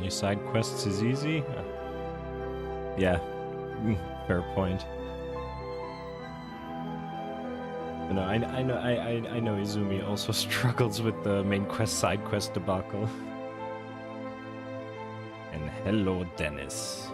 Apparently side quests is easy. Yeah, fair point. You know, I know Izumi also struggles with the main quest side quest debacle. And hello, Dennis.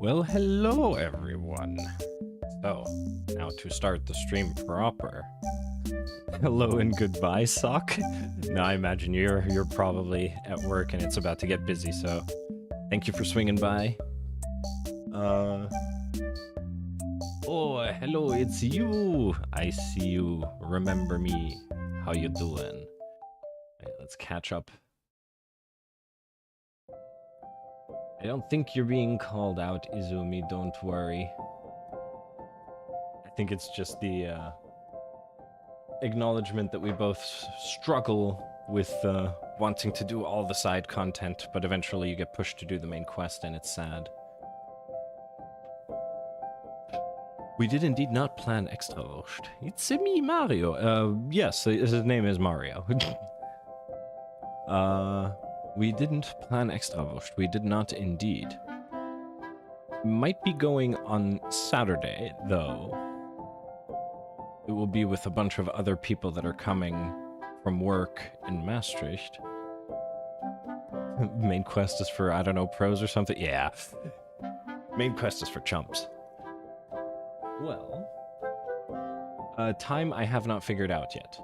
Well, hello everyone. So, now to start the stream proper. Hello and goodbye, Sock. Now I imagine you're probably at work and it's about to get busy, so thank you for swinging by. Oh, hello, it's you. I see you. Remember me. How you doing? Right, let's catch up. I don't think you're being called out, Izumi. Don't worry. I think it's just the acknowledgement that we both struggle with wanting to do all the side content, but eventually you get pushed to do the main quest, and it's sad. We did indeed not plan extra roast. It's me, Mario. Yes, his name is Mario. We didn't plan extra roast. We did not indeed. Might be going on Saturday, though. It will be with a bunch of other people that are coming from work in Maastricht. Main quest is for, I don't know, pros or something? Yeah. Main quest is for chumps. Well, time I have not figured out yet.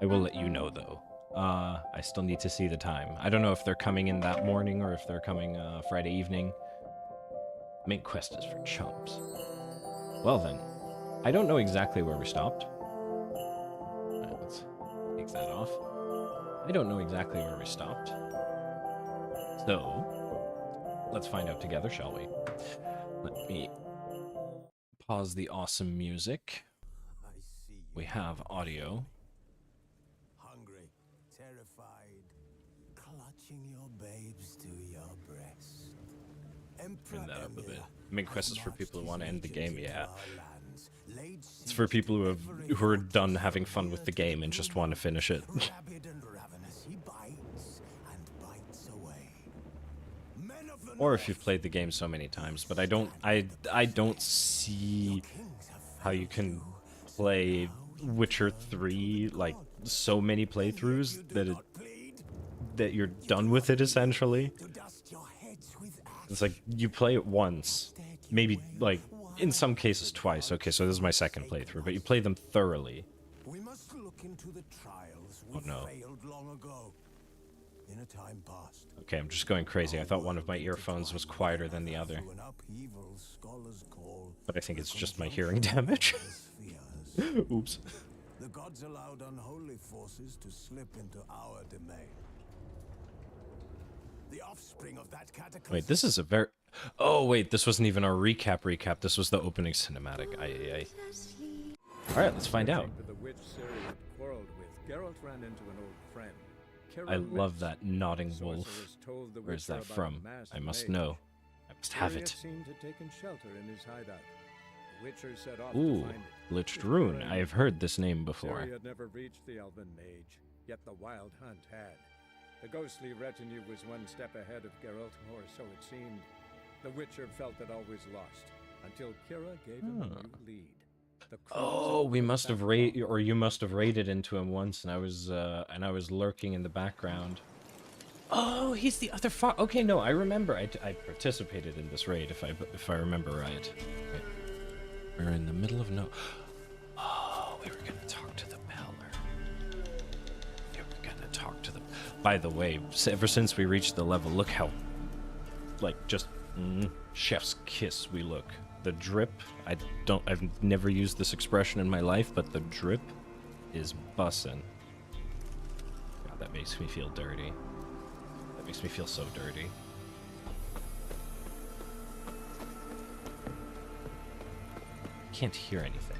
I will let you know, though. I still need to see the time. I don't know if they're coming in that morning or if they're coming Friday evening. Main quest is for chumps. Well then, I don't know exactly where we stopped. Alright, let's take that off. I don't know exactly where we stopped. So, let's find out together, shall we? Let me pause the awesome music. We have audio. Hungry, terrified, clutching your babes to your breast. Turn that up a bit. Main quest is for people who want to end the game, yeah. It's for people who are done having fun with the game and just want to finish it. Or if you've played the game so many times, but I don't see how you can play Witcher 3 like so many playthroughs that you're done with it essentially. It's like you play it once, maybe like in some cases twice. Okay, so this is my second playthrough, but you play them thoroughly. We must look into the trials we failed long ago. In a time past. Okay, I'm just going crazy. I thought one of my earphones was quieter than the other. But I think it's just my hearing damage. Oops. The gods allowed unholy forces to slip into our domain. The offspring of that cataclysm. Wait, this is a very... Oh, wait, this wasn't even our recap. This was the opening cinematic. Aye. Alright, let's find out. I love that nodding wolf. Where's that from? I must know. I must have it. Ooh, Glitched Rune. I have heard this name before. had never reached the Elven Mage, yet the Wild Hunt had. The ghostly retinue was one step ahead of Geralt, or so it seemed. The Witcher felt it always lost, until Kira gave him a new lead. Oh, we must have raided, or you must have raided into him once, and I was lurking in the background. Oh, he's the other Okay, no, I remember. I participated in this raid, if I remember right. Okay. We're in the middle of no. Oh, we were gonna talk to the Peller. We were gonna talk to the. By the way, ever since we reached the level, look how, like, just chef's kiss we look. The drip, I've never used this expression in my life, but the drip is bussin'. God, that makes me feel dirty. That makes me feel so dirty. Can't hear anything.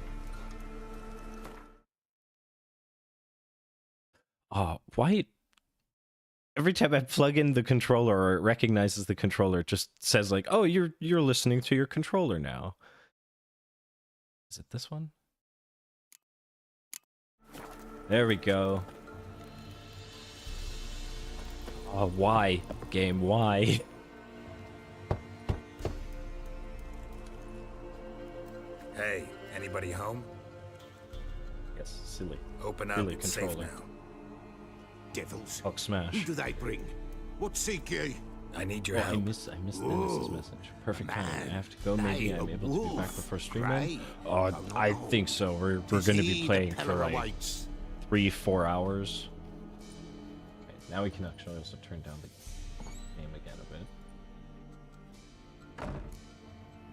Oh, why? Every time I plug in the controller or it recognizes the controller, it just says like, "Oh, you're listening to your controller now." Is it this one? There we go. Oh, why? Game, why? Hey, anybody home? Yes, silly. Open up, Silly it's safe controller. now. Devils. Hulk smash. Who do they bring? What seek ye? I need your Oh, help. I missed Dennis's message. Perfect timing. I have to go. Maybe I'm able to be back before streaming. Oh, I think so. We're going to be playing for like 3-4 hours. Okay, now we can actually also turn down the game again a bit.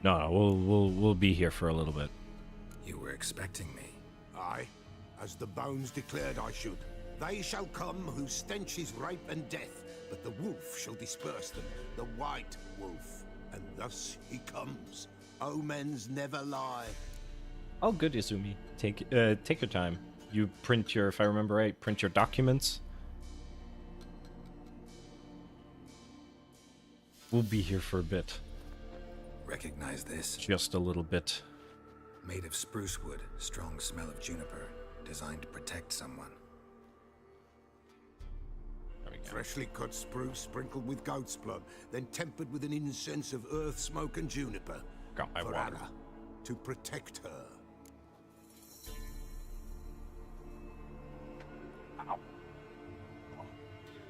No, we'll be here for a little bit. You were expecting me. Aye, as the bones declared I should. They shall come whose stench is rape and death, but the wolf shall disperse them, the white wolf. And thus he comes. Omens never lie. Oh, good, Izumi. Take your time. You print your, if I remember right, print your documents. We'll be here for a bit. Recognize this? Just a little bit. Made of spruce wood, strong smell of juniper, designed to protect someone. There we go. Freshly cut spruce sprinkled with goat's blood, then tempered with an incense of earth, smoke, and juniper. Got my For water. Anna, to protect her.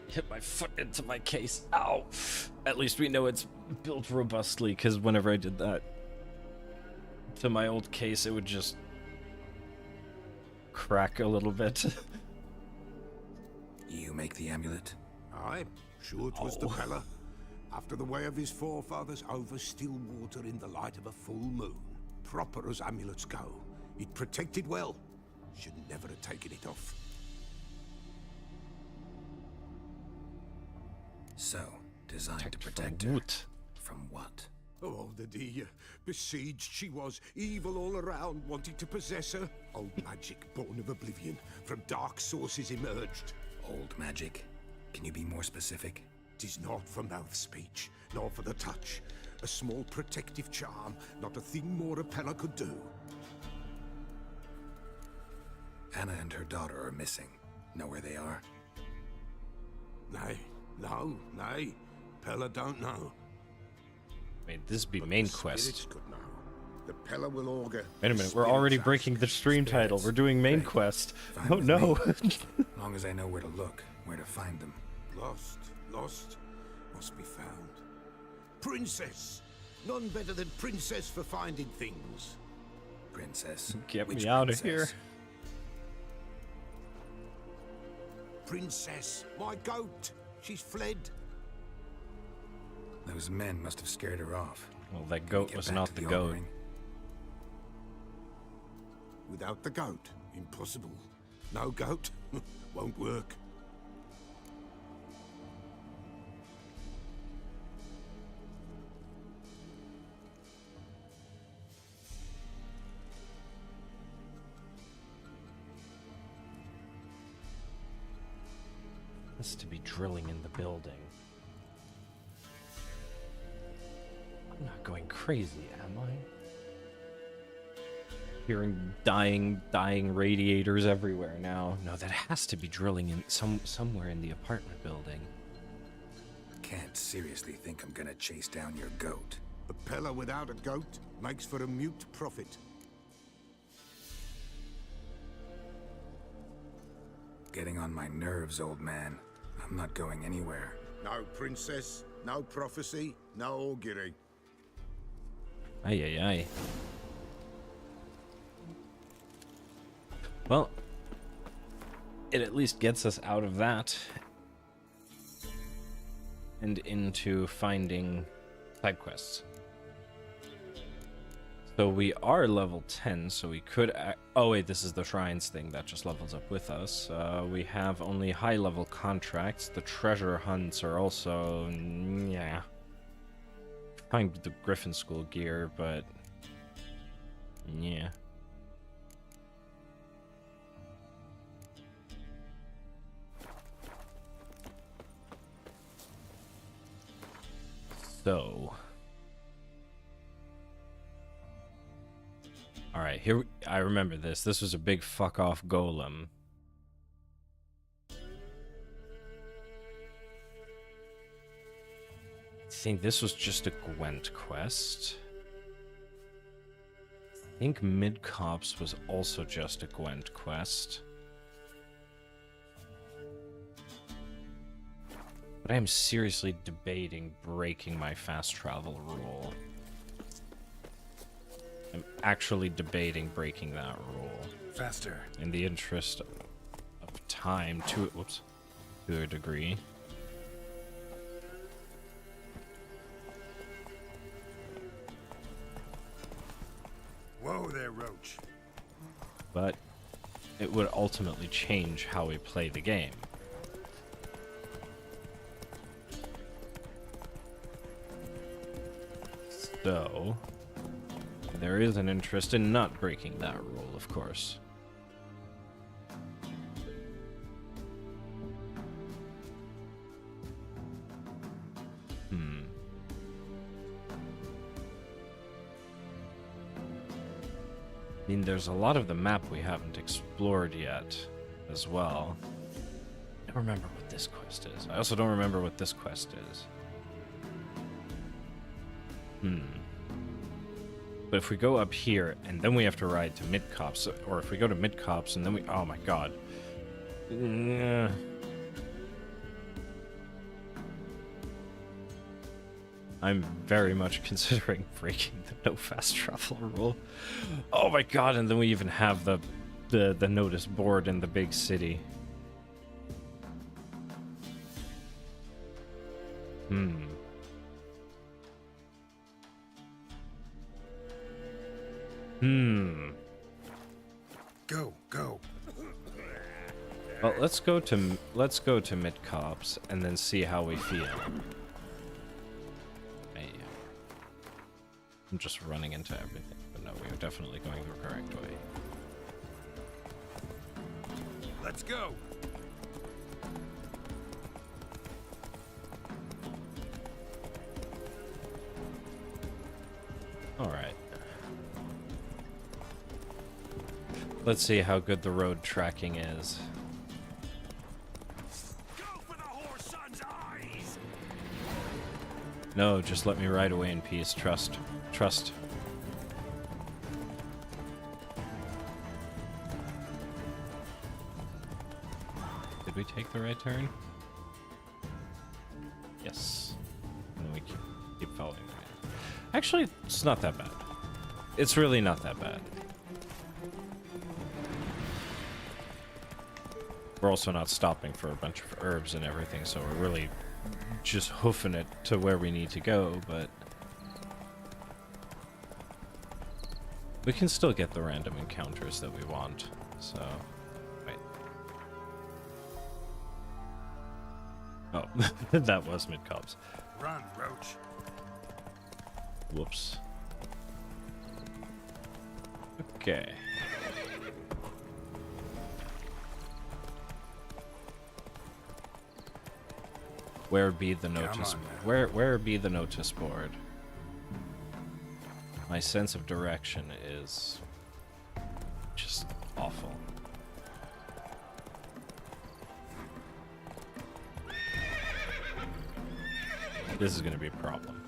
Hit my foot into my case. Ow! At least we know it's built robustly, because whenever I did that to my old case, it would just crack a little bit. You make the amulet? Aye, sure 'twas the Pella. After the way of his forefathers, over still water in the light of a full moon. Proper as amulets go. It protected well. Should never have taken it off. So, designed to protect from her. what? From what? Oh, the dear. Besieged she was, evil all around, wanting to possess her. Old magic, born of oblivion, from dark sources emerged. Old magic? Can you be more specific? 'Tis not for mouth speech, nor for the touch. A small protective charm, not a thing more a Pella could do. Anna and her daughter are missing. Know where they are? Nay, no, nay. Pella don't know. Wait, this be But main the quest. spirits could know. The Pella will augur. Wait a the minute, we're already spirits breaking ask. the stream title. Spirits. We're doing main Great. quest. Fine Oh with no. me. Long as I know where to look, where to find them. Lost, lost, must be found. Princess! None better than Princess for finding things. Princess. Get Which me out of princess? here. Princess, my goat! She's fled. Those men must have scared her off. Well, that Can we goat get was back not to the goat. auguring? Without the goat, impossible. No goat, won't work. Has to be drilling in the building. I'm not going crazy, am I? Hearing dying radiators everywhere now. No, that has to be drilling in somewhere in the apartment building. Can't seriously think I'm gonna chase down your goat. A Pella without a goat makes for a mute prophet. Getting on my nerves, old man. I'm not going anywhere. No princess, no prophecy, no augury. Aye, aye, aye. Well, it at least gets us out of that and into finding side quests. So we are level 10, so we could... oh wait, this is the shrines thing that just levels up with us. We have only high level contracts. The treasure hunts are also... yeah. Find the Griffin School gear, but... yeah. So... alright, here I remember this. This was a big fuck off golem. I think this was just a Gwent quest. I think Mid-Cops was also just a Gwent quest. But I am seriously debating breaking my fast travel rule. I'm actually debating breaking that rule. Faster. In the interest of time, to a degree. Whoa there, Roach. But it would ultimately change how we play the game. So, there is an interest in not breaking that rule, of course. I mean, there's a lot of the map we haven't explored yet, as well. I don't remember what this quest is. I also don't remember what this quest is. But if we go up here, and then we have to ride to Mid-Cops, or if we go to Mid-Cops, and then we... Oh my god. I'm very much considering breaking the no fast travel rule. Oh my god, and then we even have the notice board in the big city. Go. Well, let's go to Mid-Cops and then see how we feel. I'm just running into everything, but no, we are definitely going the correct way. Let's go. Alright. Let's see how good the road tracking is. Go for the horse son's eyes. No, just let me ride away in peace. Trust. Trust. Did we take the right turn? Yes. And then we keep following the right. Actually, it's not that bad. It's really not that bad. We're also not stopping for a bunch of herbs and everything, so we're really just hoofing it to where we need to go, but we can still get the random encounters that we want, so... Wait. Oh, that was Mid-Cops. Run, Roach. Whoops. Okay. Where be the notice? Where be the notice board? My sense of direction is just awful. This is going to be a problem.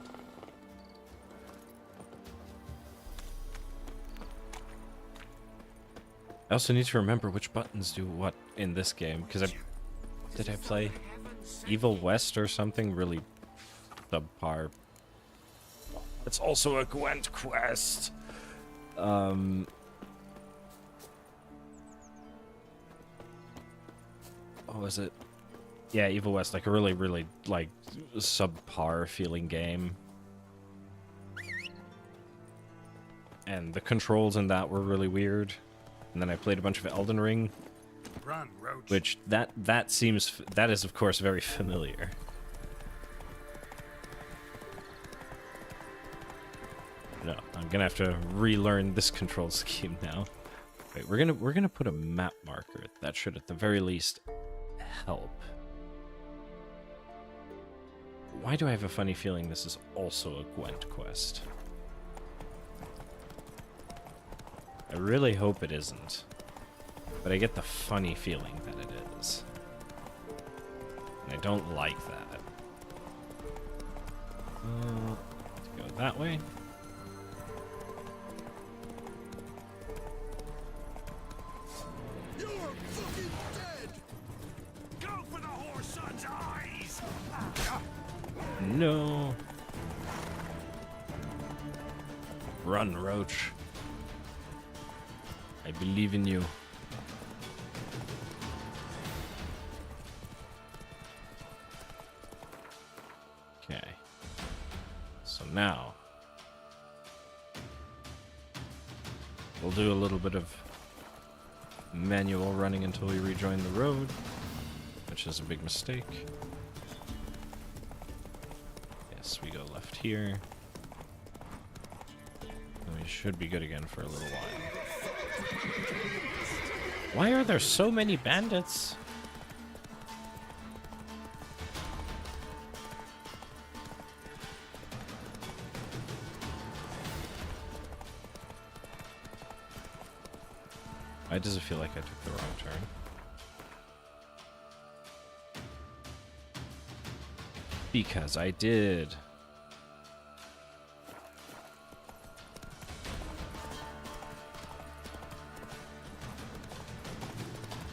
I also need to remember which buttons do what in this game, because did I play Evil West or something really subpar? It's also a Gwent quest. What was it? Yeah, Evil West, like a really like subpar feeling game. And the controls in that were really weird. And then I played a bunch of Elden Ring, Run, Roach. which that is of course very familiar. No, I'm gonna have to relearn this control scheme now. Wait, we're gonna put a map marker. That should at the very least help. Why do I have a funny feeling this is also a Gwent quest? I really hope it isn't, but I get the funny feeling that it is. And I don't like that. Let's go that way. You're fucking dead. Go for the horse son's eyes. no. Run, Roach. I believe in you. Okay. So now we'll do a little bit of manual running until we rejoin the road, which is a big mistake. Yes, we go left here. And we should be good again for a little while. Why are there so many bandits? Why does it feel like I took the wrong turn? Because I did.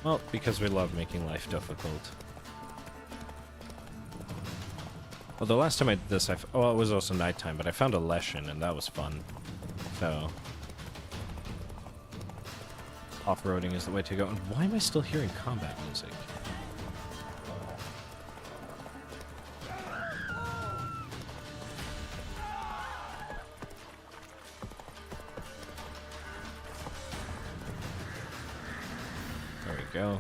Well, because we love making life difficult. Well, the last time I did this, oh, it was also nighttime, but I found a lesson, and that was fun. So... off-roading is the way to go. And why am I still hearing combat music? There we go.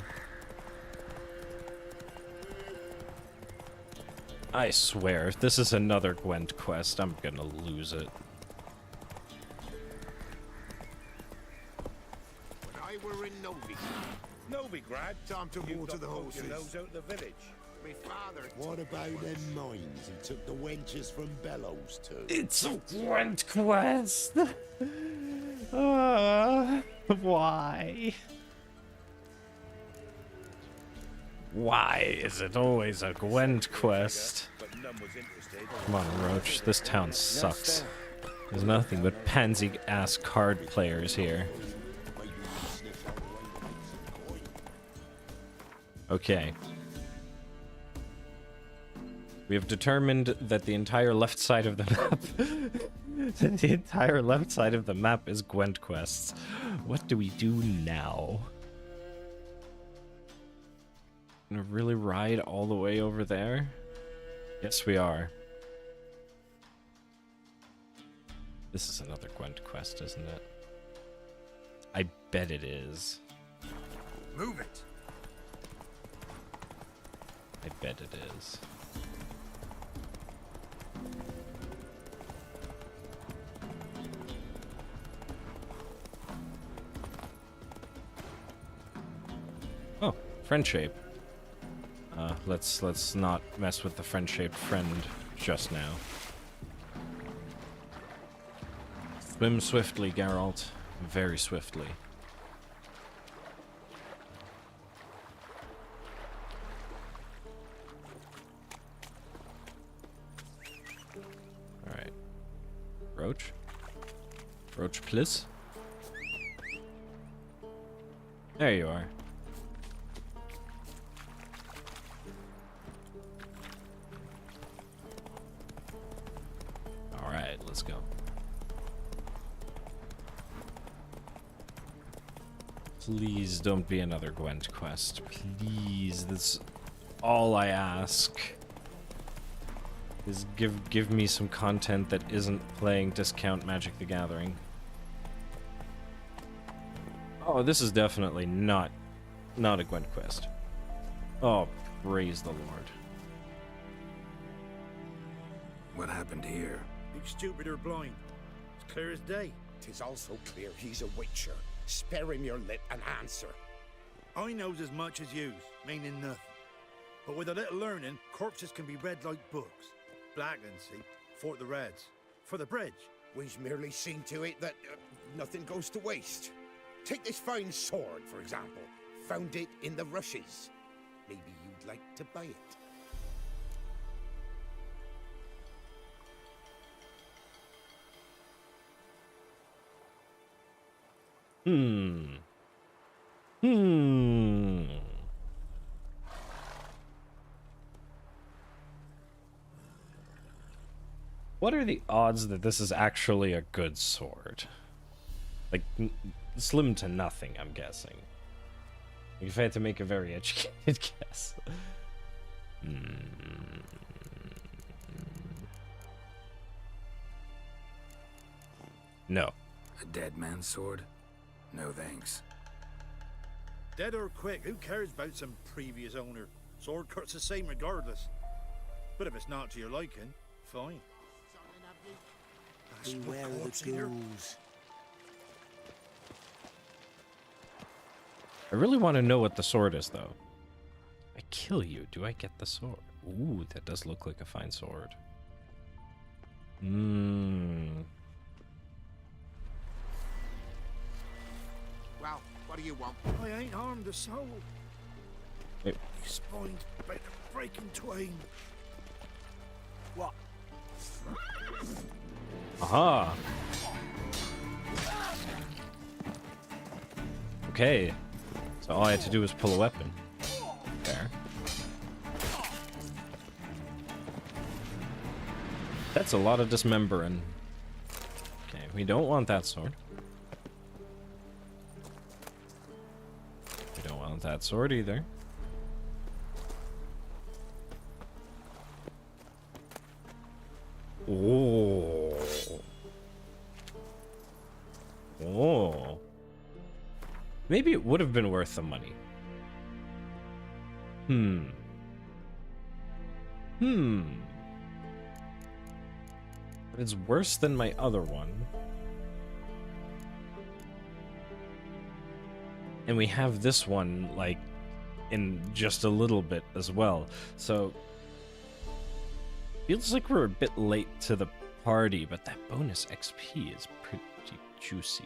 I swear, if this is another Gwent quest, I'm gonna lose it. Novigrad, time to water the horses. Nose out the village. My father. What about them mines he took the wenches from Bellows to? It's a Gwent quest! Why? Why is it always a Gwent quest? Come on, Roach, this town sucks. There's nothing but pansy-ass card players here. Okay. We have determined that the entire left side of the map... the entire left side of the map is Gwent quests. What do we do now? Gonna really ride all the way over there? Yes, we are. This is another Gwent quest, isn't it? I bet it is. Move it! I bet it is. Oh, friend shape. Let's not mess with the friend-shaped friend just now. Swim swiftly, Geralt. Very swiftly. Alright. Roach? Roach, please? There you are. Alright, let's go. Please don't be another Gwent quest. Please, that's all I ask. Is give me some content that isn't playing discount Magic the Gathering. Oh, this is definitely not a Gwent quest. Oh, praise the Lord. What happened here? He's stupid or blind. It's clear as day. 'Tis also clear he's a witcher. Spare him your lip and answer. I knows as much as yous, meaning nothing. But with a little learning, corpses can be read like books. Blackland, see, for the Reds. For the bridge. We've merely seen to it that nothing goes to waste. Take this fine sword, for example. Found it in the rushes. Maybe you'd like to buy it. What are the odds that this is actually a good sword? Like, slim to nothing, I'm guessing. If I had to make a very educated guess. No. A dead man's sword? No thanks. Dead or quick, who cares about some previous owner? Sword cut's the same regardless. But if it's not to your liking, fine. That's Beware what the corpse in here. ghouls. I really want to know what the sword is, though. I kill you. Do I get the sword? Ooh, that does look like a fine sword. Well, what do you want? I ain't harmed a soul. Wait. You spined about to break in twain. What? Aha! Okay. So all I had to do was pull a weapon. There. That's a lot of dismembering. Okay, we don't want that sword. We don't want that sword either. Oh. Oh. Maybe it would have been worth the money. But it's worse than my other one. And we have this one, like, in just a little bit as well. So, feels like we're a bit late to the party, but that bonus XP is pretty juicy.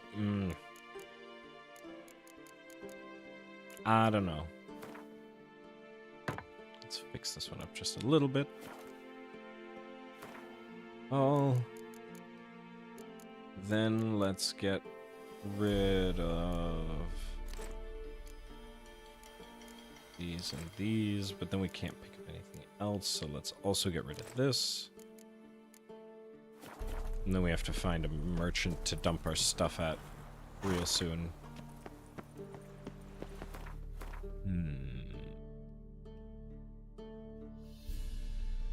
I don't know. Let's fix this one up just a little bit. Oh. Then let's get rid of these and these, but then we can't pick up anything else, so let's also get rid of this. And then we have to find a merchant to dump our stuff at real soon.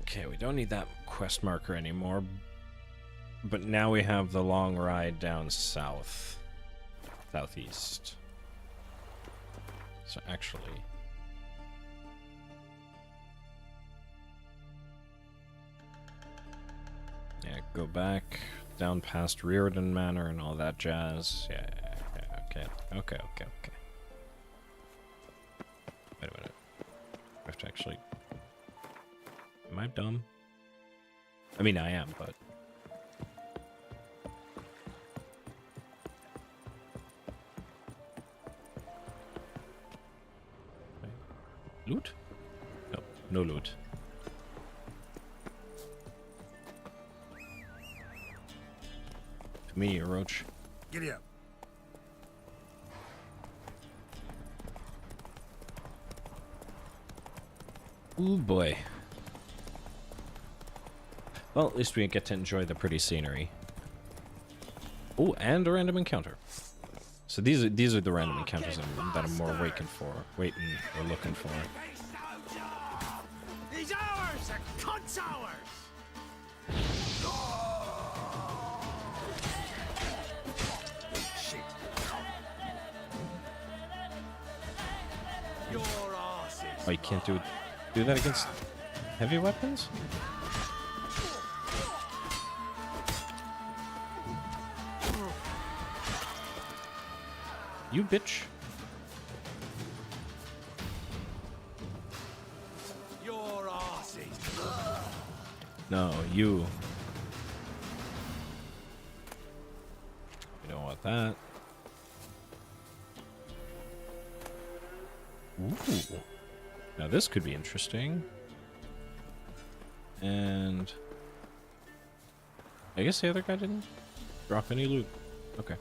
Okay, we don't need that quest marker anymore. But now we have the long ride down south. Southeast. So actually... yeah, go back down past Reardon Manor and all that jazz. Yeah, okay. Wait a minute. I have to actually... am I dumb? I mean, I am, but... okay. Loot? No, no loot. To me, Roach. Giddy up. Ooh, boy. Well, at least we get to enjoy the pretty scenery. Oh, and a random encounter. So these are the random encounters that I'm more waiting or looking for. He's ours! A cunt's ours! Shit. Your arse is Oh, you can't do that against heavy weapons? You bitch. your arse is No, you. We don't want that. Ooh. Now this could be interesting. And I guess the other guy didn't drop any loot. Okay.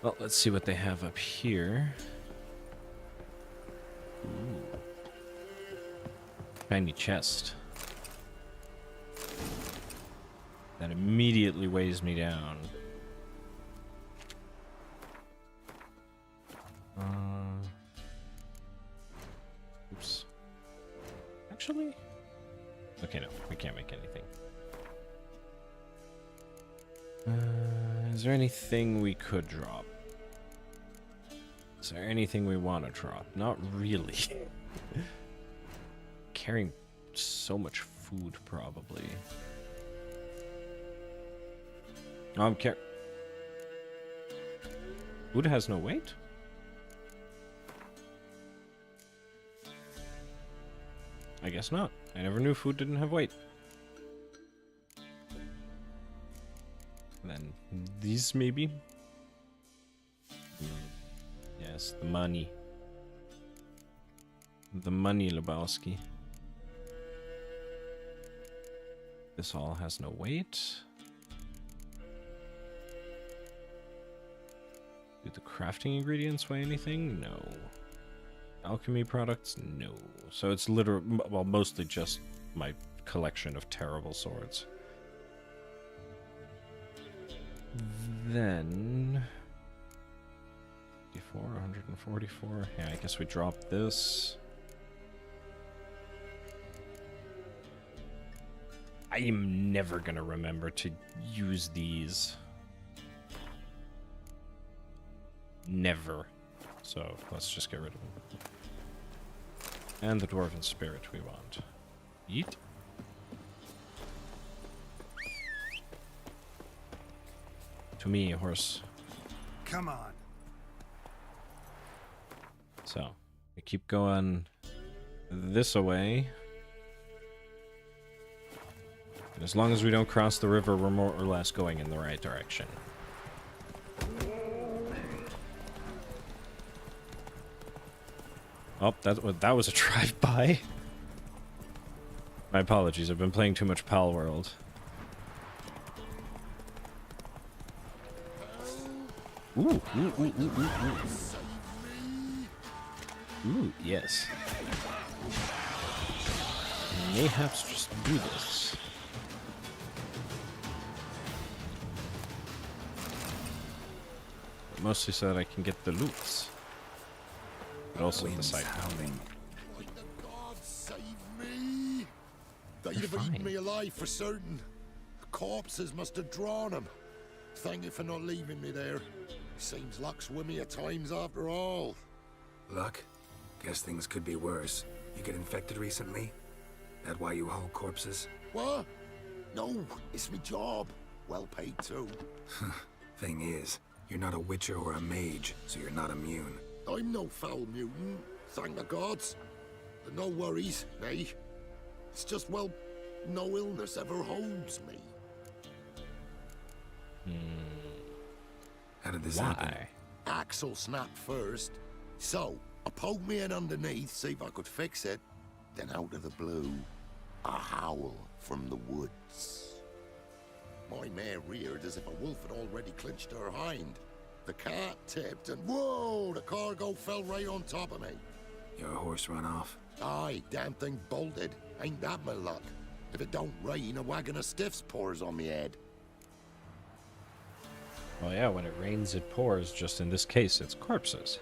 Well, let's see what they have up here. Ooh. Shiny chest. That immediately weighs me down. Oops. Actually? Okay, no. We can't make anything. Is there anything we could drop? Is there anything we want to drop? Not really. Carrying so much food, probably. Food has no weight? I guess not. I never knew food didn't have weight. Then these maybe? Yes, the money. The money, Lebowski. This all has no weight. Do the crafting ingredients weigh anything? No. Alchemy products? No. So it's literally, well, mostly just my collection of terrible swords. Then 144. Yeah, I guess we drop this. I am never gonna remember to use these. Never. So let's just get rid of them. And the dwarven spirit we want. Eat. To me, horse. Come on. So, we keep going this away. And as long as we don't cross the river, we're more or less going in the right direction. Oh, that was a drive-by. My apologies, I've been playing too much Pal World. Ooh, ooh, ooh, ooh, ooh, ooh. Ooh, yes. Mayhaps just do this. But mostly so that I can get the loots. But also the side. Like the gods save me! They'd have eaten me alive for certain. The corpses must have drawn them. Thank you for not leaving me there. Seems luck's with me at times after all. Luck? Guess things could be worse. You get infected recently? That why you haul corpses? What? No, it's my job. Well paid too. Thing is, you're not a witcher or a mage, so you're not immune. I'm no foul mutant, thank the gods. But no worries, me. It's just, well, no illness ever holds me. How did this happen? Why? Axle snapped first. So, I poked me in underneath, see if I could fix it. Then out of the blue, a howl from the woods. My mare reared as if a wolf had already clinched her hind. The cart tipped and whoa, the cargo fell right on top of me. Your horse run off? Aye, damn thing bolted. Ain't that my luck? If it don't rain, a wagon of stiffs pours on me head. Well, yeah, when it rains, it pours. Just in this case, it's corpses.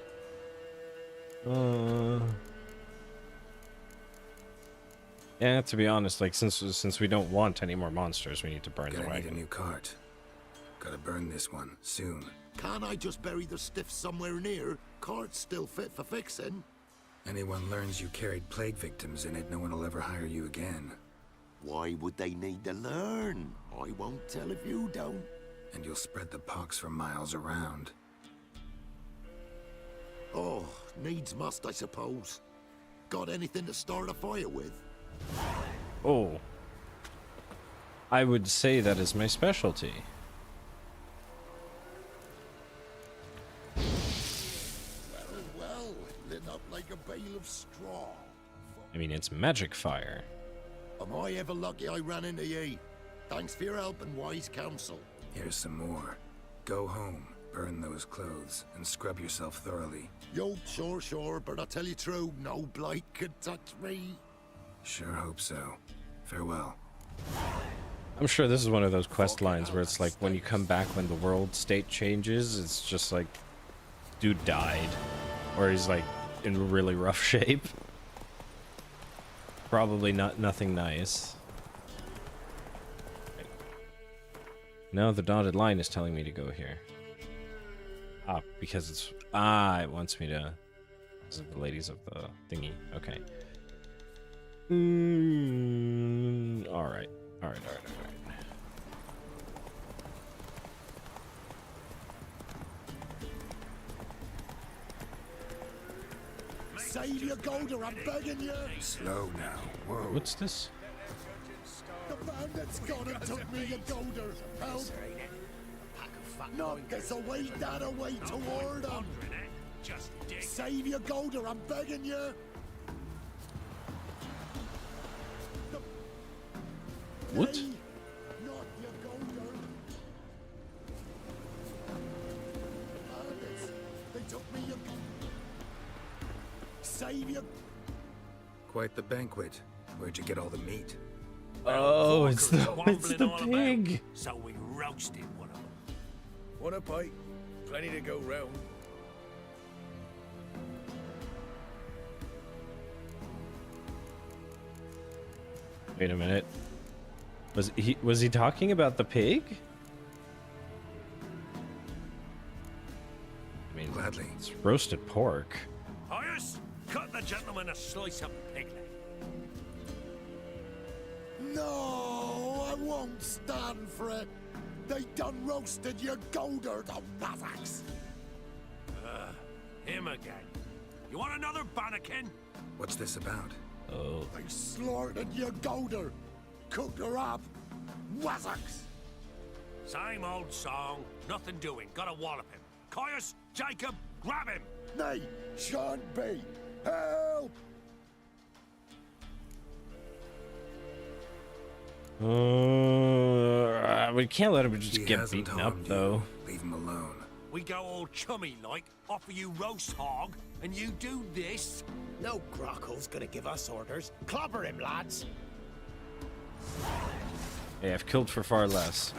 Yeah, to be honest, like, since we don't want any more monsters, we need to burn the Gotta need a wagon. new cart. Gotta burn this one, soon. Can't I just bury the stiffs somewhere near? Cart's still fit for fixing. Anyone learns you carried plague victims in it, no one will ever hire you again. Why would they need to learn? I won't tell if you don't. And you'll spread the pox for miles around. Oh, needs must, I suppose. Got anything to start a fire with? Oh. I would say that is my specialty. Well, lit up like a bale of straw. I mean, it's magic fire. Am I ever lucky I ran into ye? Thanks for your help and wise counsel. Here's some more. Go home, burn those clothes, and scrub yourself thoroughly. Yo, sure, but I tell you true, no blight could touch me. Sure hope so. Farewell. I'm sure this is one of those quest lines where it's like when you come back when the world state changes, it's just like dude died, or he's like in really rough shape. Probably nothing nice. No, the dotted line is telling me to go here. Ah, because it's it wants me to. This is the ladies of the thingy. Okay. All right. All right. Save your golder, I'm begging you. Slow now. Whoa. What's this? The man that's gone and took me a golder. Help. Knock us away that away toward him. Save your golder, I'm begging you. What? Hey, not your golder. Bandits, they took me your... Save your... Quite the banquet. Where'd you get all the meat? Oh, it's the Wobbling all about, pig. so we roasted one of them. Want a bite? Plenty to go round. Wait a minute. Was he talking about the pig? I mean, Gladly. it's roasted pork. Horace, cut the gentleman a slice of pig leg. No, I won't stand for it. They done roasted your golder, the Bazaks. Him again. You want another bannikin? What's this about? Oh. They slaughtered your golder. Cooked her up. Wazzocks. Same old song. Nothing doing. Gotta wallop him. Caius, Jacob, grab him. Nay, shan't be. Help! We can't let him just He get hasn't beaten up, harmed though. you. Leave him alone. We go all chummy like, offer you roast hog, and you do this? No Grockle's gonna give us orders. Clobber him, lads. Hey, I've killed for far less.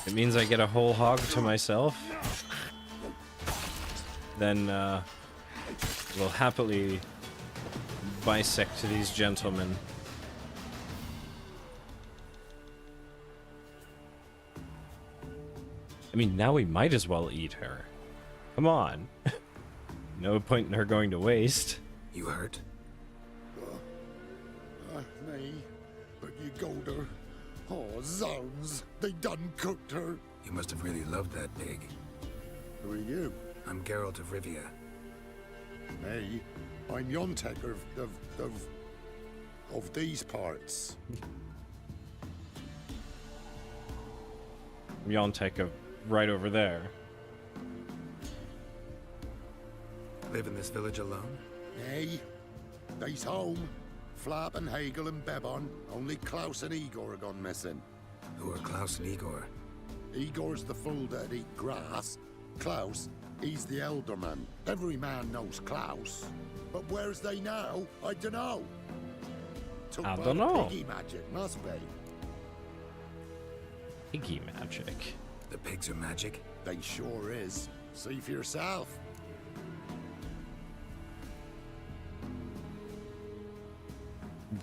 It means I get a whole hog to myself. Then, we'll happily bisect these gentlemen. I mean, now we might as well eat her. Come on. No point in her going to waste. You hurt? Me. But you golder. Oh, zounds. They done cooked her. You must have really loved that pig. Who are you? I'm Geralt of Rivia. Me? I'm Yontek of these parts. Yontek right over there. Live in this village alone? Nay. They's home. Flap and Hagel and Bebon. Only Klaus and Igor are gone missing. Who are Klaus and Igor? Igor's the fool that eat grass. Klaus, he's the elderman. Every man knows Klaus. But where's they now? I dunno. Took I by dunno. Piggy magic, must be. Piggy magic. The pigs are magic? They sure is. See for yourself.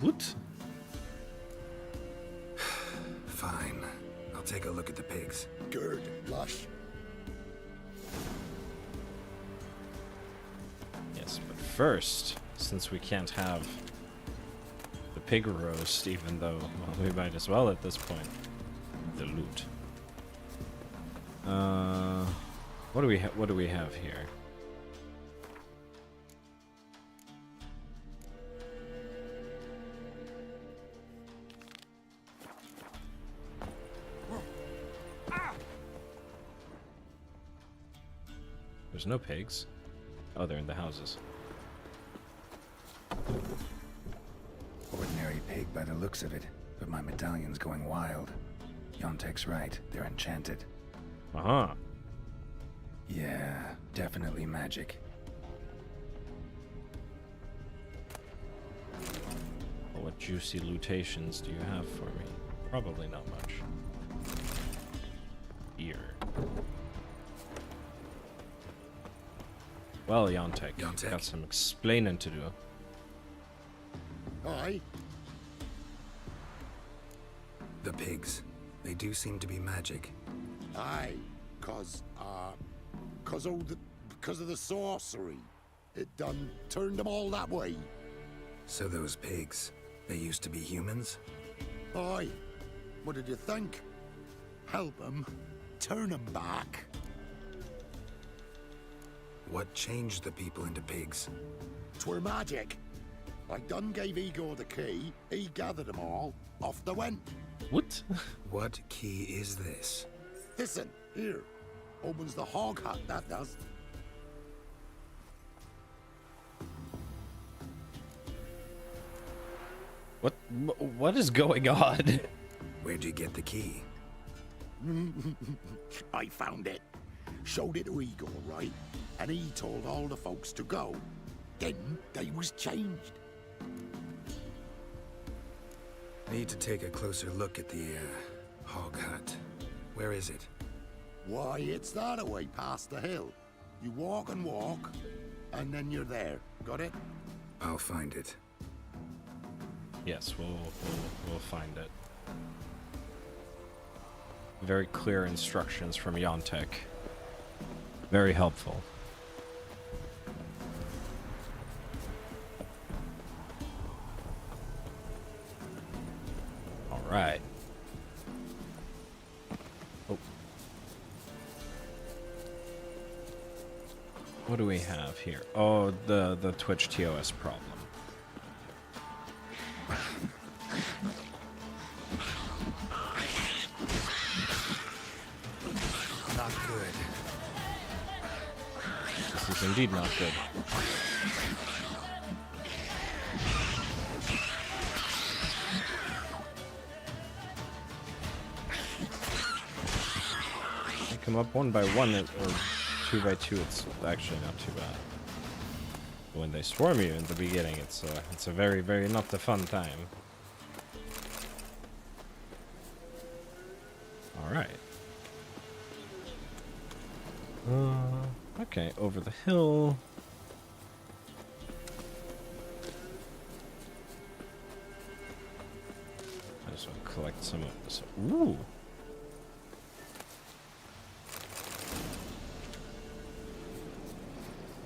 What? Fine. I'll take a look at the pigs. Good, lush. Yes, but first, since we can't have the pig roast, even though, well, we might as well at this point, the loot. What do we have here? There's no pigs. Oh, they're in the houses. Ordinary pig by the looks of it, but my medallion's going wild. Yontek's right, they're enchanted. Uh-huh. Yeah, definitely magic. Well, what juicy lutations do you have for me? Probably not much. Here. Well, Yontek, Yontek. got some explaining to do. Aye. The pigs. They do seem to be magic. Aye. Cause of the sorcery. It done turned them all that way. So those pigs, they used to be humans? Aye. What did you think? Help them, turn them back. What changed the people into pigs? 'Twere magic. I done gave Igor the key, he gathered them all, off they went. What? What key is this? Listen, here. Opens the hog hut, that does. What is going on? Where'd you get the key? I found it. Showed it to Igor, right? And he told all the folks to go. Then they was changed. Need to take a closer look at the, hog hut. Where is it? Why, it's that away past the hill. You walk, and then you're there. Got it? I'll find it. Yes, we'll find it. Very clear instructions from Yontek. Very helpful. All right. Oh. What do we have here? Oh, the Twitch TOS problem. Not good. This is indeed not good. They come up one by one, or two by two. It's actually not too bad. But when they swarm you in the beginning, it's a very, very not a fun time. All right. Okay, over the hill. I just want to collect some of this. Ooh.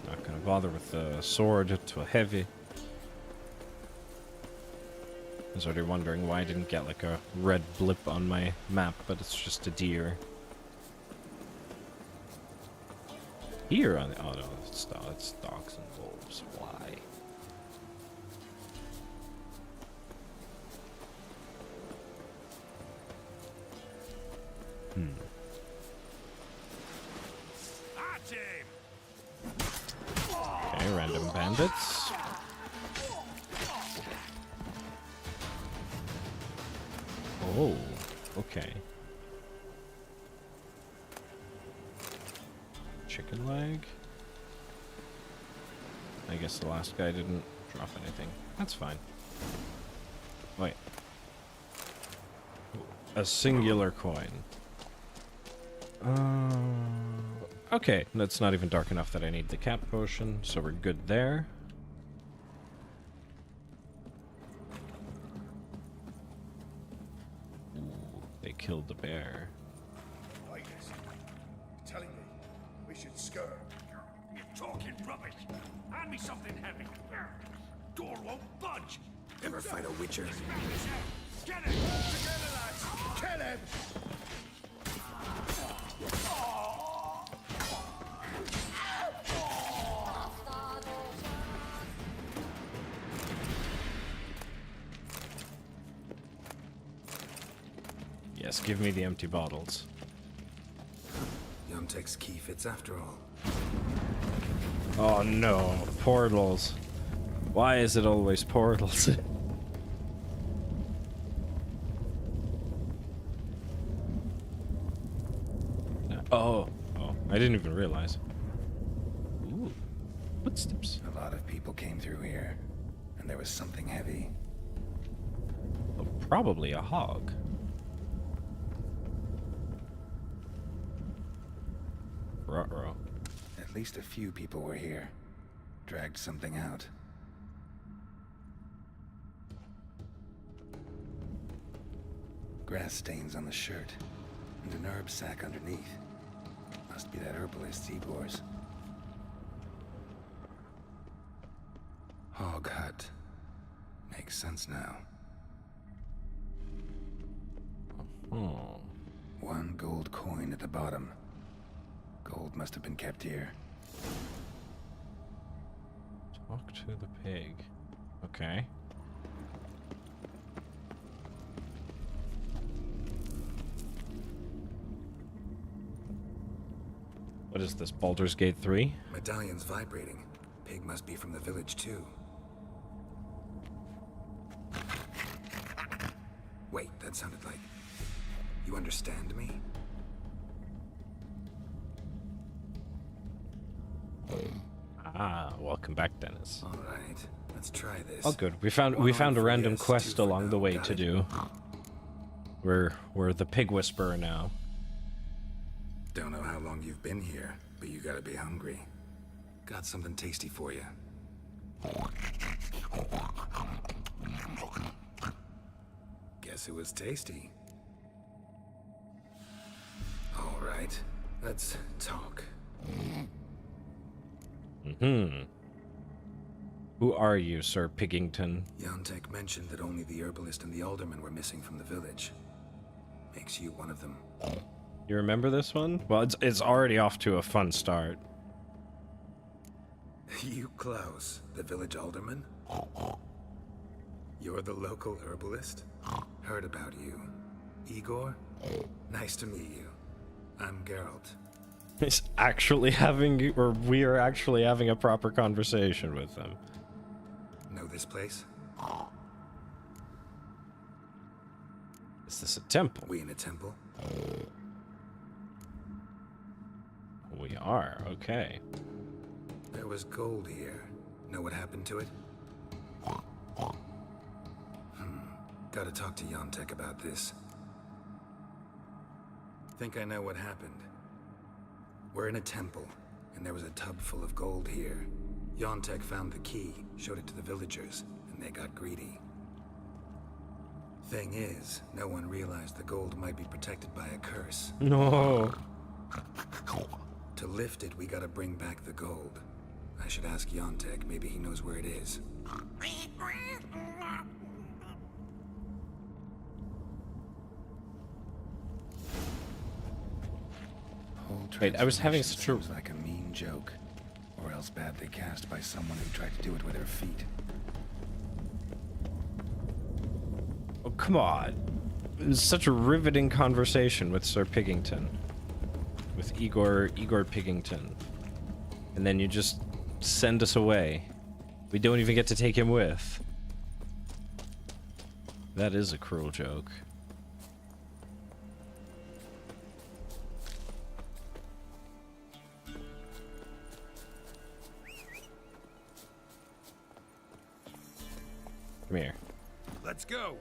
Not gonna bother with the sword to a heavy. I was already wondering why I didn't get like a red blip on my map, but it's just a deer. Here on the oh no, it's dogs and wolves. Why? At him! Okay, random bandits. Oh, okay. Chicken leg. I guess the last guy didn't drop anything. That's fine. Wait. A singular coin. Okay, that's not even dark enough that I need the cat potion, so we're good there. Ooh, they killed the bear. Titus, telling me we should scurry. You're talking rubbish. Hand me something heavy. Door won't budge. Ever fight a witcher? Get it! Together, lads! Kill him! Yes, give me the empty bottles. Yontek's key fits after all. Oh no, portals. Why is it always portals? Oh, I didn't even realize. Ooh, footsteps. A lot of people came through here, and there was something heavy. Oh, probably a hog. Ruh-roh. At least a few people were here. Dragged something out. Grass stains on the shirt, and an herb sack underneath. Must be that herbalist Igor's. Hog hut. Makes sense now. Oh. 1 gold coin at the bottom. Gold must have been kept here. Talk to the pig. Okay. What is this, Baldur's Gate 3? Medallion's vibrating. Pig must be from the village too. Wait, that sounded like... You understand me? Ah, welcome back, Dennis. All right, let's try this. Oh, good. We found a random quest along the way to do. We're the pig whisperer now. Don't know how long you've been here, but you gotta be hungry. Got something tasty for you. Guess it was tasty. All right, let's talk. Who are you, Sir Piggington? Yontek mentioned that only the herbalist and the alderman were missing from the village. Makes you one of them. You remember this one? Well, it's already off to a fun start. You, Klaus, the village alderman? You're the local herbalist? Heard about you. Igor? Nice to meet you. I'm Geralt. He's actually having, or we are actually having a proper conversation with him. Know this place? Is this a temple? We in a temple? We are, okay. There was gold here. Know what happened to it? Gotta talk to Yontek about this. Think I know what happened. We're in a temple, and there was a tub full of gold here. Yontek found the key, showed it to the villagers, and they got greedy. Thing is, no one realized the gold might be protected by a curse. No. To lift it, we gotta bring back the gold. I should ask Yontek, maybe he knows where it is. Wait, I was having such a... Seems like a mean joke, or else badly cast by someone who tried to do it with their feet. Oh, come on. It was such a riveting conversation with Sir Piggington. With Igor Piggington. And then you just send us away. We don't even get to take him with. That is a cruel joke. Come here. Let's go.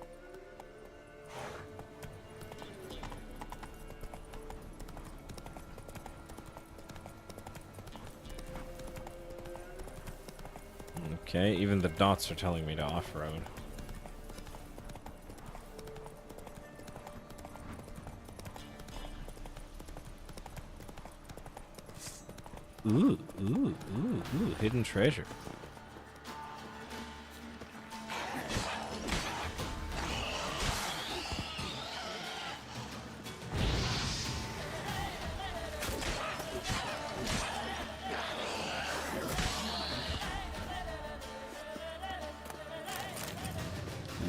Okay, even the dots are telling me to off-road. Ooh, hidden treasure.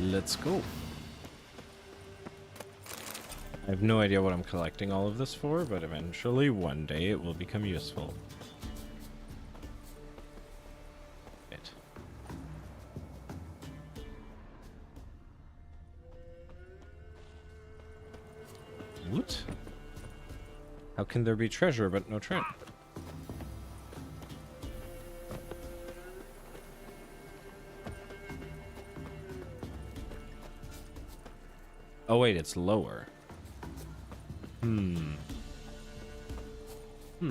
Let's go. I have no idea what I'm collecting all of this for, but eventually, one day, it will become useful. It. What? How can there be treasure but no treasure? Oh wait, it's lower. I,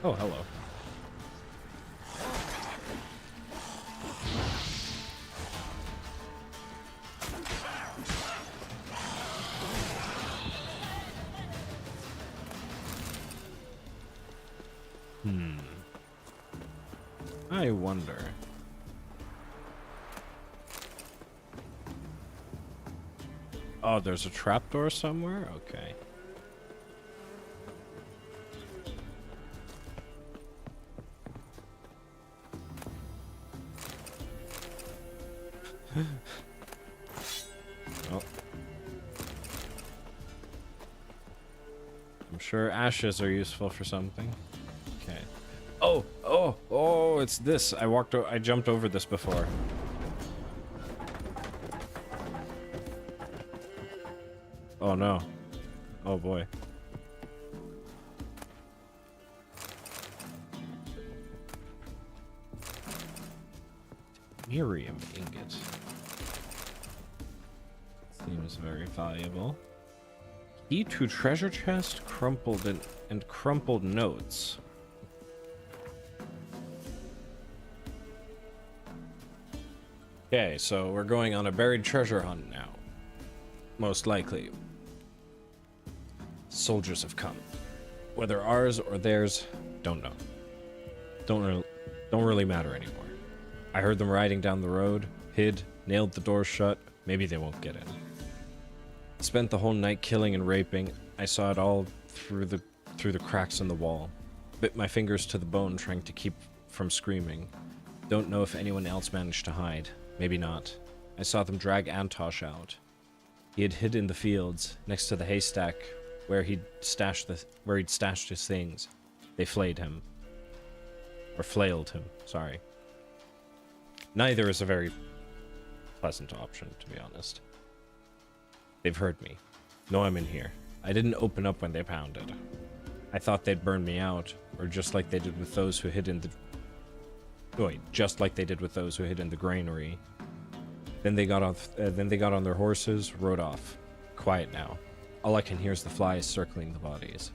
oh, hello. I wonder. Oh, there's a trapdoor somewhere? Okay. Oh. I'm sure ashes are useful for something. Okay. Oh, it's this. I jumped over this before. Oh no. Oh boy. Miriam ingot. Seems very valuable. Key to treasure chest, and crumpled notes. Okay, so we're going on a buried treasure hunt now. Most likely. Soldiers have come. Whether ours or theirs, don't know. Don't really matter anymore. I heard them riding down the road, hid, nailed the doors shut. Maybe they won't get in. Spent the whole night killing and raping. I saw it all through the cracks in the wall. Bit my fingers to the bone trying to keep from screaming. Don't know if anyone else managed to hide. Maybe not. I saw them drag Antosh out. He had hid in the fields, next to the haystack, where he'd stashed his things. They flayed him. Or flailed him, sorry. Neither is a very pleasant option, to be honest. They've heard me. Know I'm in here. I didn't open up when they pounded. I thought they'd burn me out, or just like they did with those who hid in the... Wait, just like they did with those who hid in the granary. Then they got on their horses, rode off. Quiet now. All I can hear is the flies circling the bodies.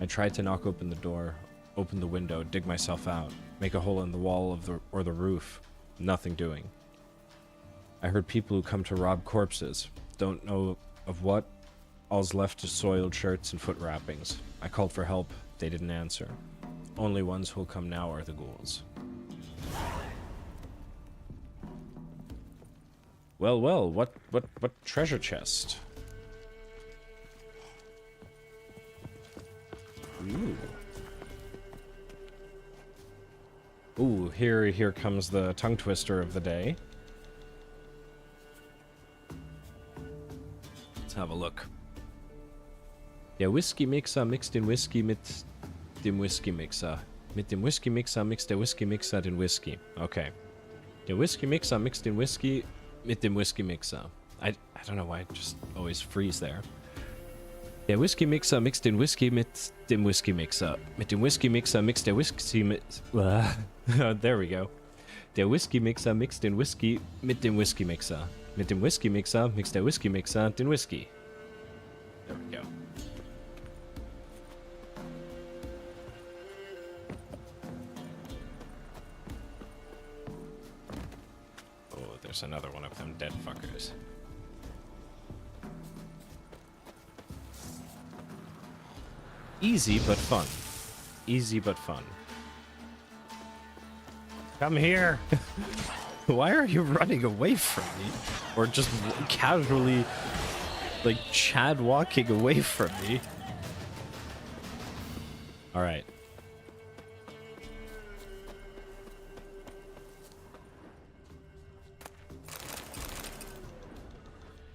I tried to knock open the door, open the window, dig myself out, make a hole in the wall or the roof. Nothing doing. I heard people who come to rob corpses. Don't know of what. All's left is soiled shirts and foot wrappings. I called for help. They didn't answer. Only ones who'll come now are the ghouls. Well, what treasure chest? Ooh, here comes the tongue twister of the day. Let's have a look. Der Whisky-Mixer mixt den Whisky mit dem Whisky-Mixer. Mit dem Whisky-Mixer mixt der Whisky-Mixer den Whisky. Okay. Der Whisky-Mixer mixt den Whisky mit dem Whisky-Mixer. I don't know why I just always freeze there. Der Whisky-Mixer mixt den Whisky mit dem Whisky-Mixer. Mit dem Whisky-Mixer mixt der Whisky mit... There we go. Der Whisky-Mixer mixt den Whisky mit dem Whisky-Mixer. Mit dem Whisky-Mixer mixt der Whisky-Mixer den Whisky. There we go. Oh, there's another one of them dead fuckers. Easy but fun. Easy but fun. Come here! Why are you running away from me? Or just casually, like, Chad walking away from me? Alright.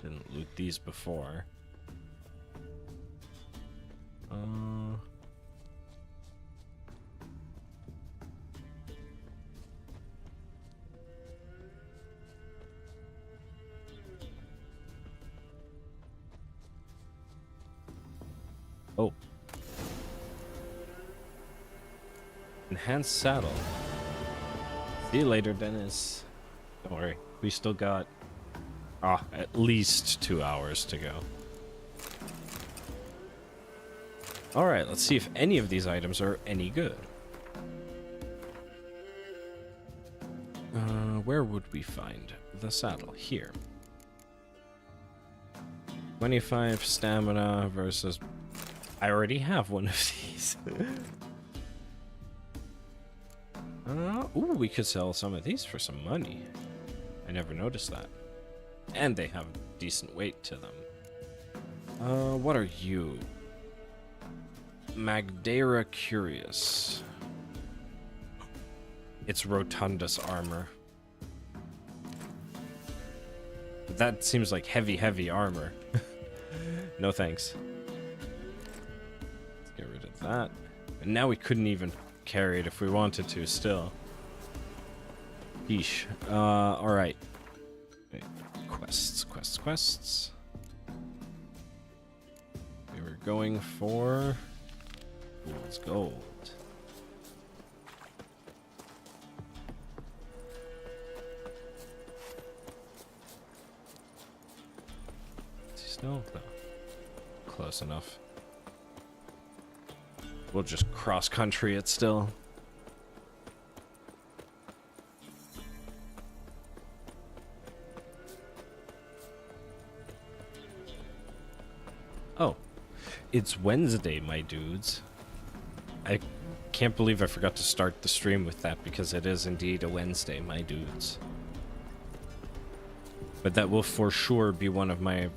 Didn't loot these before. Oh. Enhanced saddle. See you later, Dennis. Don't worry. We still got At least 2 hours to go. Alright, let's see if any of these items are any good. Where would we find the saddle? Here. 25 stamina versus... I already have one of these. Ooh, we could sell some of these for some money. I never noticed that. And they have decent weight to them. What are you? Magdera Curious. It's Rotundus armor. But that seems like heavy armor. No thanks. Let's get rid of that. And now we couldn't even carry it if we wanted to still. Yeesh. Alright. Quests. We were going for fool's gold. Is he still? No. Close enough. We'll just cross country it still. Oh, it's Wednesday, my dudes. I can't believe I forgot to start the stream with that because it is indeed a Wednesday, my dudes. But that will for sure be one of my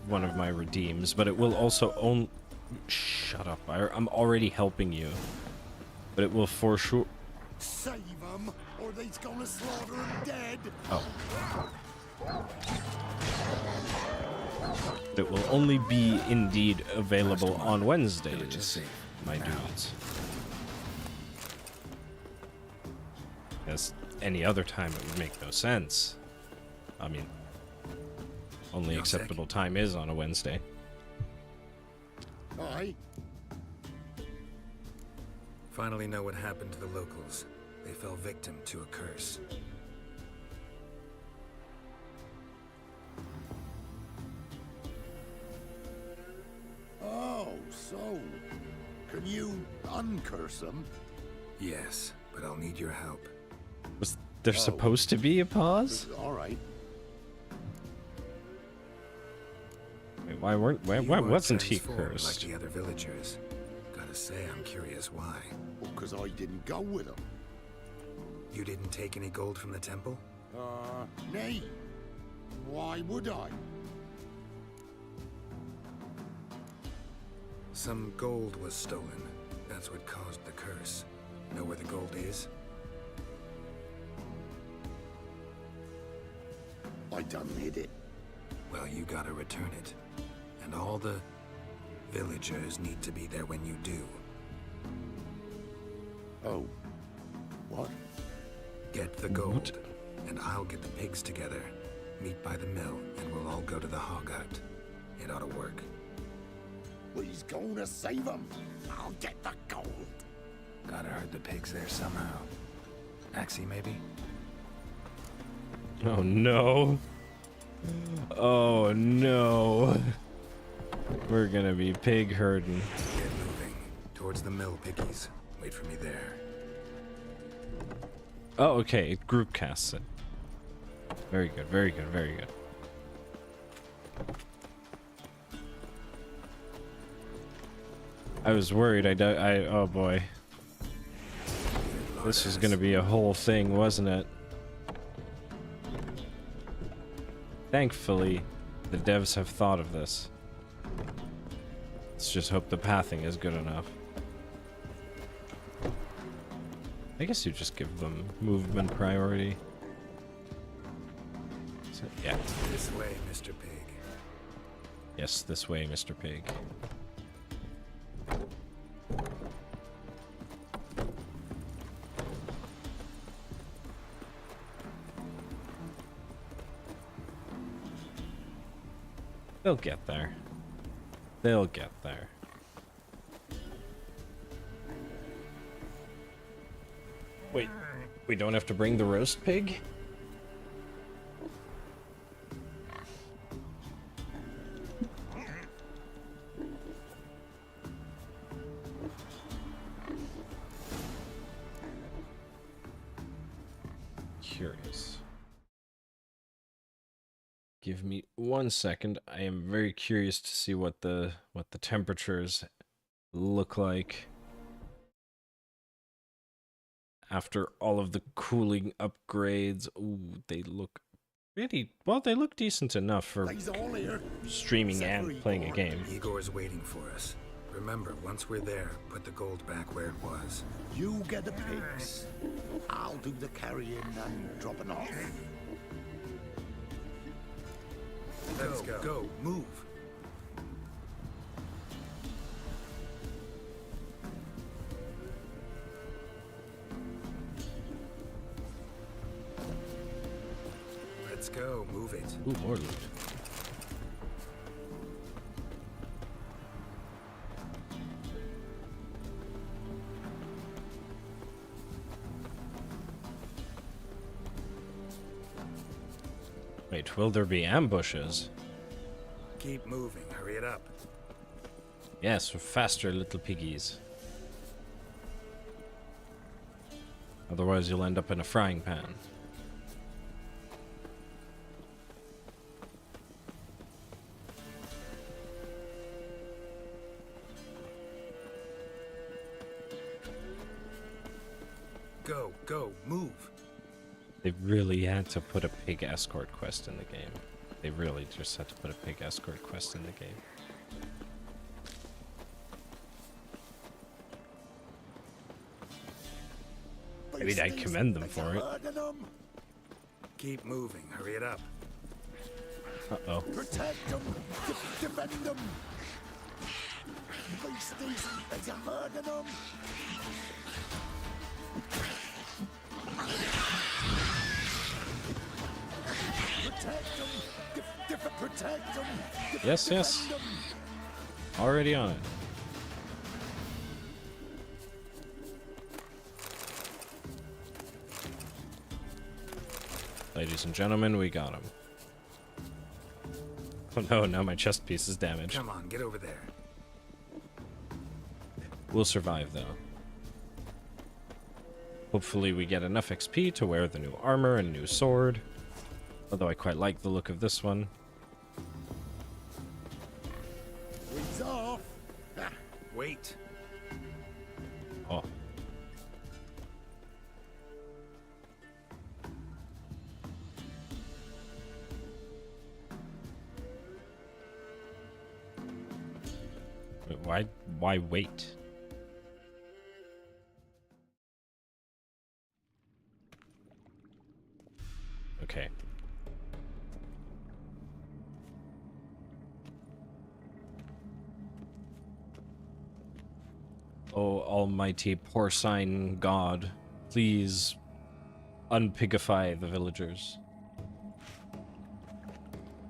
redeems. But it will also own. Shut up! I'm already helping you. But it will for sure. Save them, or they's gonna slaughter them dead. Oh. That will only be indeed available on Wednesdays, my dudes. As any other time, it would make no sense. I mean, only acceptable time is on a Wednesday. Aye. Finally know what happened to the locals. They fell victim to a curse. Oh, so can you uncurse them? Yes, but I'll need your help. Was there supposed to be a pause? All right. Wait, why wasn't he cursed? Like the other villagers. Gotta say, I'm curious why. Well, 'cause I didn't go with them. You didn't take any gold from the temple? Nay. Why would I? Some gold was stolen. That's what caused the curse. Know where the gold is? I done hid it. Well, you gotta return it. And all the villagers need to be there when you do. Oh. What? Get the gold, and I'll get the pigs together. Meet by the mill, and we'll all go to the hog hut. It ought to work. Well, he's gonna save them. I'll get the gold. Gotta herd the pigs there somehow. Axie, maybe? Oh no. Oh no. We're gonna be pig herding. Get moving. Towards the mill, piggies. Wait for me there. Oh, okay. It group casts it. Very good, very good, very good. I was worried. Oh boy. This was gonna be a whole thing, wasn't it? Thankfully, the devs have thought of this. Let's just hope the pathing is good enough. I guess you just give them movement priority. So, yeah. This way, Mr. Pig. Yes, this way, Mr. Pig. They'll get there. They'll get there. Wait, we don't have to bring the roast pig? curious. Give me 1 second. I am very curious to see what the temperatures look like after all of the cooling upgrades. Ooh, they look really well. They look decent enough for They's all here. streaming and playing a game. Igor's waiting for us. Remember, once we're there, put the gold back where it was. You get the pigs. I'll do the carrying and dropping off. Let's go. Go. Move. Let's go. Move it. Ooh, more loot. Wait, will there be ambushes? Keep moving. Hurry it up. Yes, faster, little piggies. Otherwise, you'll end up in a frying pan. Go. Go. Move. They really had to put a pig escort quest in the game. They really just had to put a pig escort quest in the game. I mean, I commend them for it. Keep moving. Hurry it up. Uh-oh. Protect them. Defend them. Beasties, there's a herd of them. Protect them. Protect them. Yes, yes. Already on it. Ladies and gentlemen, we got him. Oh no, now my chest piece is damaged. Come on, get over there. We'll survive, though. Hopefully we get enough XP to wear the new armor and new sword. Although I quite like the look of this one. He's off. Wait. Oh. Wait, why wait? Okay. Oh, almighty porcine god, please unpigify the villagers.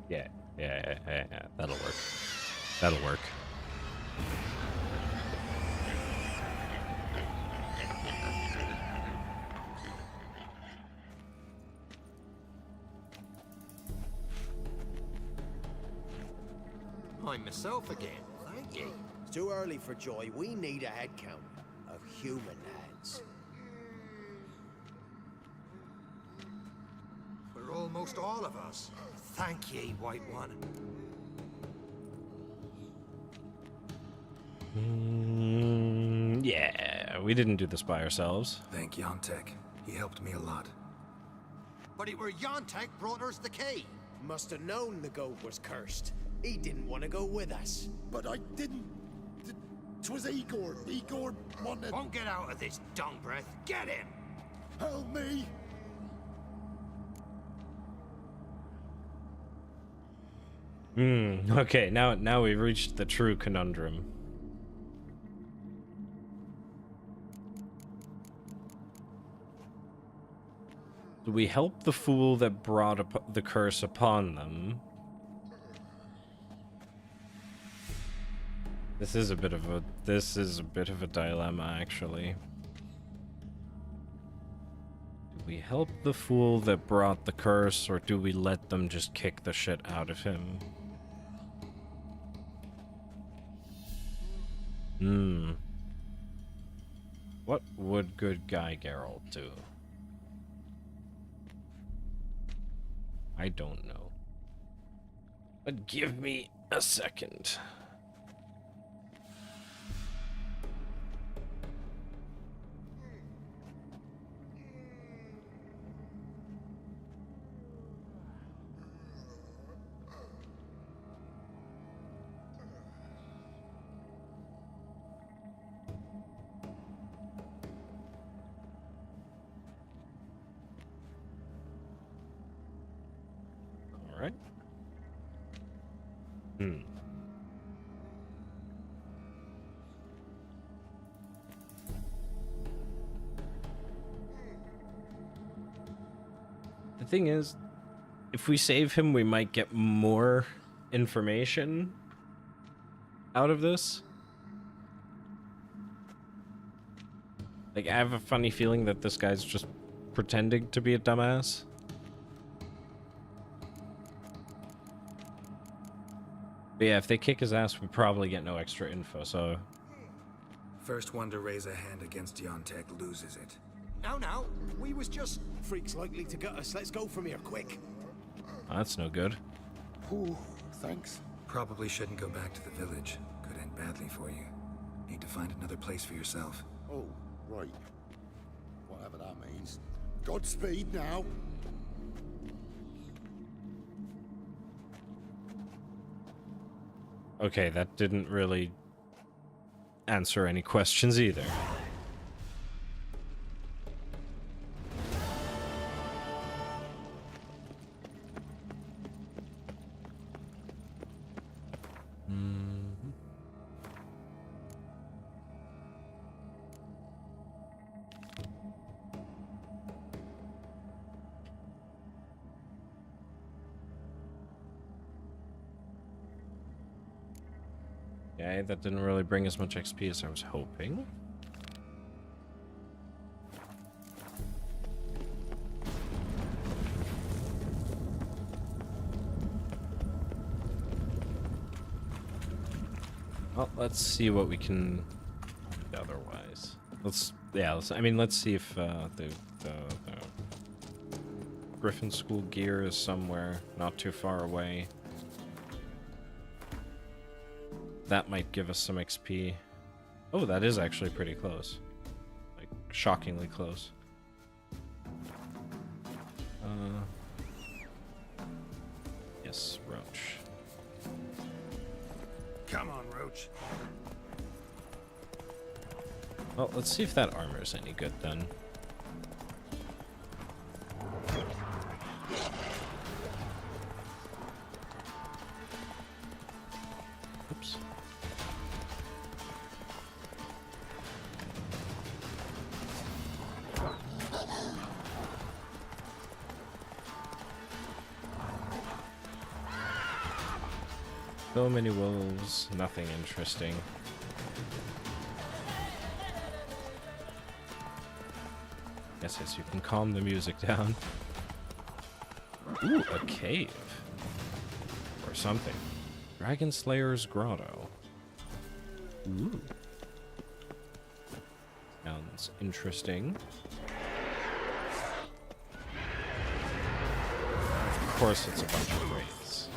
Yeah, that'll work. That'll work. I'm myself again. Thank you. It's too early for joy. We need a head count of human heads. For almost all of us. Thank ye, White One. Yeah, we didn't do this by ourselves. Thank Yontek. He helped me a lot. But it were Yontek brought us the key. Must have known the goat was cursed. He didn't want to go with us. But I didn't. 'Twas Igor. Igor wanted. Won't get out of this dung breath. Get him! Help me. Okay, now we've reached the true conundrum. Do we help the fool that brought the curse upon them? This is a bit of a dilemma, actually. Do we help the fool that brought the curse, or do we let them just kick the shit out of him? What would good guy Geralt do? I don't know. But give me a second. All right. The thing is, if we save him, we might get more information out of this. Like, I have a funny feeling that this guy's just pretending to be a dumbass. But yeah, if they kick his ass, we probably get no extra info, so... First one to raise a hand against Yontek loses it. No, we was just freaks likely to get us. Let's go from here, quick. Oh, that's no good. Ooh, thanks. Probably shouldn't go back to the village. Could end badly for you. Need to find another place for yourself. Oh, right. Whatever that means. Godspeed now. Okay, that didn't really answer any questions either. Okay, that didn't really bring as much XP as I was hoping. Well, let's see what we can do otherwise. Let's see if the Griffin School gear is somewhere not too far away. That might give us some XP. Oh, that is actually pretty close. Like, shockingly close. Yes, Roach. Come on, Roach. Well, let's see if that armor's any good then. Oops. So many wolves, nothing interesting. Yes, you can calm the music down. Ooh, a cave. Or something. Dragon Slayer's Grotto. Ooh. Sounds interesting. Of course, it's a bunch of wraiths.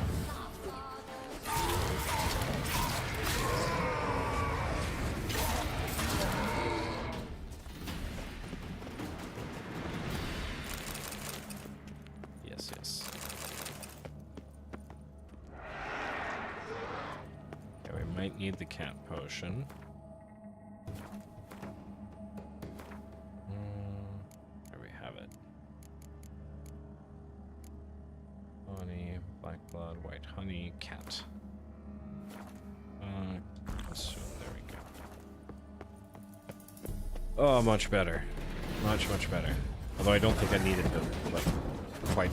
Yes. Okay, we might need the cat potion. There we have it. Honey, black blood, white honey, cat. So there we go. Oh, much better. Much better. Although I don't think I needed the, like, quite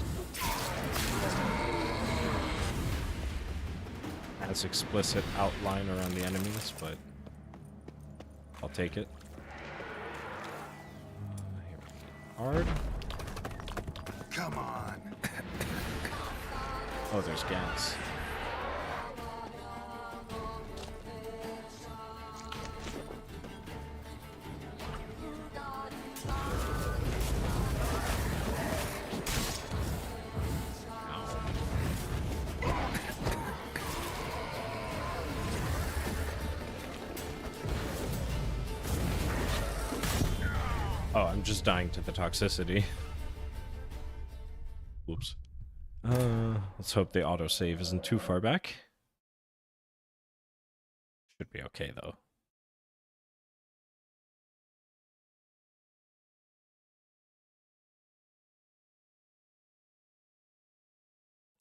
as explicit outline around the enemies, but I'll take it. Here we go. Hard. Come on. Oh, there's gas. Ow. Oh, I'm just dying to the toxicity. Whoops. Let's hope the autosave isn't too far back. Should be okay, though.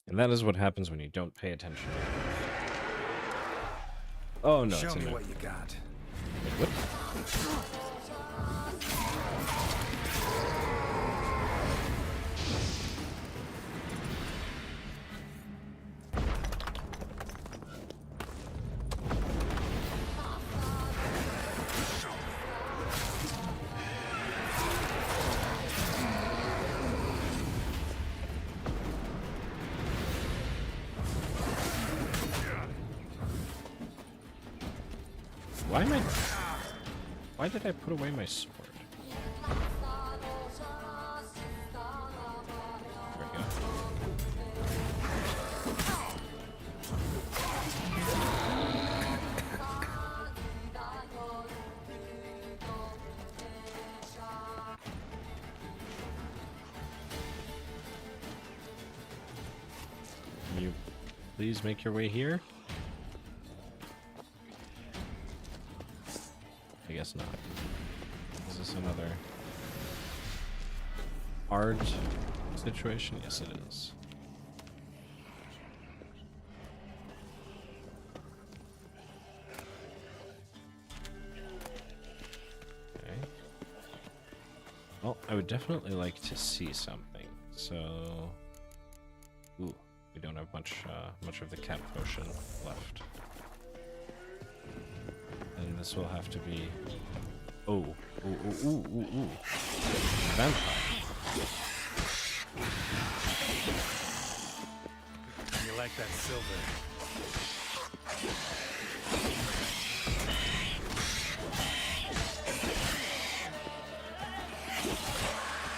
And that is what happens when you don't pay attention. Oh, no. Show me what you got. Wait, what? Why am I... Why did I put away my sword? There we go. Can you please make your way here? I guess not. Is this another hard situation? Yes, it is. Okay. Well, I would definitely like to see something. So, ooh, we don't have much of the cat potion left. And this will have to be... Oh. Ooh. Vampire. You like that silver?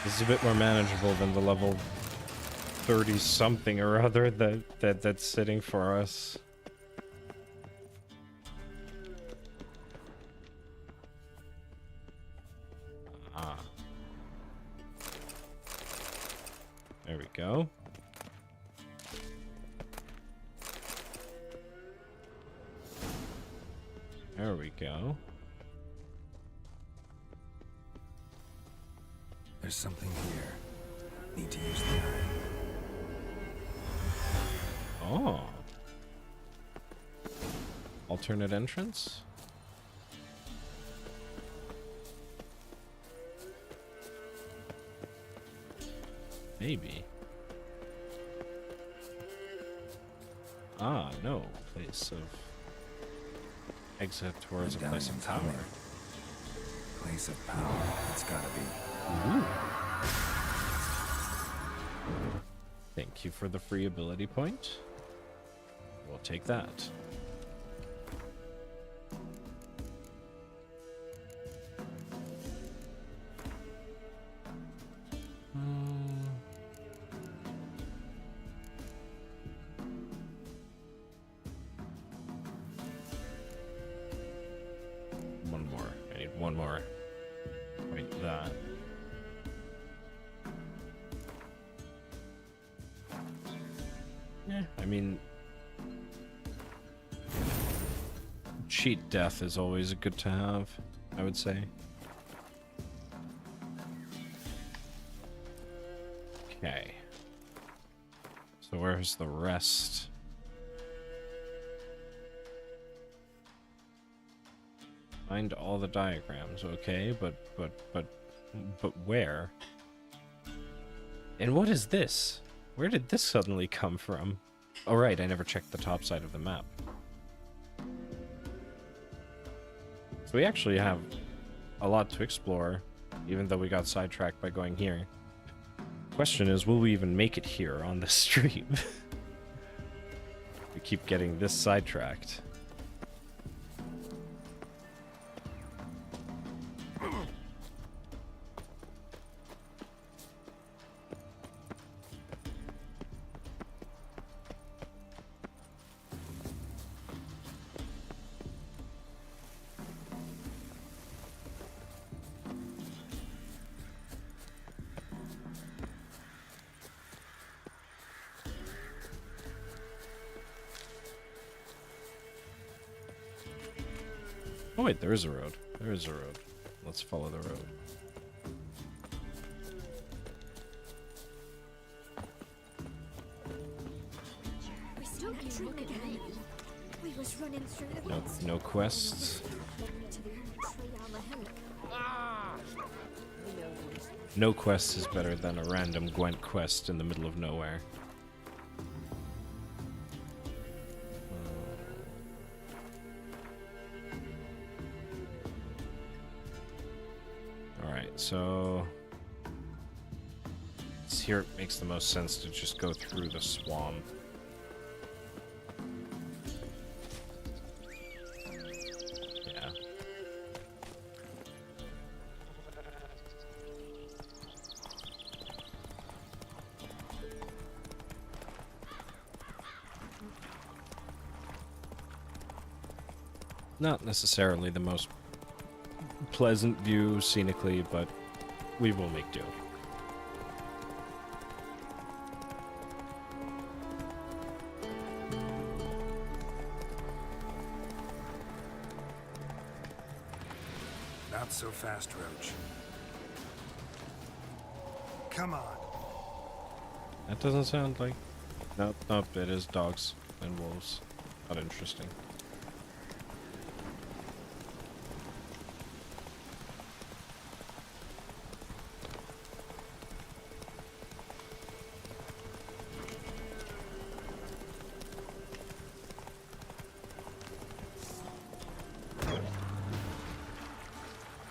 This is a bit more manageable than the level 30 something or other that's sitting for us. There we go. There we go. There's something here. Need to use the eye. Oh. Alternate entrance? Maybe. Ah, no. Place of... Exit towards a place of power. Place of power. It's gotta be. Ooh. Thank you for the free ability point. We'll take that. One more. I need one more. Like that. Yeah, I mean... cheat death is always good to have, I would say. Okay. So where's the rest? Find all the diagrams, okay, but where? And what is this? Where did this suddenly come from? Oh right, I never checked the top side of the map. So we actually have a lot to explore, even though we got sidetracked by going here. Question is, will we even make it here on the stream? We keep getting this sidetracked. Oh wait, there is a road. There is a road. Let's follow the road. We still get through again. We was running through the No, woods. no quests. To the tree on the hillock. No quest is better than a random Gwent quest in the middle of nowhere. Alright, so... here it makes the most sense to just go through the swamp. Yeah. Not necessarily the most pleasant view scenically, but we will make do. Not so fast, Roach. Come on. That doesn't sound like... Nope, nope, it is dogs and wolves. Not interesting.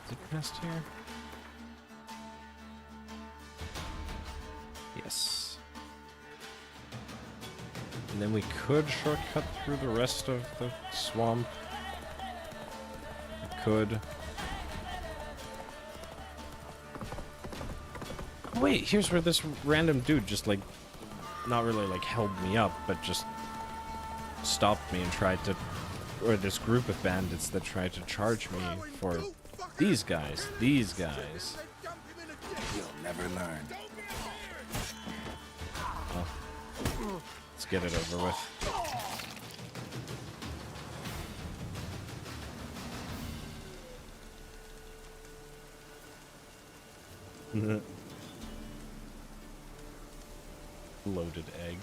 Is it past here? Yes. And then we could shortcut through the rest of the swamp. We could. Oh, wait, here's where this random dude just, like, not really, like, held me up, but just stopped me and tried to... Or this group of bandits that tried to charge me for these guys. These guys. You'll never learn. Oh. Let's get it over with. Loaded egg.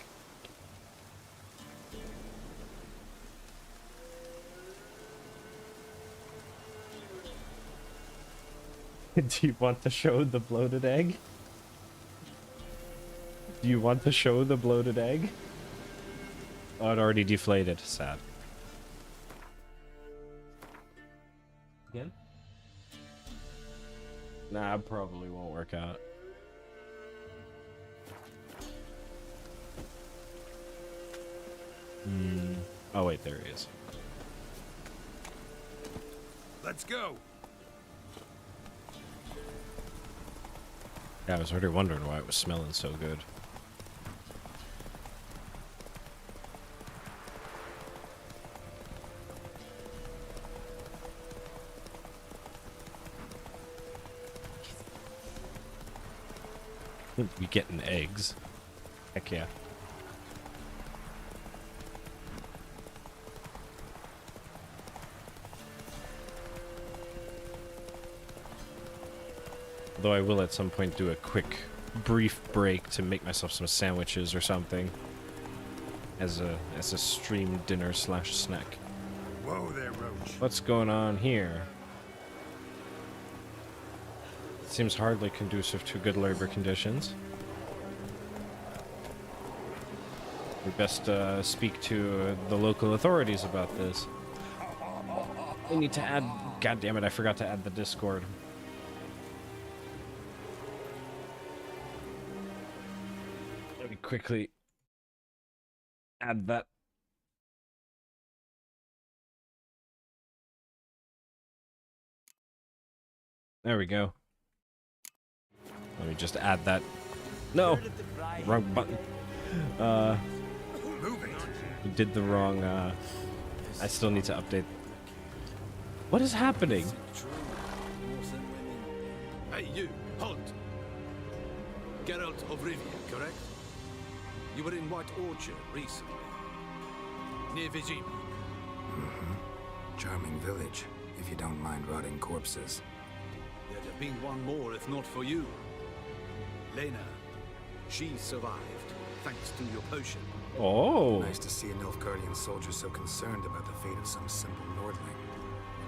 Do you want to show the bloated egg? Do you want to show the bloated egg? Oh, it already deflated. Sad. Again? Nah, probably won't work out. Oh wait, there he is. Let's go. Yeah, I was already wondering why it was smelling so good. We getting eggs. Heck yeah. Although I will at some point do a quick, brief break to make myself some sandwiches or something. As a stream dinner / snack. Whoa there, Roach. What's going on here? Seems hardly conducive to good labor conditions. We best speak to the local authorities about this. We need to add... God damn it, I forgot to add the Discord. Let me quickly add that. There we go. Let me just add that. No! Wrong button. You did the wrong, I still need to update. What is happening? Hey, you, Hunt. Geralt of Rivia, correct? You were in White Orchard recently. Near Vigini. Charming village, if you don't mind rotting corpses. There'd have been one more if not for you. Lena. She survived, thanks to your potion. Oh. Nice to see a Nilfgaardian soldier so concerned about the fate of some simple Nordling.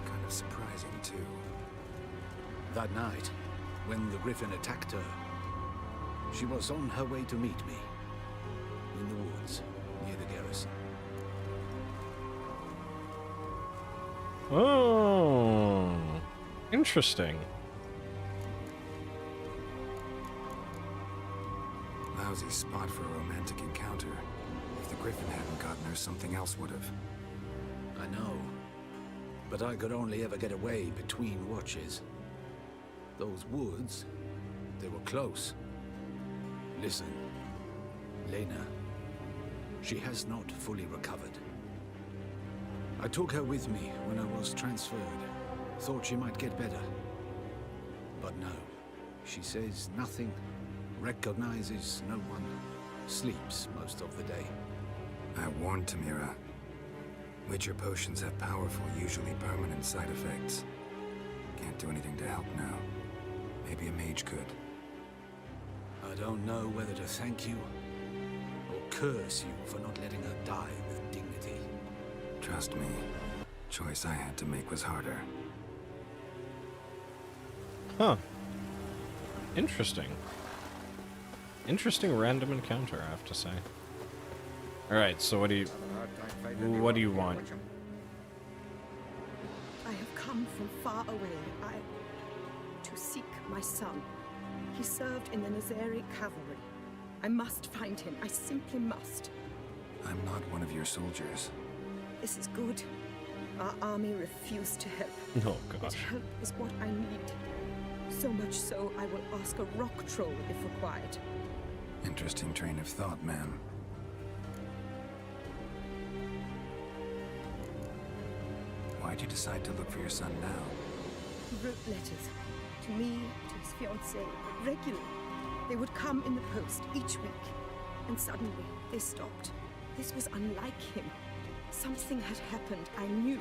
Kind of surprising, too. That night, when the Griffin attacked her, she was on her way to meet me. In the woods, near the garrison. Oh. Interesting. Lousy spot for a romantic encounter. If the Griffin hadn't gotten her, something else would have. I know. But I could only ever get away between watches. Those woods, they were close. Listen, Lena, she has not fully recovered. I took her with me when I was transferred. Thought she might get better. But no, she says nothing, recognizes no one, sleeps most of the day. I warned Tamira. Witcher potions have powerful, usually permanent side effects. Can't do anything to help now. Maybe a mage could. I don't know whether to thank you or curse you for not letting her die with dignity. Trust me, choice I had to make was harder. Huh. Interesting. Interesting random encounter, I have to say. Alright, so what do you want? I have come from far away. To seek my son. He served in the Nazari cavalry. I must find him. I simply must. I'm not one of your soldiers. This is good. Our army refused to help. Oh, But gosh. help is what I need. So much so, I will ask a rock troll if required. Interesting train of thought, ma'am. Why'd you decide to look for your son now? He wrote letters. To me, to his fiancée, regularly. They would come in the post each week. And suddenly, they stopped. This was unlike him. Something had happened, I knew.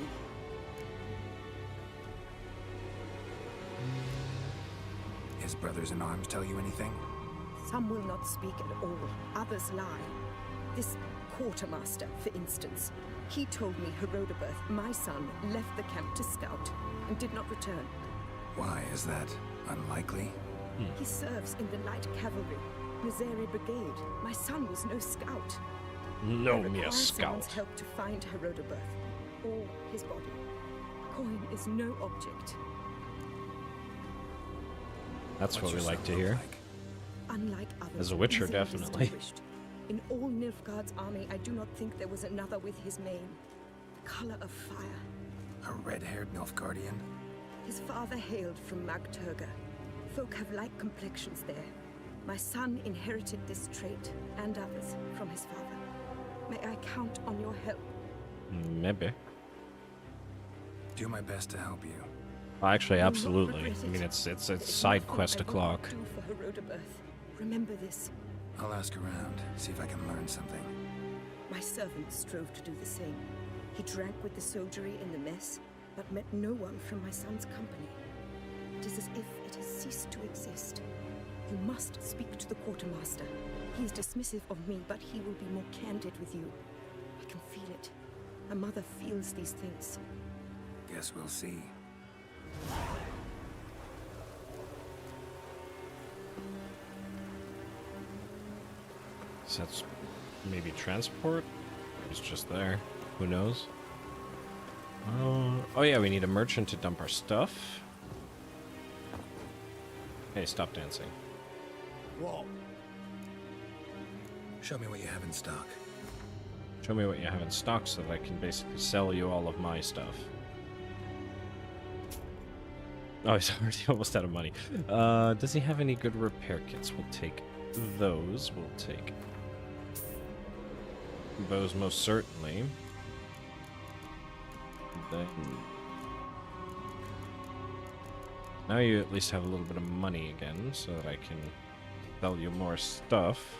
His brothers in arms tell you anything? Some will not speak at all, others lie. This quartermaster, for instance, he told me Herodoberth, my son, left the camp to scout and did not return. Why, is that unlikely? He serves in the light cavalry, Nazari Brigade. My son was no scout. No, I me a require someone's scout. help to find Herodoberth, or his body. Coin is no object. That's What's what we your like son to look hear. like? Unlike others, As a Witcher, easily definitely. distinguished. In all Nilfgaard's army, I do not think there was another with his mane. Color of fire. A red-haired Nilfgaardian? His father hailed from Magturga. Folk have light complexions there. My son inherited this trait, and others, from his father. May I count on your help? Maybe. Do my best to help you. Actually, You will not absolutely. regret I mean, it. it's There a is side nothing quest I will o'clock. not do for Herodoberth. Remember this. I'll ask around, see if I can learn something. My servant strove to do the same. He drank with the soldiery in the mess, but met no one from my son's company. It is as if it has ceased to exist. You must speak to the quartermaster. He is dismissive of me, but he will be more candid with you. I can feel it. A mother feels these things. Guess we'll see. So that's maybe transport? It's just there. Who knows? Oh yeah, we need a merchant to dump our stuff. Hey, stop dancing. What? Show me what you have in stock. Show me what you have in stock so that I can basically sell you all of my stuff. Oh, he's already almost out of money. Does he have any good repair kits? We'll take those. We'll take those most certainly. Then now you at least have a little bit of money again, so that I can sell you more stuff.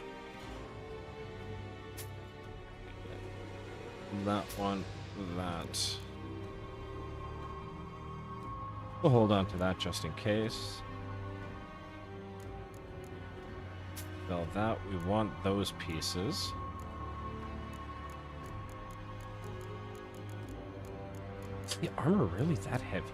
That one, that. We'll hold on to that just in case. Well, that we want those pieces. Is the armor really that heavy?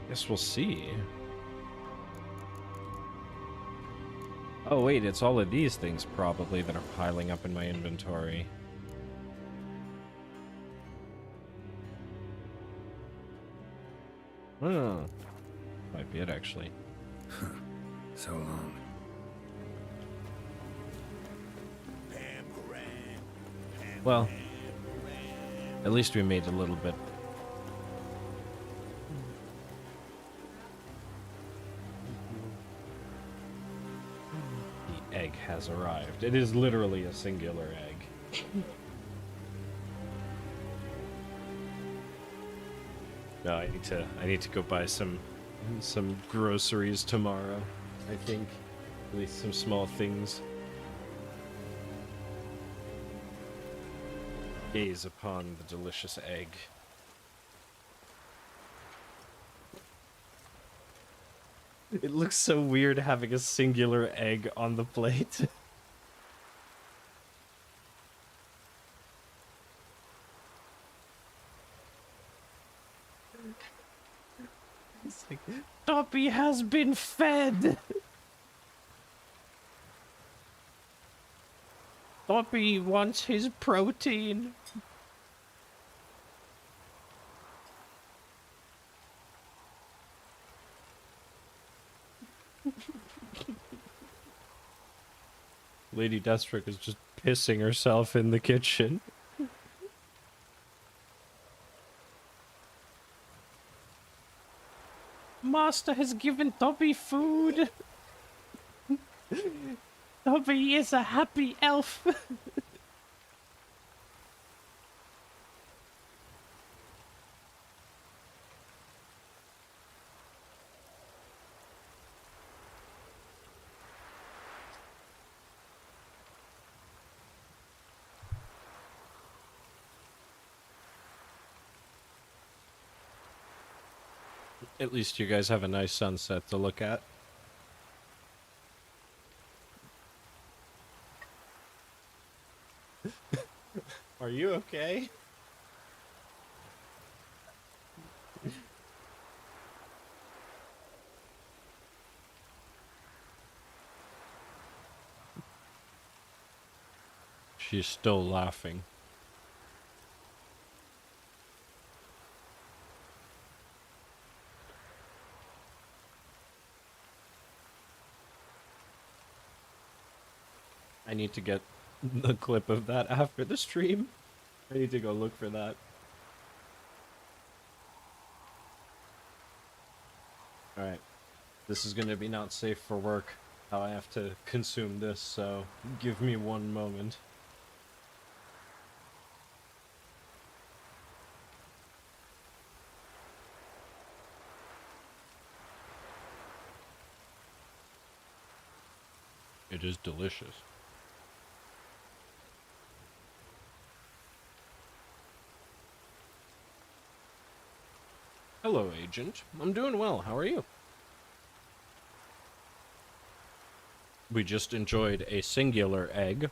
Guess we'll see. Oh wait, it's all of these things probably that are piling up in my inventory. Oh, might be it actually. So long. Well, at least we made a little bit. The egg has arrived. It is literally a singular egg. No, I need to go buy some groceries tomorrow, I think. At least some small things. Gaze upon the delicious egg. It looks so weird having a singular egg on the plate. It's like, Toppy has been fed! Toppy wants his protein. Lady Deathstroke is just pissing herself in the kitchen. Master has given Toppy food. Toppy is a happy elf. At least you guys have a nice sunset to look at. Are you okay? She's still laughing. I need to get the clip of that after the stream. I need to go look for that. Alright. This is gonna be not safe for work, how I have to consume this, so give me one moment. It is delicious. Hello, Agent. I'm doing well. How are you? We just enjoyed a singular egg.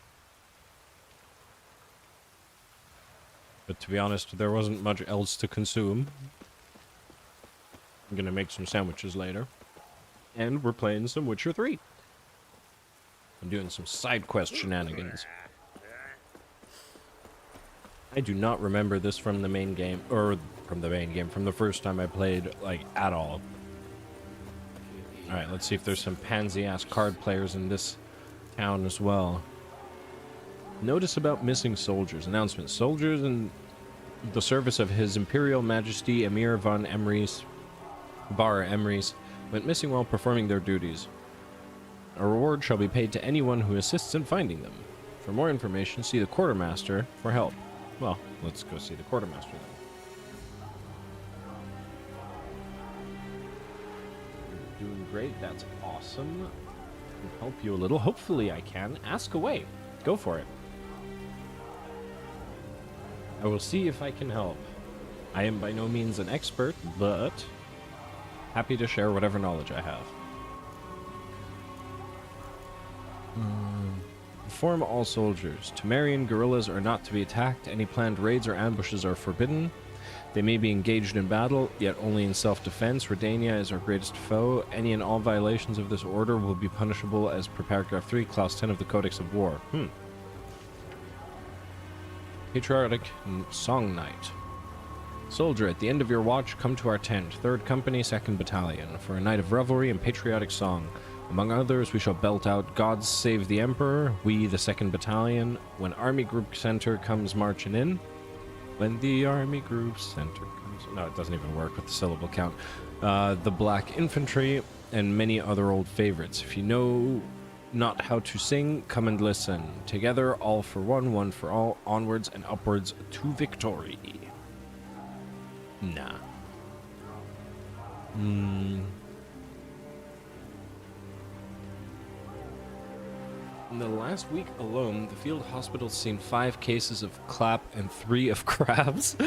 But to be honest, there wasn't much else to consume. I'm gonna make some sandwiches later. And we're playing some Witcher 3. I'm doing some side quest shenanigans. I do not remember this from the main game, or from the first time I played, like, at all. Alright, let's see if there's some pansy-ass card players in this town as well. Notice about missing soldiers. Announcement. Soldiers in the service of His Imperial Majesty Emir von Emrys, Bar Emrys, went missing while performing their duties. A reward shall be paid to anyone who assists in finding them. For more information, see the Quartermaster for help. Well, let's go see the Quartermaster then. You're doing great. That's awesome. I can help you a little. Hopefully I can. Ask away. Go for it. I will see if I can help. I am by no means an expert, but happy to share whatever knowledge I have. Inform all soldiers. Temerian guerrillas are not to be attacked. Any planned raids or ambushes are forbidden. They may be engaged in battle, yet only in self-defense. Redania is our greatest foe. Any and all violations of this order will be punishable as per paragraph 3, clause 10 of the Codex of War. Patriotic Song Night. Soldier, at the end of your watch, come to our tent, 3rd Company, 2nd Battalion, for a night of revelry and patriotic song. Among others, we shall belt out God Save the Emperor, we, the 2nd Battalion, when Army Group Center comes marching in. When the Army Group Center comes... No, it doesn't even work with the syllable count. The Black Infantry, and many other old favorites. If you know not how to sing, come and listen. Together, all for one for all, onwards and upwards to victory. Nah. In the last week alone, the field hospital's seen 5 cases of clap and 3 of crabs.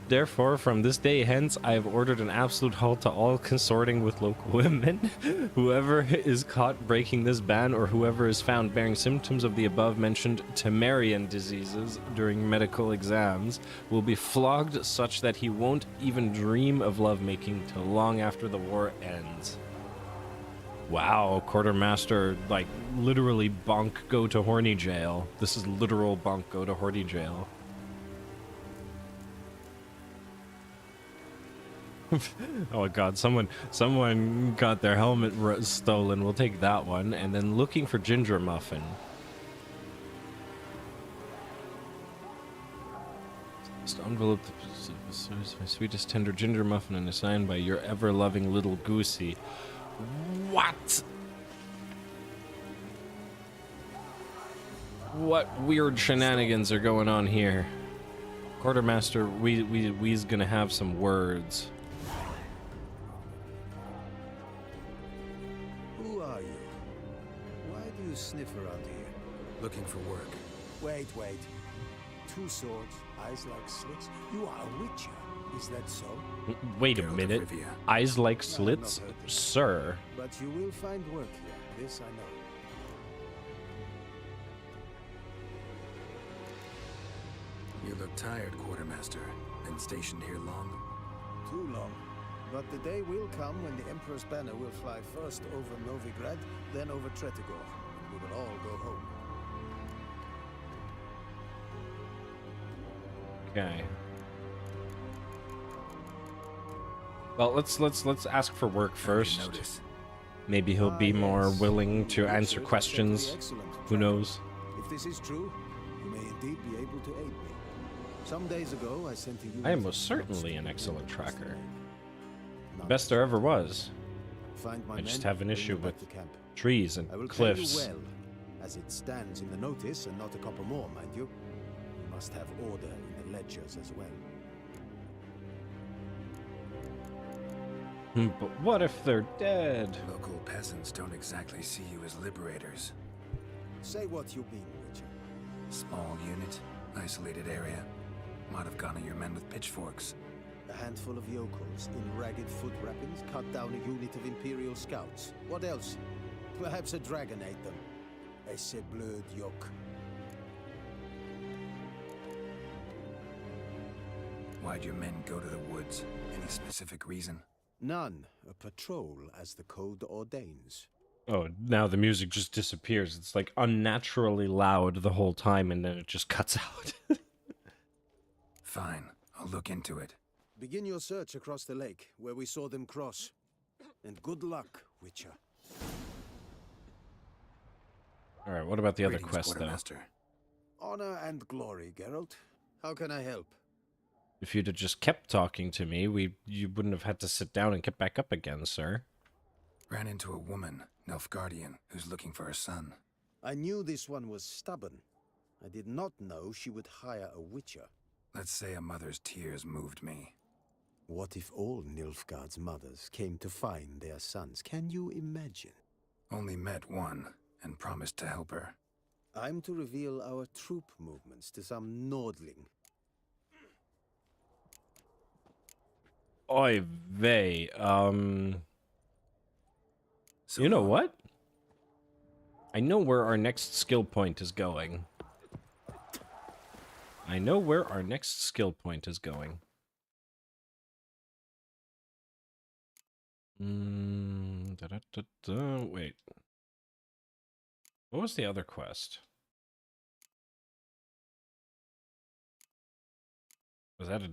Therefore, from this day hence, I have ordered an absolute halt to all consorting with local women. Whoever is caught breaking this ban, or whoever is found bearing symptoms of the above-mentioned Temerian diseases during medical exams, will be flogged such that he won't even dream of lovemaking till long after the war ends. Wow, Quartermaster, like, literally bonk go to horny jail. This is literal bonk go to horny jail. Oh god, someone got their helmet stolen. We'll take that one. And then looking for Ginger Muffin. Just envelope my sweetest tender Ginger Muffin and assigned by your ever-loving little Goosey. What? What weird shenanigans are going on here? Quartermaster, we's gonna have some words. Who are you? Why do you sniff around here? Looking for work. Wait. 2 swords, eyes like slits. You are a witcher. Is that so? Wait a Geralt of minute. Rivia. Eyes like slits? Sir. But you will find work here. This I know. You look tired, Quartermaster. Been stationed here long? Too long. But the day will come when the Emperor's banner will fly first over Novigrad, then over Tretigor, and we will all go home. Okay. Well, let's ask for work first. Maybe he'll be more willing to answer questions. Who knows? If this is true, you may indeed be able to aid me. Some days ago, I sent a unit I am most certainly an excellent tracker. The best there ever was. I just have an issue with trees and cliffs. Tell you well, as it stands in the notice, and not a couple more, mind you. You must have order in the ledgers as well. But what if they're dead? Local peasants don't exactly see you as liberators. Say what you mean, Witcher. Small unit, isolated area. Might have gone at your men with pitchforks. A handful of yokels in ragged foot wrappings cut down a unit of Imperial scouts. What else? Perhaps a dragon ate them. A se bleu yoke. Why'd your men go to the woods? Any specific reason? None. A patrol, as the code ordains. Oh, now the music just disappears. It's like unnaturally loud the whole time, and then it just cuts out. Fine, I'll look into it. Begin your search across the lake, where we saw them cross. And good luck, Witcher. Alright, what about the other Greetings, quest, though? Quartermaster. Honor and glory, Geralt. How can I help? If you'd have just kept talking to me, you wouldn't have had to sit down and get back up again, sir. Ran into a woman, Nilfgaardian, who's looking for her son. I knew this one was stubborn. I did not know she would hire a witcher. Let's say a mother's tears moved me. What if all Nilfgaard's mothers came to find their sons? Can you imagine? Only met one, and promised to help her. I'm to reveal our troop movements to some Nordling. Oy vey. So You know long. what? I know where our next skill point is going. I know where our next skill point is going. Wait. What was the other quest? Was that a...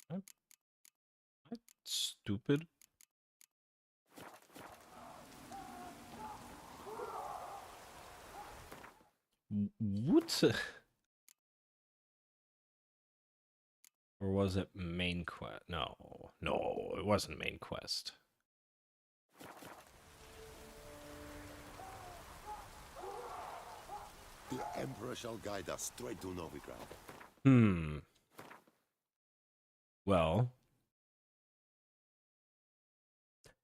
What? Stupid? What? Or was it main quest? No, it wasn't main quest. The Emperor shall guide us straight to Novigrad. Well,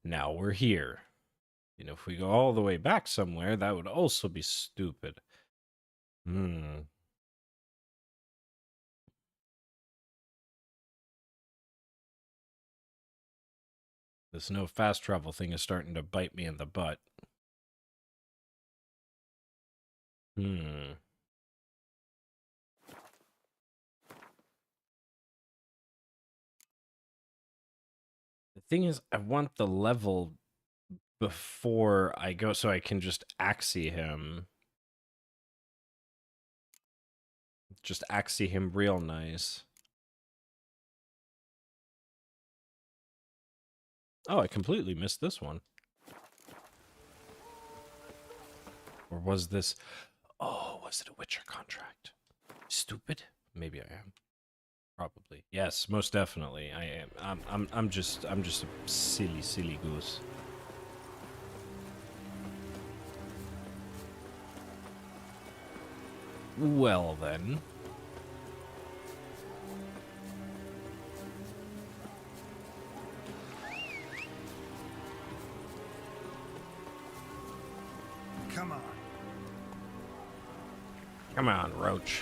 now we're here. And if we go all the way back somewhere, that would also be stupid. This no fast travel thing is starting to bite me in the butt. The thing is, I want the level before I go so I can just axie him. Just axie him real nice. Oh, I completely missed this one. Or was this... Oh, was it a Witcher contract? Stupid? Maybe I am. Probably. Yes, most definitely. I am. I'm just a silly goose. Well then. Come on. Come on, Roach.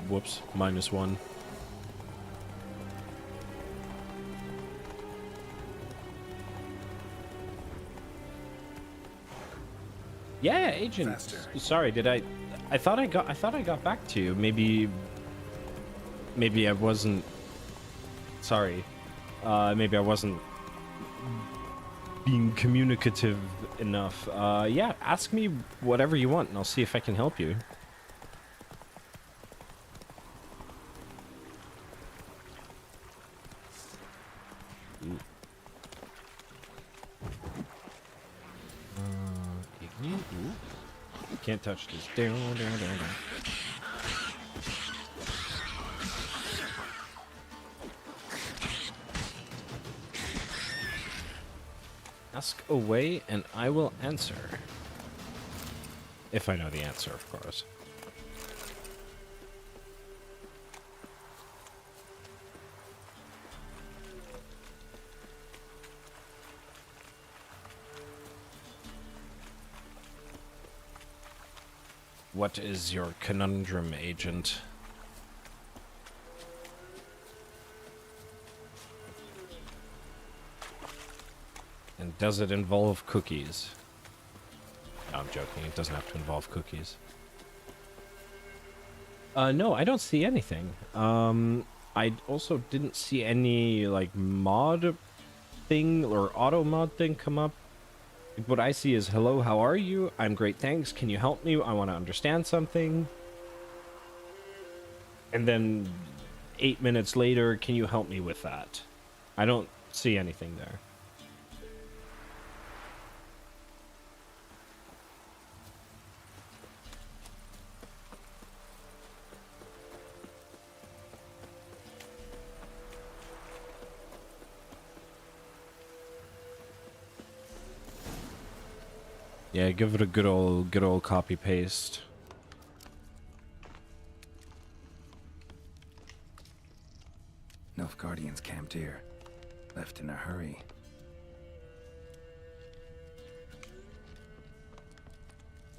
Whoops, -1. Yeah, Agent. Faster. Sorry, did I thought I got back to you. Maybe I wasn't. Sorry. Maybe I wasn't being communicative enough. Yeah, ask me whatever you want and I'll see if I can help you. Can't touch this. Down. Ask away and I will answer. If I know the answer, of course. What is your conundrum, Agent? And does it involve cookies? No, I'm joking. It doesn't have to involve cookies. No, I don't see anything. I also didn't see any, like, mod thing or auto mod thing come up. What I see is, hello, how are you? I'm great, thanks. Can you help me? I want to understand something. And then 8 minutes later, can you help me with that? I don't see anything there. Yeah, give it a good old copy paste. Nilfgaardians camped here. Left in a hurry.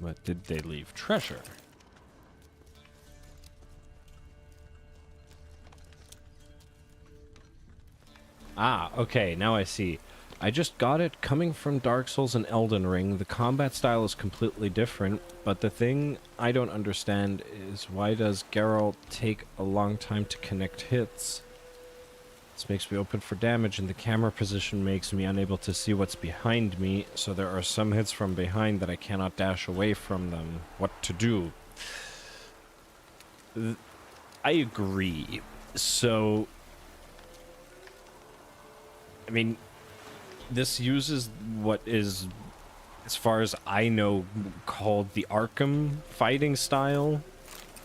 But did they leave treasure? Ah, okay, now I see. I just got it coming from Dark Souls and Elden Ring. The combat style is completely different, but the thing I don't understand is why does Geralt take a long time to connect hits? This makes me open for damage, and the camera position makes me unable to see what's behind me, so there are some hits from behind that I cannot dash away from them. What to do? I agree. So, I mean, this uses what is, as far as I know, called the Arkham fighting style,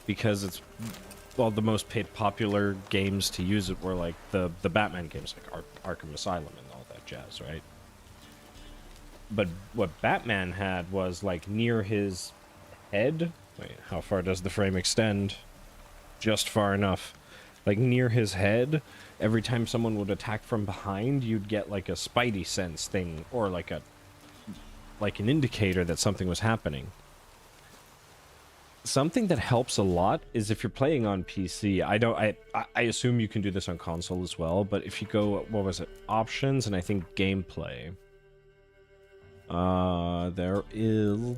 because it's, well, the most popular games to use it were like the Batman games, like Arkham Asylum and all that jazz, right? But what Batman had was like near his head. Wait, how far does the frame extend? Just far enough. Like near his head, every time someone would attack from behind, you'd get like a spidey sense thing, or like an indicator that something was happening. Something that helps a lot is if you're playing on PC. I assume you can do this on console as well, but if you go, what was it, options, and I think gameplay. There is...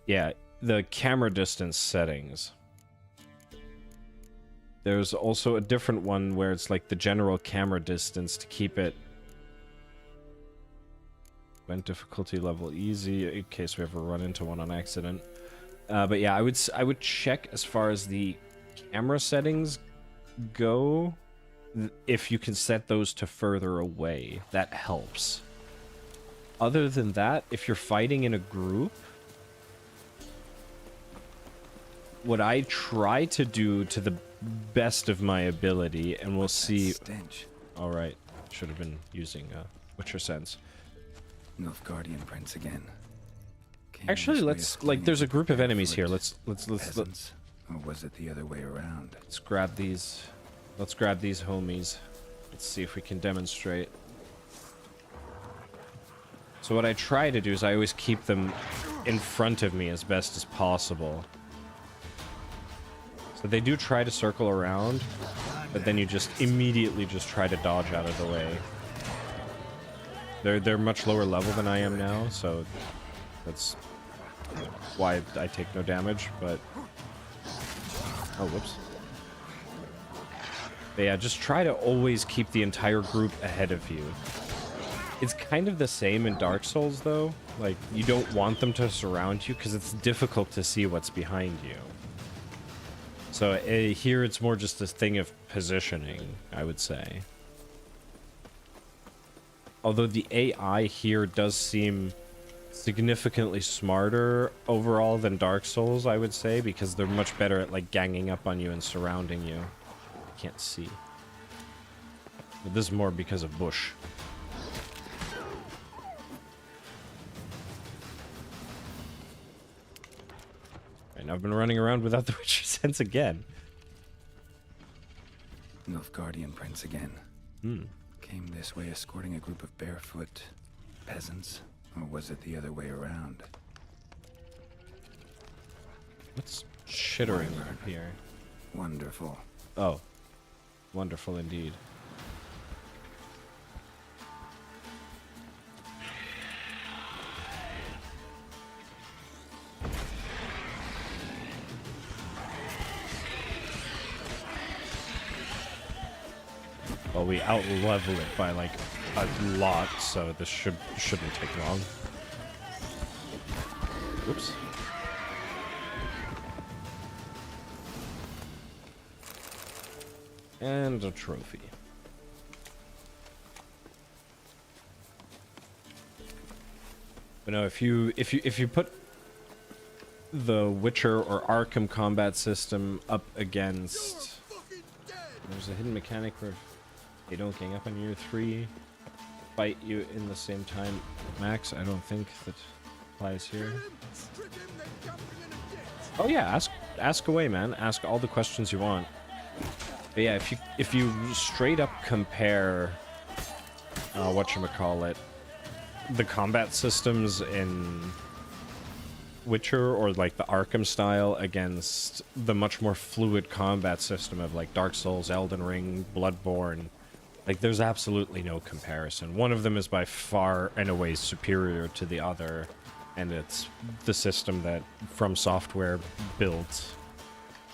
Yeah, the camera distance settings. There's also a different one where it's like the general camera distance to keep it... Event difficulty level easy, in case we ever run into one on accident. But yeah, I would check as far as the camera settings go. If you can set those to further away, that helps. Other than that, if you're fighting in a group, what I try to do to the best of my ability, and we'll see... Stench. All right, should have been using Witcher sense. Nilfgaardian prince again. Actually, let's, like, there's a group of enemies here. Let's or was it the other way around? Let's grab these. Let's grab these homies. Let's see if we can demonstrate. So what I try to do is I always keep them in front of me as best as possible. So they do try to circle around, but then you just immediately just try to dodge out of the way. They're much lower level than I am now, so that's why I take no damage, but... Oh, whoops. But yeah, just try to always keep the entire group ahead of you. It's kind of the same in Dark Souls, though. Like, you don't want them to surround you, because it's difficult to see what's behind you. So here it's more just a thing of positioning, I would say. Although the AI here does seem significantly smarter overall than Dark Souls, I would say, because they're much better at, like, ganging up on you and surrounding you. I can't see. But this is more because of Bush. And I've been running around without the Witcher sense again. Nilfgaardian prince again. Hmm. Came this way escorting a group of barefoot peasants, or was it the other way around? What's chittering up here? Wonderful. Oh. Wonderful indeed. Well, we out-level it by, like, a lot, so this shouldn't take long. Whoops. And a trophy. But no, if you put the Witcher or Arkham combat system up against... There's a hidden mechanic where they don't gang up on you. 3 fight you in the same time. Max, I don't think that applies here. Oh yeah, ask away, man. Ask all the questions you want. But yeah, if you straight up compare whatchamacallit, the combat systems in Witcher or like the Arkham style against the much more fluid combat system of like Dark Souls, Elden Ring, Bloodborne. Like, there's absolutely no comparison. One of them is by far and away superior to the other, and it's the system that From Software built.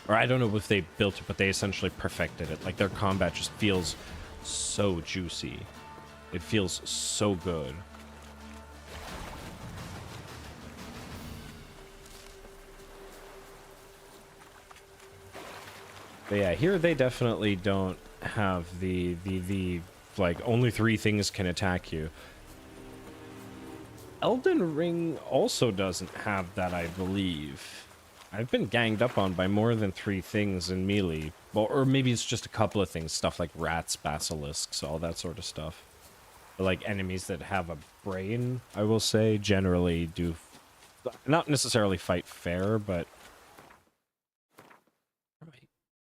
Or I don't know if they built it, but they essentially perfected it. Like, their combat just feels so juicy. It feels so good. But yeah, here they definitely don't have the like, only 3 things can attack you. Elden Ring also doesn't have that, I believe. I've been ganged up on by more than 3 things in melee. Well, or maybe it's just a couple of things, stuff like rats, basilisks, all that sort of stuff. But like enemies that have a brain, I will say, generally do not necessarily fight fair, but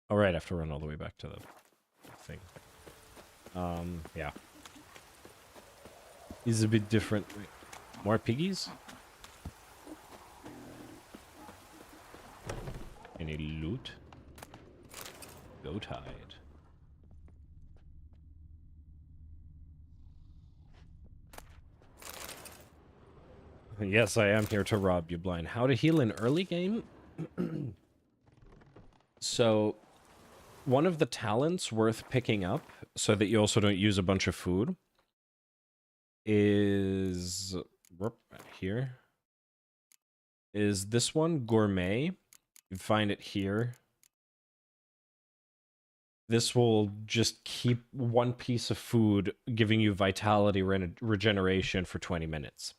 all right, I have to run all the way back to the thing. Yeah. Is a bit different. Wait, more piggies? Any loot? Goat hide. Yes, I am here to rob you blind. How to heal in early game? So, one of the talents worth picking up, so that you also don't use a bunch of food, is here. Is this one, Gourmet. You find it here. This will just keep 1 piece of food giving you vitality regeneration for 20 minutes.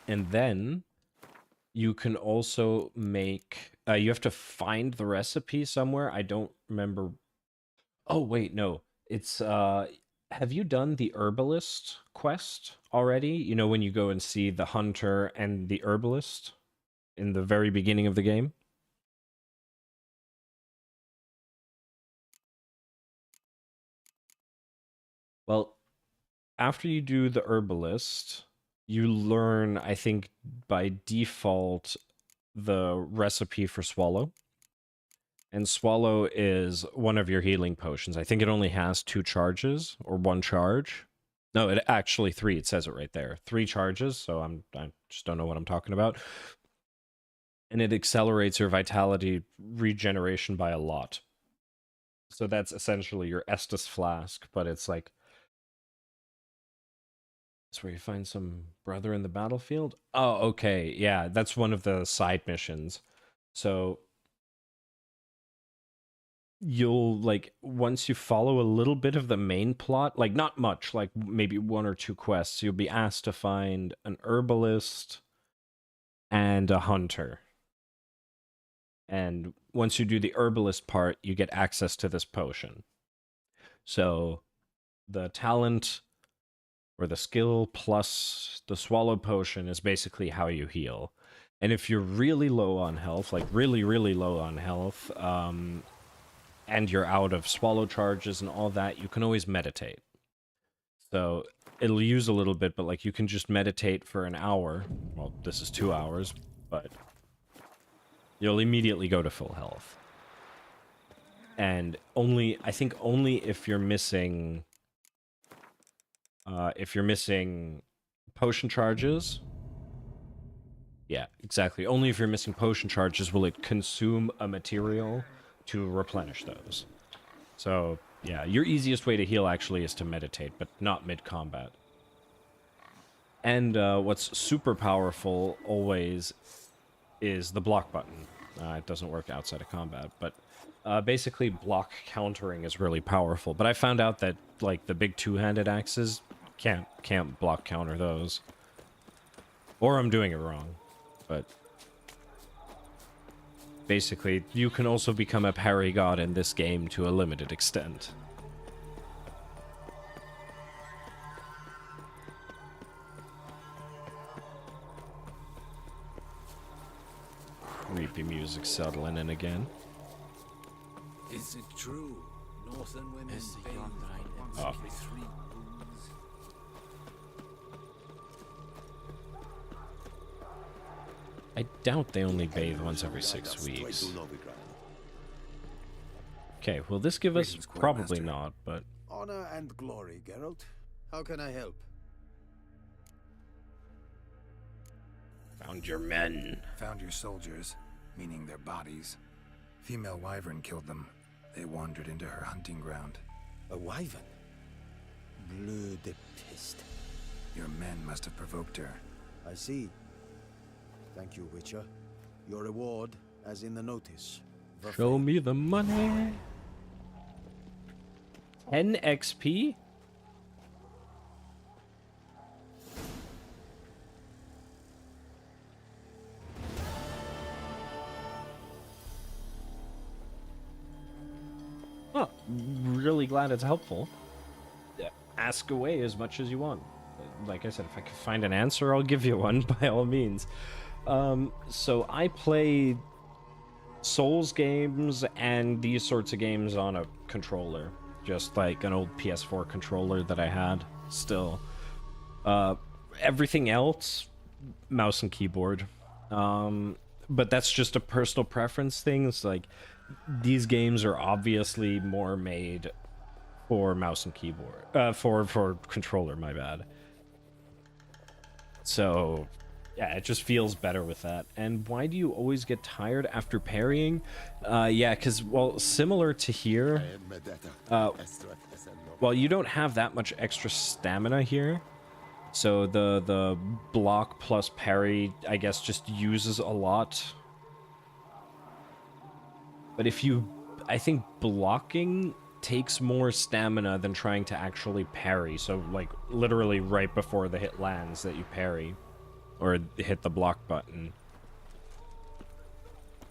And then you can also make... you have to find the recipe somewhere. I don't remember... Oh, wait, no. It's... have you done the herbalist quest already? You know, when you go and see the hunter and the herbalist in the very beginning of the game? Well, after you do the herbalist, you learn, I think, by default, the recipe for Swallow. And Swallow is one of your healing potions. I think it only has 2 charges, or 1 charge. No, it actually 3. It says it right there. 3 charges, so I just don't know what I'm talking about. And it accelerates your vitality regeneration by a lot. So that's essentially your Estus flask, but it's like... That's where you find some brother in the battlefield? Oh, okay. Yeah, that's one of the side missions. So you'll, like, once you follow a little bit of the main plot, like, not much, like maybe 1 or 2 quests, you'll be asked to find an herbalist and a hunter. And once you do the herbalist part, you get access to this potion. So the talent or the skill plus the swallow potion is basically how you heal. And if you're really low on health, like really, really low on health, and you're out of swallow charges and all that, you can always meditate. So it'll use a little bit, but like you can just meditate for an hour. Well, this is 2 hours, but you'll immediately go to full health. And only, I think only if you're missing... if you're missing potion charges... Yeah, exactly. Only if you're missing potion charges will it consume a material to replenish those. So, yeah, your easiest way to heal actually is to meditate, but not mid-combat. And what's super powerful always is the block button. It doesn't work outside of combat, but basically block countering is really powerful. But I found out that, like, the big 2-handed axes can't block counter those. Or I'm doing it wrong, but... Basically, you can also become a parry god in this game to a limited extent. Creepy music settling in again. Is it true? Northern women bathe once Oh. every 3 moons? I doubt they only bathe once every 6 weeks. Okay, will this give us... Greetings, Probably Quartermaster. not, but... Honor and glory, Geralt. How can I help? Found your men. Found your soldiers, meaning their bodies. Female wyvern killed them. They wandered into her hunting ground. A wyvern? Bleu de peste. Your men must have provoked her. I see. Thank you, Witcher. Your reward, as in the notice. Show me the money. 10 XP? Oh, really glad it's helpful. Yeah, ask away as much as you want. Like I said, if I can find an answer, I'll give you one, by all means. So I play Souls games and these sorts of games on a controller. Just like an old PS4 controller that I had still. Everything else, mouse and keyboard. But that's just a personal preference thing. It's like, these games are obviously more made for mouse and keyboard. For controller, my bad. So, yeah, it just feels better with that. And why do you always get tired after parrying? Yeah, because, well, similar to here, well, you don't have that much extra stamina here. So the block plus parry, I guess, just uses a lot. But if you... I think blocking takes more stamina than trying to actually parry. So, like, literally right before the hit lands that you parry. Or hit the block button.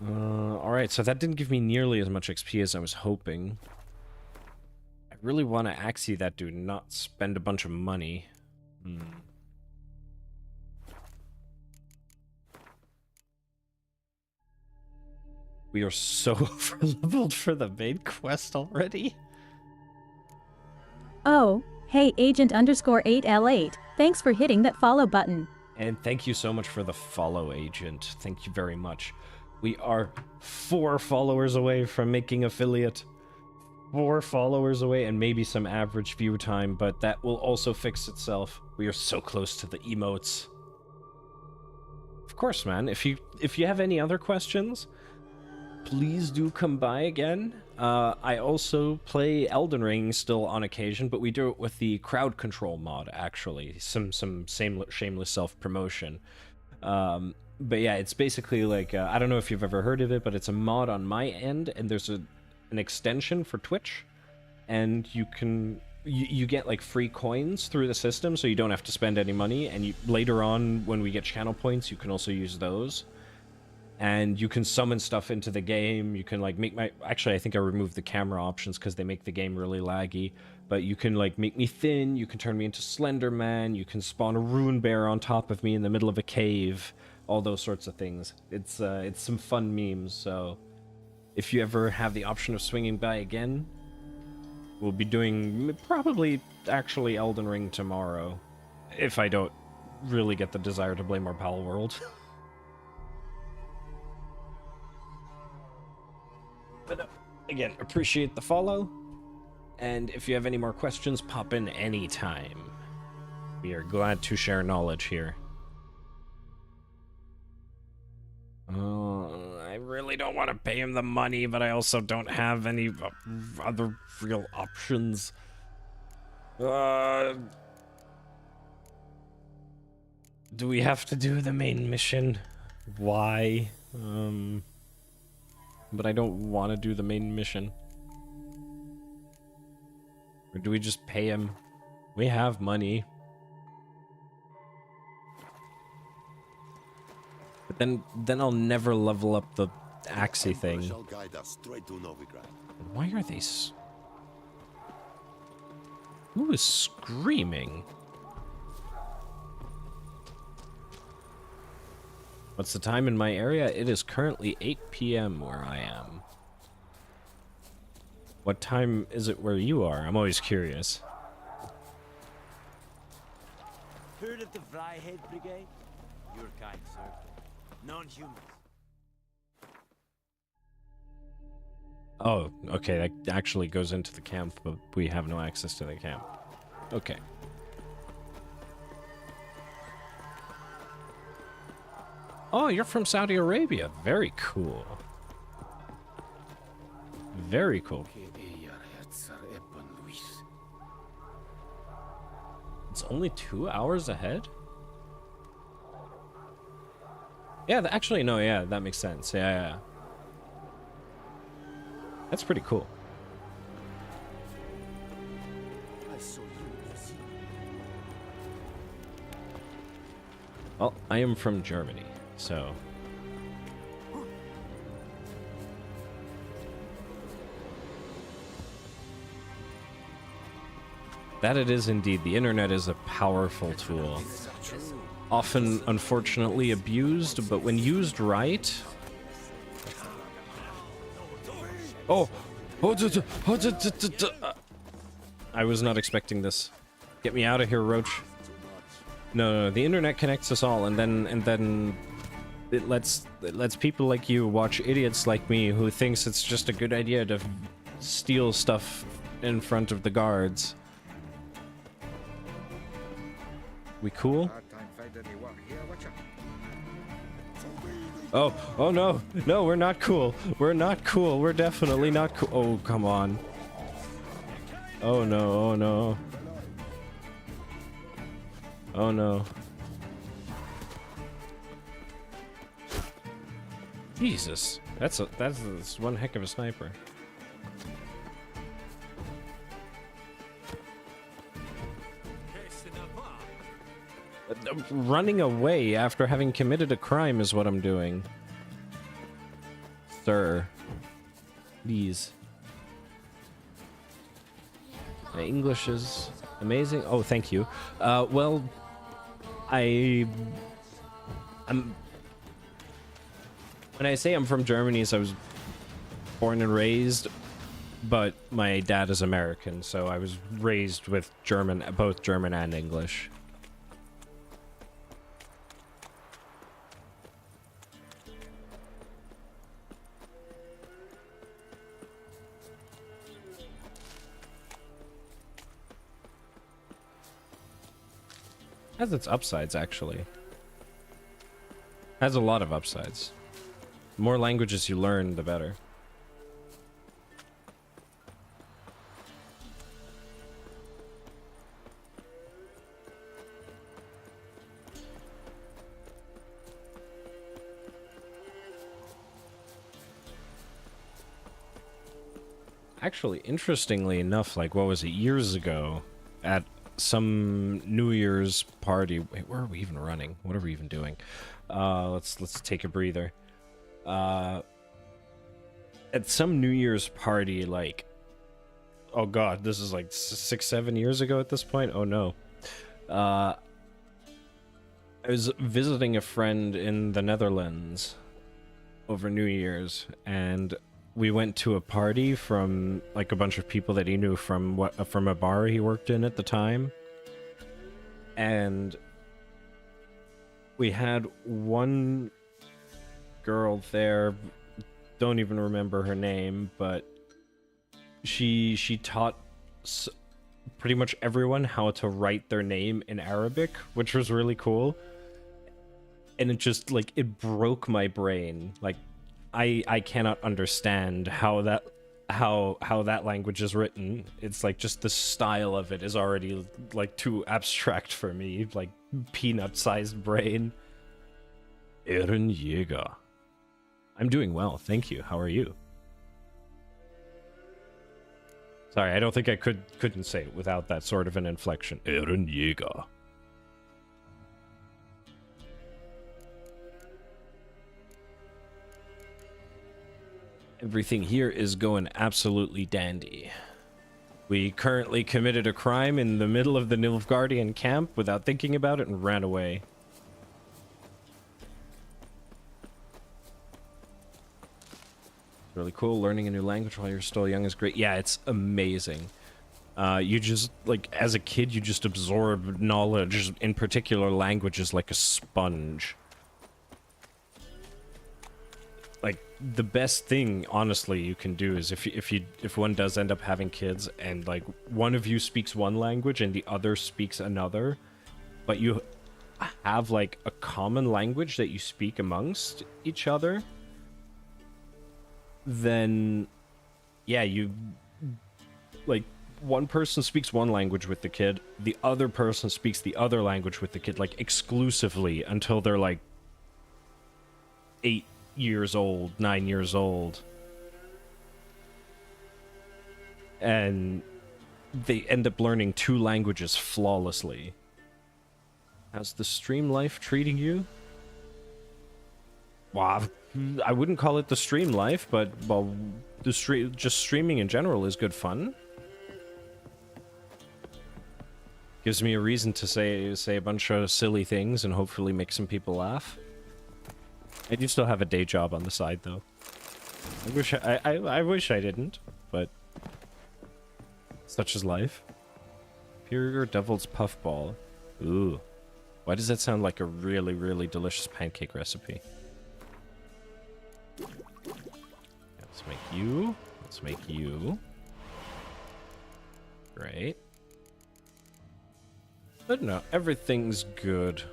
Alright, so that didn't give me nearly as much XP as I was hoping. I really want to axie that dude, not spend a bunch of money. We are so over-leveled for the main quest already. Oh, hey Agent_8L8, thanks for hitting that follow button. And thank you so much for the follow, Agent. Thank you very much. We are 4 followers away from making affiliate. 4 followers away, and maybe some average view time, but that will also fix itself. We are so close to the emotes. Of course, man. If you have any other questions, please do come by again. I also play Elden Ring still on occasion, but we do it with the crowd control mod, actually. Some shameless self-promotion. But yeah, it's basically like, I don't know if you've ever heard of it, but it's a mod on my end, and there's an extension for Twitch, and you can... You get like free coins through the system, so you don't have to spend any money, and later on, when we get channel points, you can also use those. And you can summon stuff into the game. You can like make my... Actually, I think I removed the camera options because they make the game really laggy. But you can like make me thin. You can turn me into Slender Man. You can spawn a rune bear on top of me in the middle of a cave. All those sorts of things. It's some fun memes. So if you ever have the option of swinging by again, we'll be doing probably actually Elden Ring tomorrow. If I don't really get the desire to play more Pal World. But again, appreciate the follow, and if you have any more questions, pop in anytime. We are glad to share knowledge here. I really don't want to pay him the money, but I also don't have any other real options. Do we have to do the main mission? Why? But I don't want to do the main mission. Or do we just pay him? We have money. But then I'll never level up the Axie thing. Why are they... Who is screaming? What's the time in my area? It is currently 8 p.m. where I am. What time is it where you are? I'm always curious. Heard of the Vryhead Brigade? Your kind, sir. Non-humans. Oh, okay, that actually goes into the camp, but we have no access to the camp. Okay. Oh, you're from Saudi Arabia. Very cool. Very cool. It's only 2 hours ahead? Yeah, actually, no, yeah, that makes sense. Yeah. That's pretty cool. I saw you in the sea. Well, I am from Germany, so... That it is indeed. The internet is a powerful tool. Often, unfortunately, abused, but when used right... Oh! I was not expecting this. Get me out of here, Roach. No, the internet connects us all, and then it lets people like you watch idiots like me who thinks it's just a good idea to steal stuff in front of the guards. We cool? Oh no, we're not cool. We're not cool. We're definitely not cool. Oh, come on. Oh no. Oh no. Jesus, that's one heck of a sniper. Running away after having committed a crime is what I'm doing. Sir. Please. My English is amazing. Oh, thank you. Well, I'm... When I say I'm from Germany, so I was born and raised, but my dad is American, so I was raised with both German and English. Has its upsides, actually. Has a lot of upsides. The more languages you learn, the better. Actually, interestingly enough, like, what was it, years ago, at some New Year's party. Wait, where are we even running? What are we even doing? Let's take a breather. At some New Year's party, like, oh god, this is like 6-7 years ago at this point. Oh no. I was visiting a friend in the Netherlands over New Year's, and we went to a party from like a bunch of people that he knew from a bar he worked in at the time. And we had one girl there, don't even remember her name, but she taught pretty much everyone how to write their name in Arabic, which was really cool. And it just, like, it broke my brain. Like, I cannot understand how that language is written. It's like just the style of it is already like too abstract for me, like peanut-sized brain. Ehrenjäger. I'm doing well, thank you. How are you? Sorry, I don't think I couldn't say it without that sort of an inflection. Ehrenjäger. Everything here is going absolutely dandy. We currently committed a crime in the middle of the Nilfgaardian camp without thinking about it and ran away. Really cool. Learning a new language while you're still young is great. Yeah, it's amazing. You just, like, as a kid, you just absorb knowledge, in particular languages, like a sponge. the best thing, honestly, you can do is if one does end up having kids and like one of you speaks one language and the other speaks another, but you have like a common language that you speak amongst each other, then yeah, you like one person speaks one language with the kid, the other person speaks the other language with the kid, like exclusively until they're like 8 years old, 9 years old. And they end up learning 2 languages flawlessly. How's the stream life treating you? Well, I wouldn't call it the stream life, but well, just streaming in general is good fun. Gives me a reason to say a bunch of silly things and hopefully make some people laugh. I do still have a day job on the side, though. I wish I didn't, but such is life. Superior Devil's Puffball. Ooh. Why does that sound like a really, really delicious pancake recipe? Let's make you. Let's make you. Great. But no, everything's good.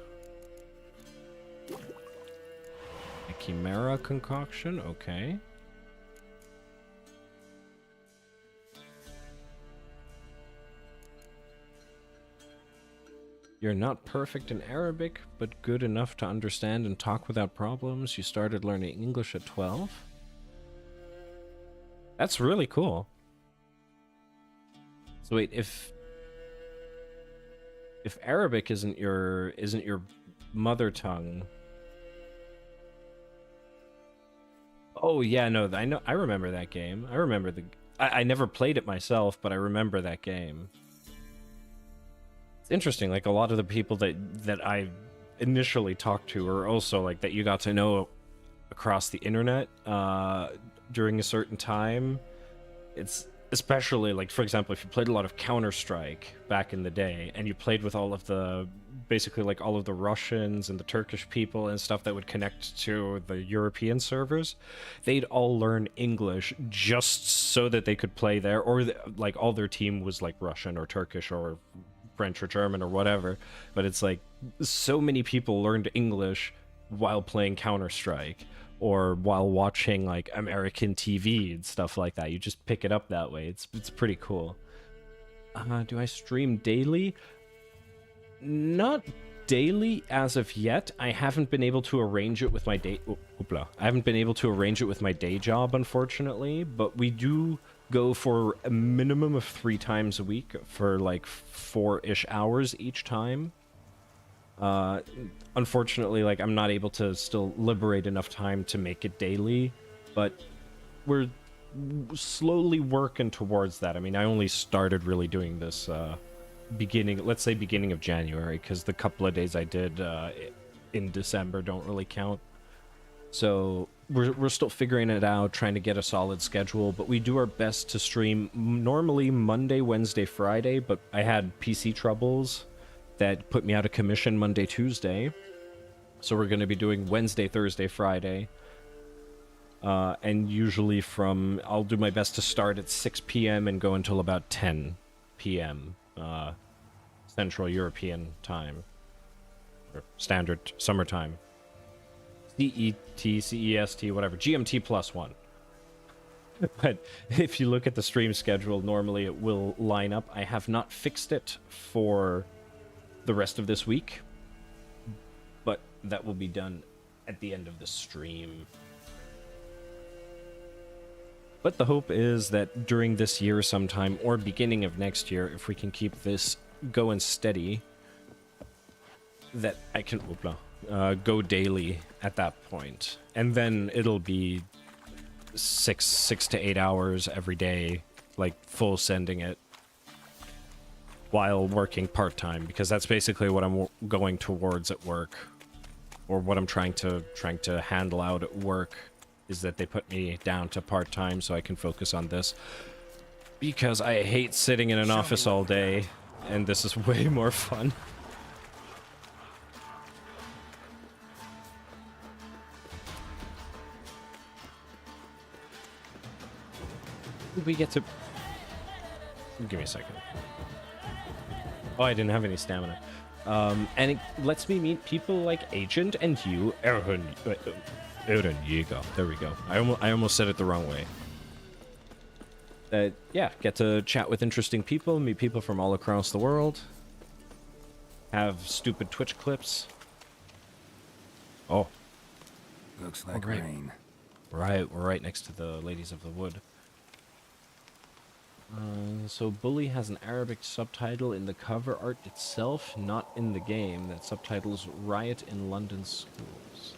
A Chimera concoction, okay. You're not perfect in Arabic, but good enough to understand and talk without problems. You started learning English at 12. That's really cool. So wait, if Arabic isn't your mother tongue. Oh yeah, no, I remember that game. I remember I never played it myself, but I remember that game. It's interesting, like a lot of the people that I initially talked to are also like that you got to know across the internet during a certain time. It's especially like, for example, if you played a lot of Counter-Strike back in the day and you played with all of the basically like all of the Russians and the Turkish people and stuff that would connect to the European servers, they'd all learn English just so that they could play there, or like all their team was like Russian or Turkish or French or German or whatever. But it's like so many people learned English while playing Counter-Strike or while watching like American TV and stuff like that. You just pick it up that way. It's pretty cool. Do I stream daily? Not daily as of yet. I haven't been able to arrange it with my day. I haven't been able to arrange it with my day job, unfortunately. But we do go for a minimum of 3 times a week for like 4-ish hours each time. Unfortunately, like I'm not able to still liberate enough time to make it daily, but we're slowly working towards that. I mean, I only started really doing this let's say beginning of January, because the couple of days I did in December don't really count. So we're still figuring it out, trying to get a solid schedule, but we do our best to stream normally Monday, Wednesday, Friday, but I had PC troubles that put me out of commission Monday, Tuesday. So we're going to be doing Wednesday, Thursday, Friday. And usually I'll do my best to start at 6 p.m. and go until about 10 p.m. Central European time. Or standard summertime. CET, CEST, whatever. GMT +1. But if you look at the stream schedule, normally it will line up. I have not fixed it for the rest of this week, but that will be done at the end of the stream. But the hope is that during this year sometime, or beginning of next year, if we can keep this going steady, that I can go daily at that point. And then it'll be 6 to 8 hours every day, like full sending it, while working part-time, because that's basically what I'm going towards at work, or what I'm trying to handle out at work, is that they put me down to part-time so I can focus on this, because I hate sitting in an office all day, and this is way more fun. we get to... Give me a second. Oh, I didn't have any stamina. And it lets me meet people like Agent and you, Eren Yeager. There we go. I almost said it the wrong way. Yeah, get to chat with interesting people, meet people from all across the world, have stupid Twitch clips. Oh. Looks like right. rain. Right, we're right next to the Ladies of the Wood. So Bully has an Arabic subtitle in the cover art itself, not in the game. That subtitles Riot in London Schools.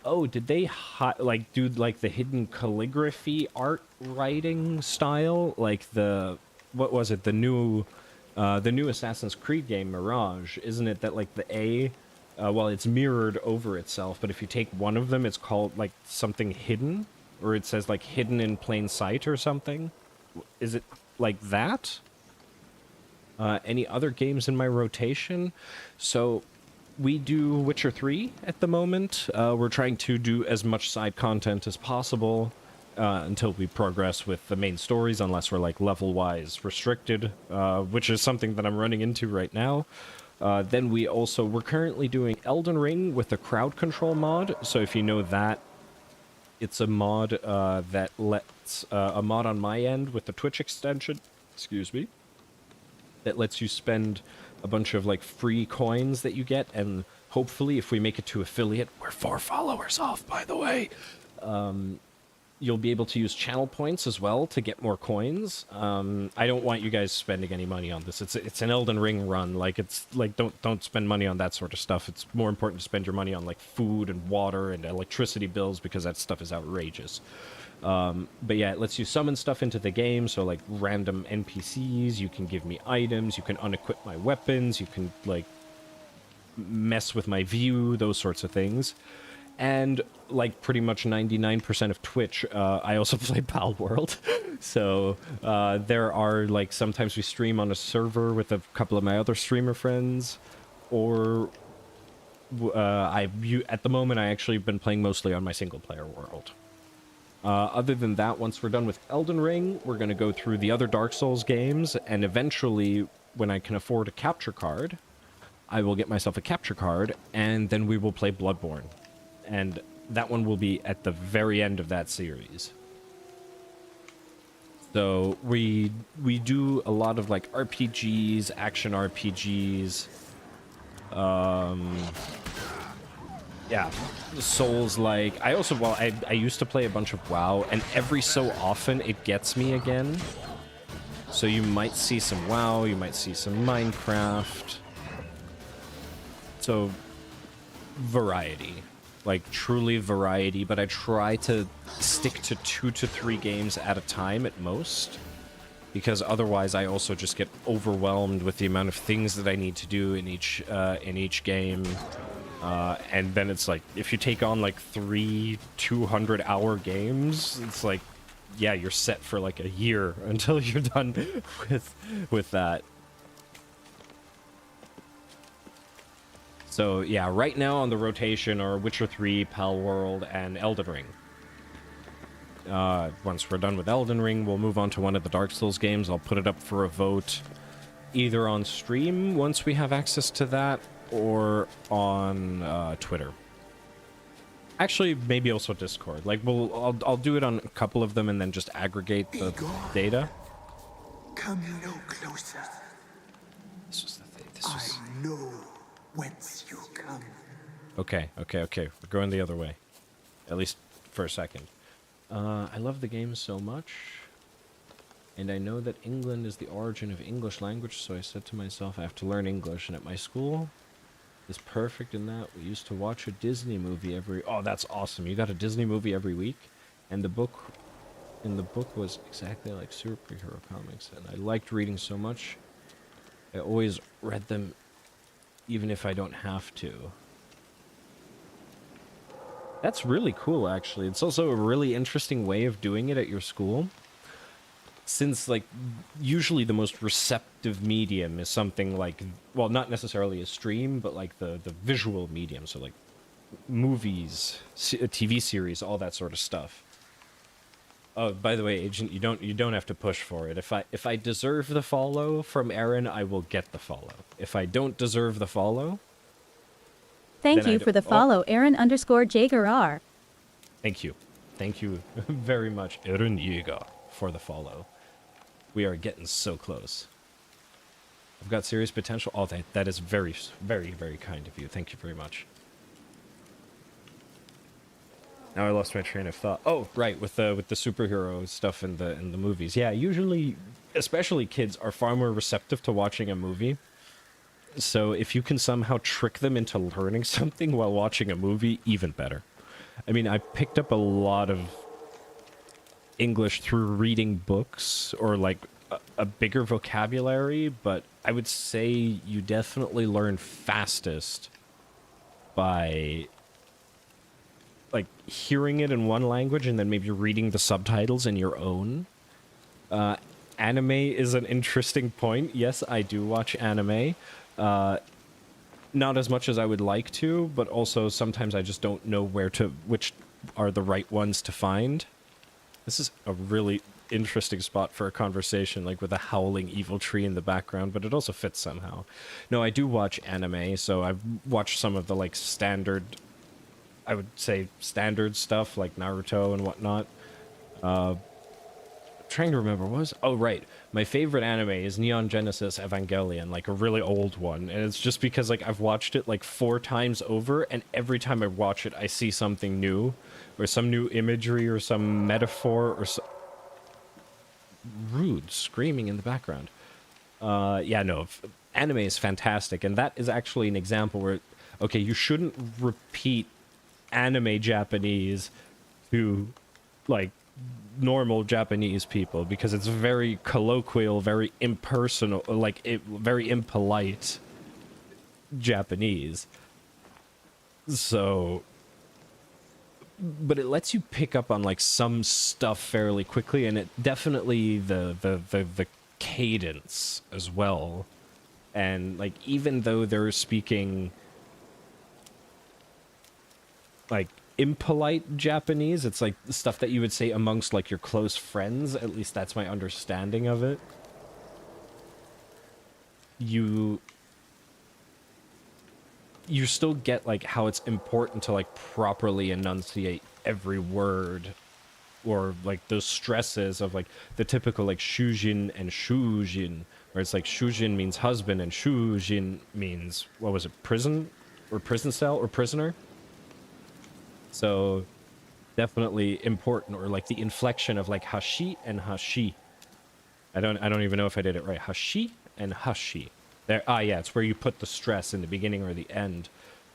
Oh, did they like do like the hidden calligraphy art writing style, like the what was it, the new Assassin's Creed game Mirage? Isn't it that like the A, well, it's mirrored over itself, but if you take one of them, it's called like something hidden, or it says like hidden in plain sight or something. Is it like that? Any other games in my rotation? So we do Witcher 3 at the moment. We're trying to do as much side content as possible until we progress with the main stories, unless we're like level-wise restricted, which is something that I'm running into right now. Then we're currently doing Elden Ring with the crowd control mod. So if you know that, it's a mod that lets a mod on my end with the Twitch extension, excuse me, that lets you spend a bunch of like free coins that you get, and hopefully if we make it to affiliate, we're 4 followers off, by the way, you'll be able to use channel points as well to get more coins. I don't want you guys spending any money on this. It's an Elden Ring run. Like, it's like, don't spend money on that sort of stuff. It's more important to spend your money on like food and water and electricity bills, because that stuff is outrageous. But yeah, it lets you summon stuff into the game, so like random NPCs, you can give me items, you can unequip my weapons, you can like mess with my view, those sorts of things. And like pretty much 99% of Twitch, I also play Pal World. So there are like, sometimes we stream on a server with a couple of my other streamer friends, or at the moment I actually have been playing mostly on my single player world. Other than that, once we're done with Elden Ring, we're going to go through the other Dark Souls games, and eventually, when I can afford a capture card, I will get myself a capture card, and then we will play Bloodborne. And that one will be at the very end of that series. So we do a lot of like RPGs, action RPGs, yeah, Souls-like. I also, well, I used to play a bunch of WoW, and every so often it gets me again. So you might see some WoW, you might see some Minecraft. So, variety. Like, truly variety, but I try to stick to 2 to 3 games at a time at most. Because otherwise I also just get overwhelmed with the amount of things that I need to do in each game. And then it's like, if you take on like 3 200-hour games, it's like, yeah, you're set for like a year until you're done with that. So yeah, right now on the rotation are Witcher 3, Pal World, and Elden Ring. Once we're done with Elden Ring, we'll move on to one of the Dark Souls games. I'll put it up for a vote, either on stream once we have access to that, or on Twitter. Actually, maybe also Discord. Like, I'll do it on a couple of them and then just aggregate the data. Come no closer. This was the thing. I know whence you come. Okay. We're going the other way. At least for a second. I love the game so much, and I know that England is the origin of English language, so I said to myself, I have to learn English, and at my school is perfect in that we used to watch a Disney movie every... Oh, that's awesome. You got a Disney movie every week, and the book was exactly like superhero comics, and I liked reading so much. I always read them even if I don't have to. That's really cool, actually. It's also a really interesting way of doing it at your school. Since, like, usually the most receptive medium is something like, well, not necessarily a stream, but like the visual medium. So like movies, TV series, all that sort of stuff. Oh, by the way, Agent, you don't have to push for it. If I deserve the follow from Aaron, I will get the follow. If I don't deserve the follow, Thank then you for the oh, follow, Aaron_Jager. thank you. Thank you very much, Aaron Yeager, for the follow. We are getting so close. I've got serious potential. Oh, that is very, very, very kind of you. Thank you very much. Now I lost my train of thought. Oh, right, with the superhero stuff in the movies. Yeah, usually, especially kids, are far more receptive to watching a movie. So if you can somehow trick them into learning something while watching a movie, even better. I mean, I picked up a lot of English through reading books or like a bigger vocabulary, but I would say you definitely learn fastest by like hearing it in one language and then maybe reading the subtitles in your own. Anime is an interesting point. Yes, I do watch anime. Not as much as I would like to, but also sometimes I just don't know which are the right ones to find. This is a really interesting spot for a conversation, like with a howling evil tree in the background, but it also fits somehow. No, I do watch anime, so I've watched some of the like standard, I would say standard stuff like Naruto and whatnot. Trying to remember what was, oh right, my favorite anime is Neon Genesis Evangelion, like a really old one, and it's just because like I've watched it like 4 times over, and every time I watch it I see something new, or some new imagery or some metaphor or rude screaming in the background. Yeah, no, anime is fantastic, and that is actually an example where, okay, you shouldn't repeat anime Japanese to like normal Japanese people because it's very colloquial, very impersonal, like very impolite Japanese. So, but it lets you pick up on like some stuff fairly quickly, and it definitely the cadence as well. And like even though they're speaking like impolite Japanese, it's like the stuff that you would say amongst like your close friends, at least that's my understanding of it. You still get like how it's important to like properly enunciate every word, or like those stresses of like the typical like shujin and shujin, where it's like shujin means husband and shujin means, what was it, prison or prison cell or prisoner. So definitely important, or like the inflection of like hashi and hashi. I don't even know if I did it right. Hashi and hashi. There, yeah, it's where you put the stress in the beginning or the end.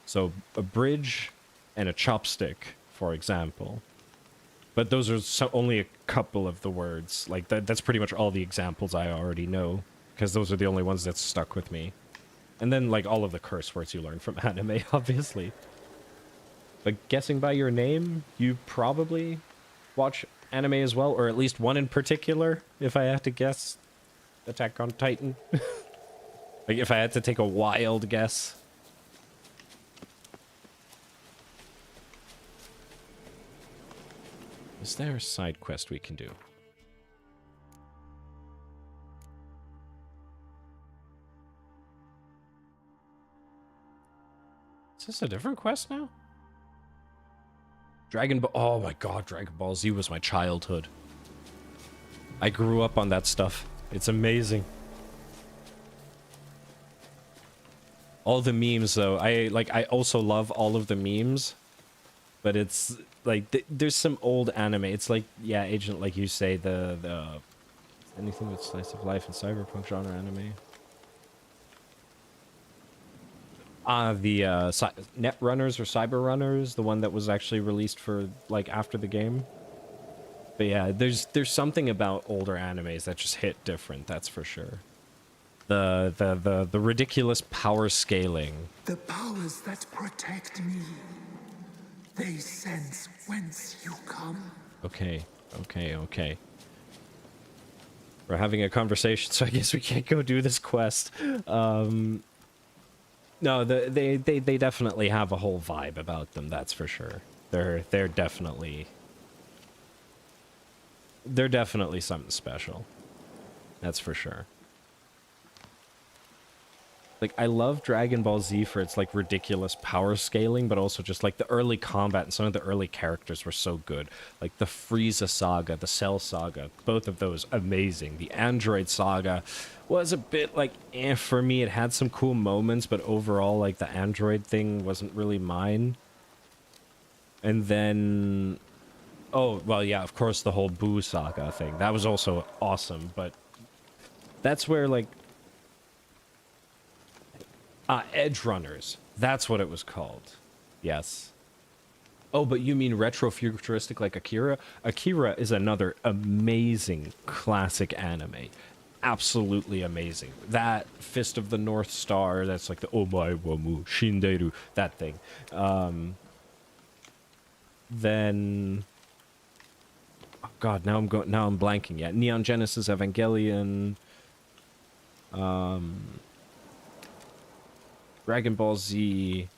So a bridge and a chopstick, for example. But those are only a couple of the words. Like that's pretty much all the examples I already know, because those are the only ones that stuck with me. And then like all of the curse words you learn from anime, obviously. But guessing by your name, you probably watch anime as well, or at least one in particular, if I had to guess. Attack on Titan. Like, if I had to take a wild guess. Is there a side quest we can do? Is this a different quest now? Dragon Ball. Oh my god, Dragon Ball Z was my childhood. I grew up on that stuff. It's amazing. All the memes, though. I also love all of the memes. But it's like there's some old anime. It's like, yeah, Agent, like you say, the anything with slice of life and cyberpunk genre anime. The Net Runners or Cyber Runners, the one that was actually released for like after the game. But yeah, there's something about older animes that just hit different, that's for sure. The ridiculous power scaling. The powers that protect me, they sense whence you come. Okay. We're having a conversation, so I guess we can't go do this quest. No, they definitely have a whole vibe about them, that's for sure. They're definitely they're definitely something special. That's for sure. Like, I love Dragon Ball Z for its, like, ridiculous power scaling, but also just, like, the early combat and some of the early characters were so good. Like, the Frieza saga, the Cell saga, both of those, amazing. The Android saga was a bit, like, eh, for me. It had some cool moments, but overall, like, the Android thing wasn't really mine. And then... Oh, well, yeah, of course, the whole Boo saga thing. That was also awesome, but... That's where, like... Edge Runners. That's what it was called. Yes. Oh, but you mean retro-futuristic like Akira? Akira is another amazing classic anime. Absolutely amazing. That Fist of the North Star, that's like the Omae wa mu shinderu, that thing. Then... Oh god, now I'm blanking. Yeah, Neon Genesis Evangelion... Dragon Ball Z,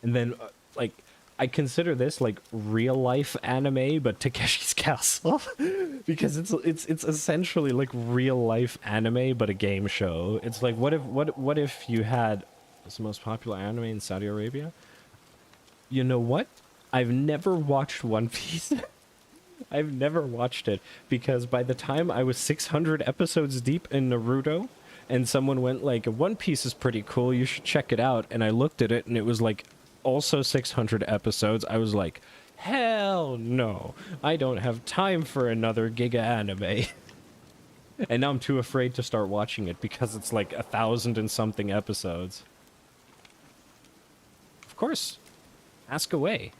and then like I consider this like real life anime, but Takeshi's Castle, because it's essentially like real life anime but a game show. It's like what if you had what's the most popular anime in Saudi Arabia? You know what? I've never watched One Piece. I've never watched it because by the time I was 600 episodes deep in Naruto. And someone went like, One Piece is pretty cool, you should check it out. And I looked at it and it was like also 600 episodes. I was like, hell no. I don't have time for another giga anime. And now I'm too afraid to start watching it because it's like 1,000 and something episodes. Of course. Ask away.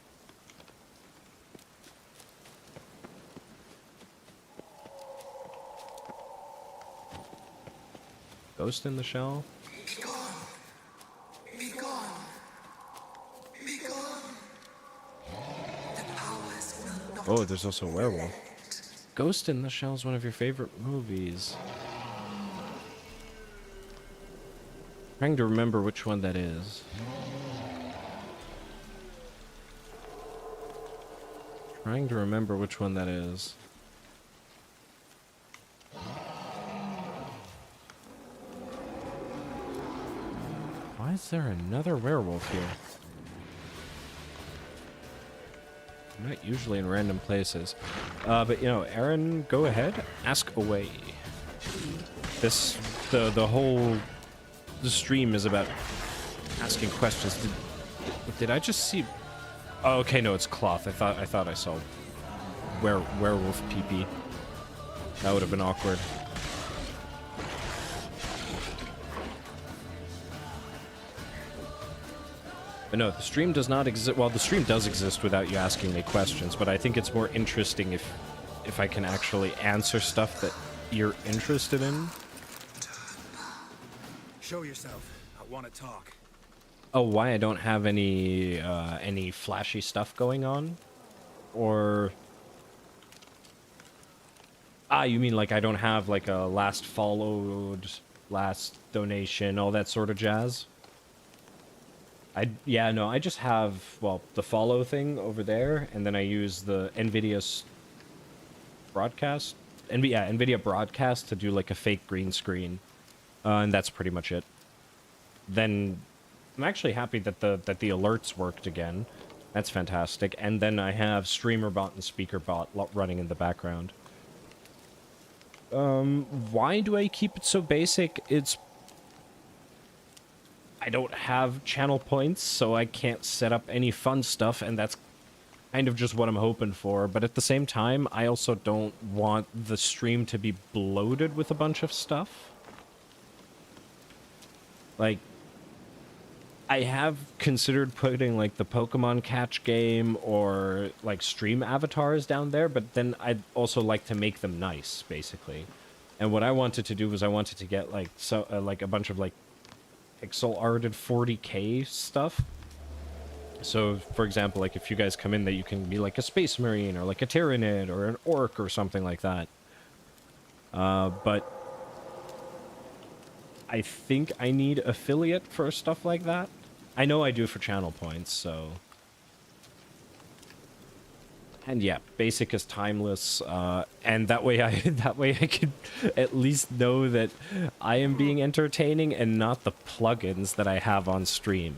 Ghost in the Shell? Be gone. Be gone. Be gone. The powers will not. Oh, there's also a werewolf. Ghost in the Shell is one of your favorite movies. Trying to remember which one that is. Trying to remember which one that is. Why is there another werewolf here? I'm not usually in random places. But you know, Aaron, go ahead. Ask away. The whole stream is about asking questions. Did I just see... Oh, okay, no, it's cloth. I thought I saw werewolf pee-pee. That would have been awkward. But no, the stream does not exist. Well, the stream does exist without you asking me questions, but I think it's more interesting if I can actually answer stuff that you're interested in. Show yourself. I want to talk. Oh, why I don't have any flashy stuff going on? Or... you mean like I don't have like a last followed, last donation, all that sort of jazz? Yeah, no, I just have, well, the follow thing over there, and then I use the NVIDIA broadcast, NVIDIA broadcast to do like a fake green screen, and that's pretty much it. Then I'm actually happy that the alerts worked again. That's fantastic. And then I have StreamerBot and SpeakerBot running in the background. Why do I keep it so basic? I don't have channel points, so I can't set up any fun stuff, and that's kind of just what I'm hoping for. But at the same time, I also don't want the stream to be bloated with a bunch of stuff. Like, I have considered putting, like, the Pokemon catch game or, like, stream avatars down there, but then I'd also like to make them nice, basically. And what I wanted to do was I wanted to get, like, like a bunch of, like, pixel arted 40K stuff. So, for example, like if you guys come in, that you can be like a Space Marine or like a Tyranid or an Orc or something like that. But I think I need affiliate for stuff like that. I know I do for channel points, so... And yeah, basic is timeless, and that way I could at least know that I am being entertaining and not the plugins that I have on stream.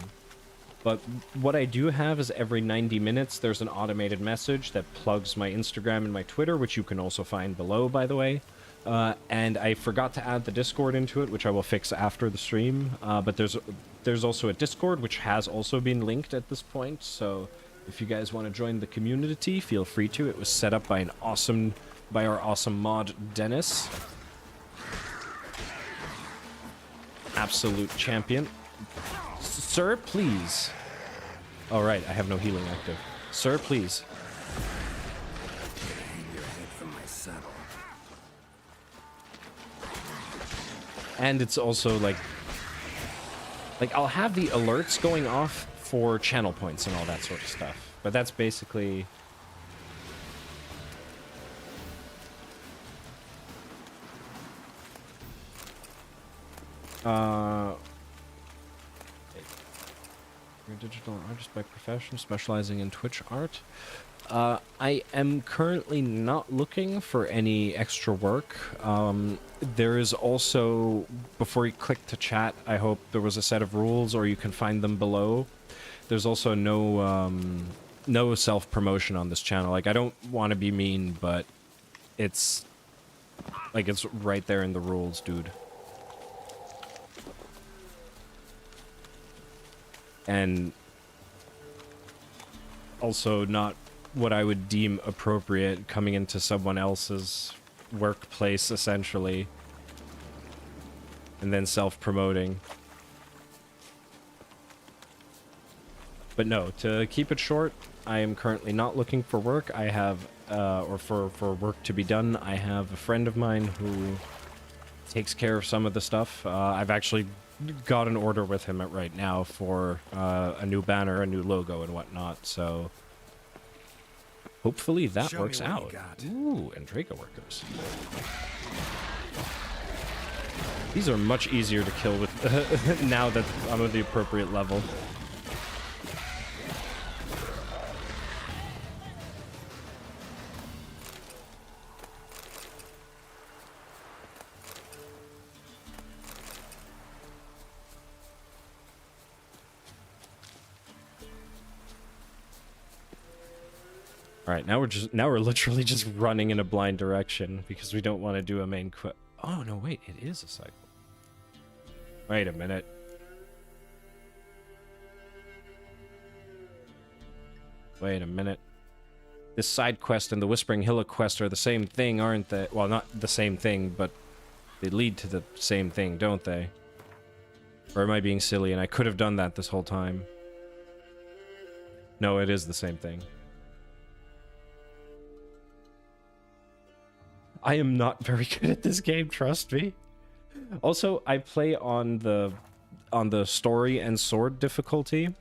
But what I do have is every 90 minutes there's an automated message that plugs my Instagram and my Twitter, which you can also find below, by the way. And I forgot to add the Discord into it, which I will fix after the stream. But there's also a Discord, which has also been linked at this point, so if you guys want to join the community, feel free to. It was set up by our awesome mod, Dennis. Absolute champion. Sir, please. All right, I have no healing active. Sir, please. Hang your head from my saddle. And it's also like I'll have the alerts going off for channel points and all that sort of stuff. But that's basically... You're a digital artist by profession, specializing in Twitch art. I am currently not looking for any extra work. There is also, before you click to chat, I hope there was a set of rules, or you can find them below. There's also no self-promotion on this channel. Like, I don't want to be mean, but it's right there in the rules, dude. And also not what I would deem appropriate coming into someone else's workplace, essentially, and then self-promoting. But no, to keep it short, I am currently not looking for work. I have, or for work to be done, I have a friend of mine who takes care of some of the stuff. I've actually got an order with him right now for a new banner, a new logo, and whatnot, so hopefully that works out. Ooh, and Draco workers. These are much easier to kill with now that I'm at the appropriate level. All right, now we're literally just running in a blind direction because we don't want to do a main quest. Oh no, wait, it is a cycle. Wait a minute. Wait a minute. This side quest and the Whispering Hill quest are the same thing, aren't they? Well, not the same thing, but they lead to the same thing, don't they? Or am I being silly and I could have done that this whole time? No, it is the same thing. I am not very good at this game, trust me. Also, I play on the story and sword difficulty.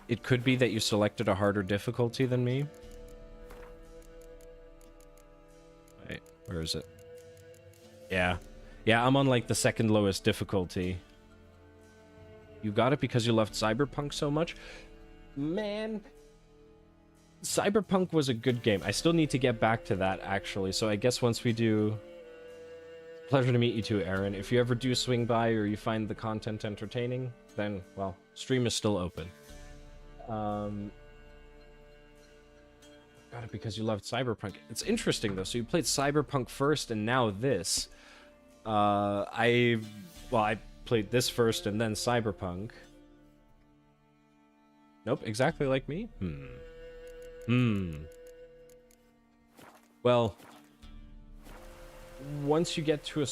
It could be that you selected a harder difficulty than me. Wait, where is it? Yeah. Yeah, I'm on like the second lowest difficulty. You got it because you loved Cyberpunk so much? Man, Cyberpunk was a good game. I still need to get back to that, actually. So I guess once we do... Pleasure to meet you too, Aaron. If you ever do swing by or you find the content entertaining, then, well, stream is still open. Got it because you loved Cyberpunk. It's interesting, though. So you played Cyberpunk first and now this. I played this first and then Cyberpunk. Nope, exactly like me? Well, once you get to a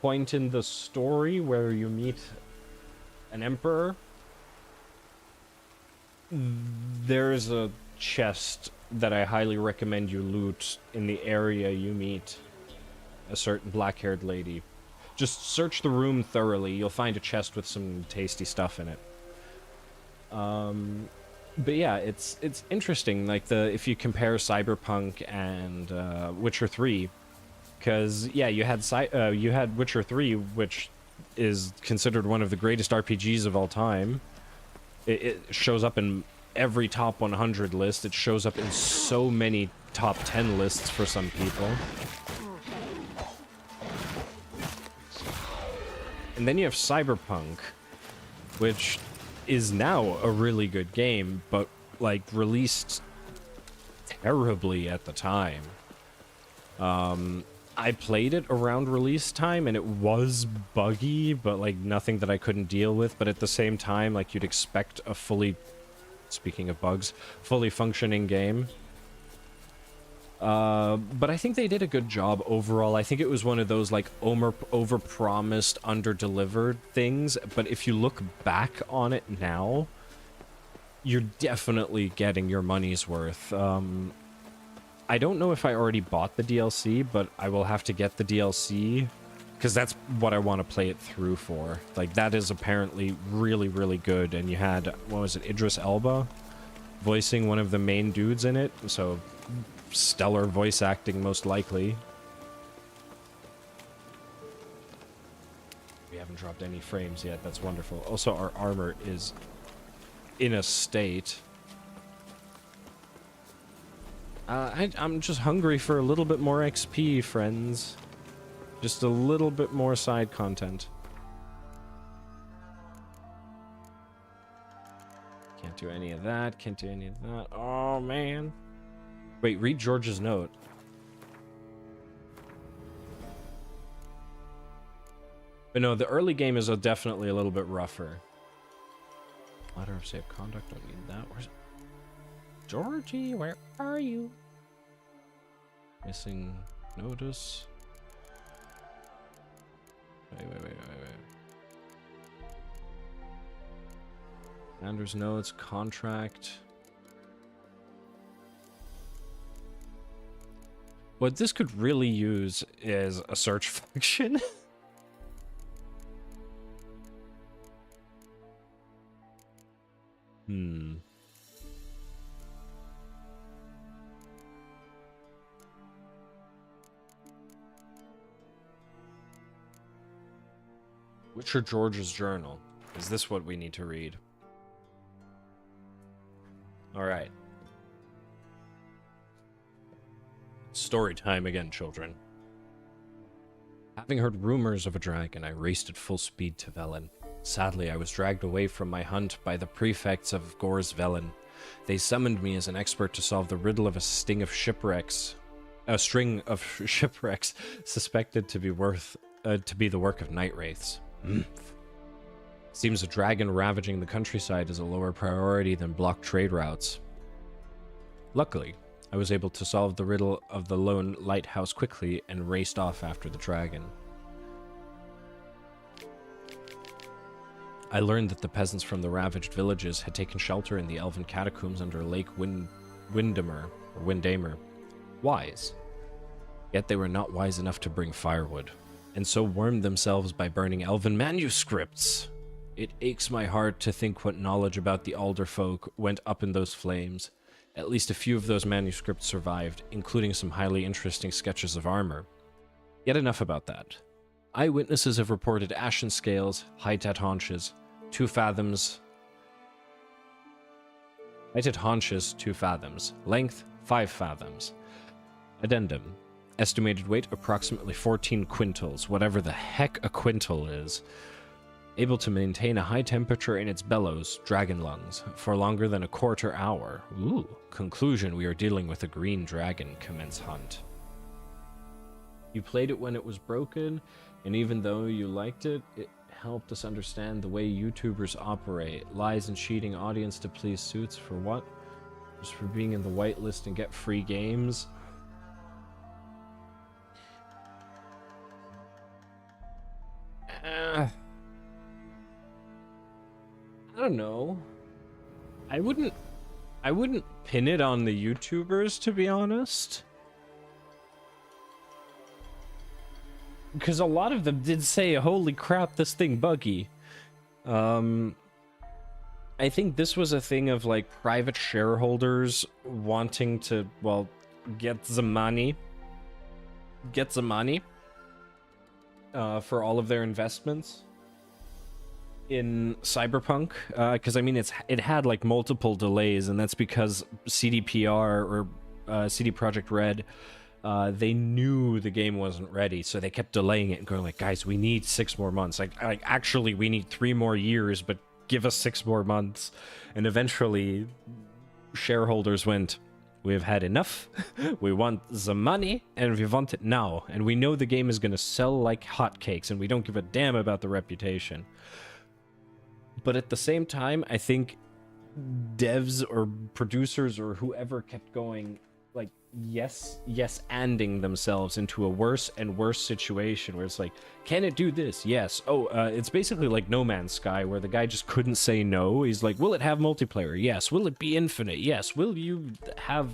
point in the story where you meet an emperor, there's a chest that I highly recommend you loot in the area you meet a certain black-haired lady. Just search the room thoroughly. You'll find a chest with some tasty stuff in it. But yeah, it's interesting, like, if you compare Cyberpunk and Witcher 3, because yeah, you had Witcher 3, which is considered one of the greatest RPGs of all time. It shows up in every top 100 list. It shows up in so many top 10 lists for some people. And then you have Cyberpunk, which is now a really good game, but like released terribly at the time. I played it around release time and it was buggy, but like nothing that I couldn't deal with. But at the same time, like you'd expect a fully, speaking of bugs, fully functioning game. But I think they did a good job overall. I think it was one of those like over-promised, under-delivered things. But if you look back on it now, you're definitely getting your money's worth. I don't know if I already bought the DLC, but I will have to get the DLC because that's what I want to play it through for. Like, that is apparently really, really good. And you had, what was it, Idris Elba voicing one of the main dudes in it. So, stellar voice acting, most likely. We haven't dropped any frames yet. That's wonderful. Also, our armor is in a state. I'm just hungry for a little bit more XP, friends. Just a little bit more side content. Can't do any of that. Can't do any of that. Oh, man. Wait, read George's note. But no, the early game is definitely a little bit rougher. Letter of safe conduct. Don't need that. Where's Georgie? Where are you? Missing notice. Wait. Anders notes, contract. What this could really use is a search function. Witcher George's journal. Is this what we need to read? Alright. Story time again, children. Having heard rumors of a dragon, I raced at full speed to Velen. Sadly, I was dragged away from my hunt by the prefects of Gor's Velen. They summoned me as an expert to solve the riddle of a string of shipwrecks suspected to be the work of night wraiths. Seems a dragon ravaging the countryside is a lower priority than blocked trade routes. Luckily, I was able to solve the riddle of the lone lighthouse quickly and raced off after the dragon. I learned that the peasants from the ravaged villages had taken shelter in the elven catacombs under Lake Windamer. Wise. Yet they were not wise enough to bring firewood, and so warmed themselves by burning elven manuscripts. It aches my heart to think what knowledge about the Alder folk went up in those flames. At least a few of those manuscripts survived, including some highly interesting sketches of armor. Yet enough about that. Eyewitnesses have reported ashen scales, height at haunches, 2 fathoms. Height at haunches, 2 fathoms. Length, 5 fathoms. Addendum. Estimated weight, approximately 14 quintals, whatever the heck a quintal is. Able to maintain a high temperature in its bellows, dragon lungs, for longer than a quarter hour. Ooh. Conclusion, we are dealing with a green dragon. Commence hunt. You played it when it was broken, and even though you liked it, it helped us understand the way YouTubers operate. Lies and cheating audience to please suits for what? Just for being in the whitelist and get free games? I don't know. I wouldn't pin it on the YouTubers, to be honest. Because a lot of them did say, holy crap, this thing buggy. I think this was a thing of like private shareholders wanting to, well, get the money for all of their investments. in Cyberpunk, because I mean it had like multiple delays, and that's because CDPR or CD Projekt Red, they knew the game wasn't ready, so they kept delaying it and going like, guys, we need 6 more months. Like actually, we need 3 more years, but give us 6 more months. And eventually, shareholders went, we've had enough. We want the money, and we want it now. And we know the game is going to sell like hotcakes, and we don't give a damn about the reputation. But at the same time, I think devs or producers or whoever kept going, like, anding themselves into a worse and worse situation where it's like, can it do this? Yes. Oh, it's basically like No Man's Sky, where the guy just couldn't say no. He's like, will it have multiplayer? Yes. Will it be infinite? Yes. Will you have,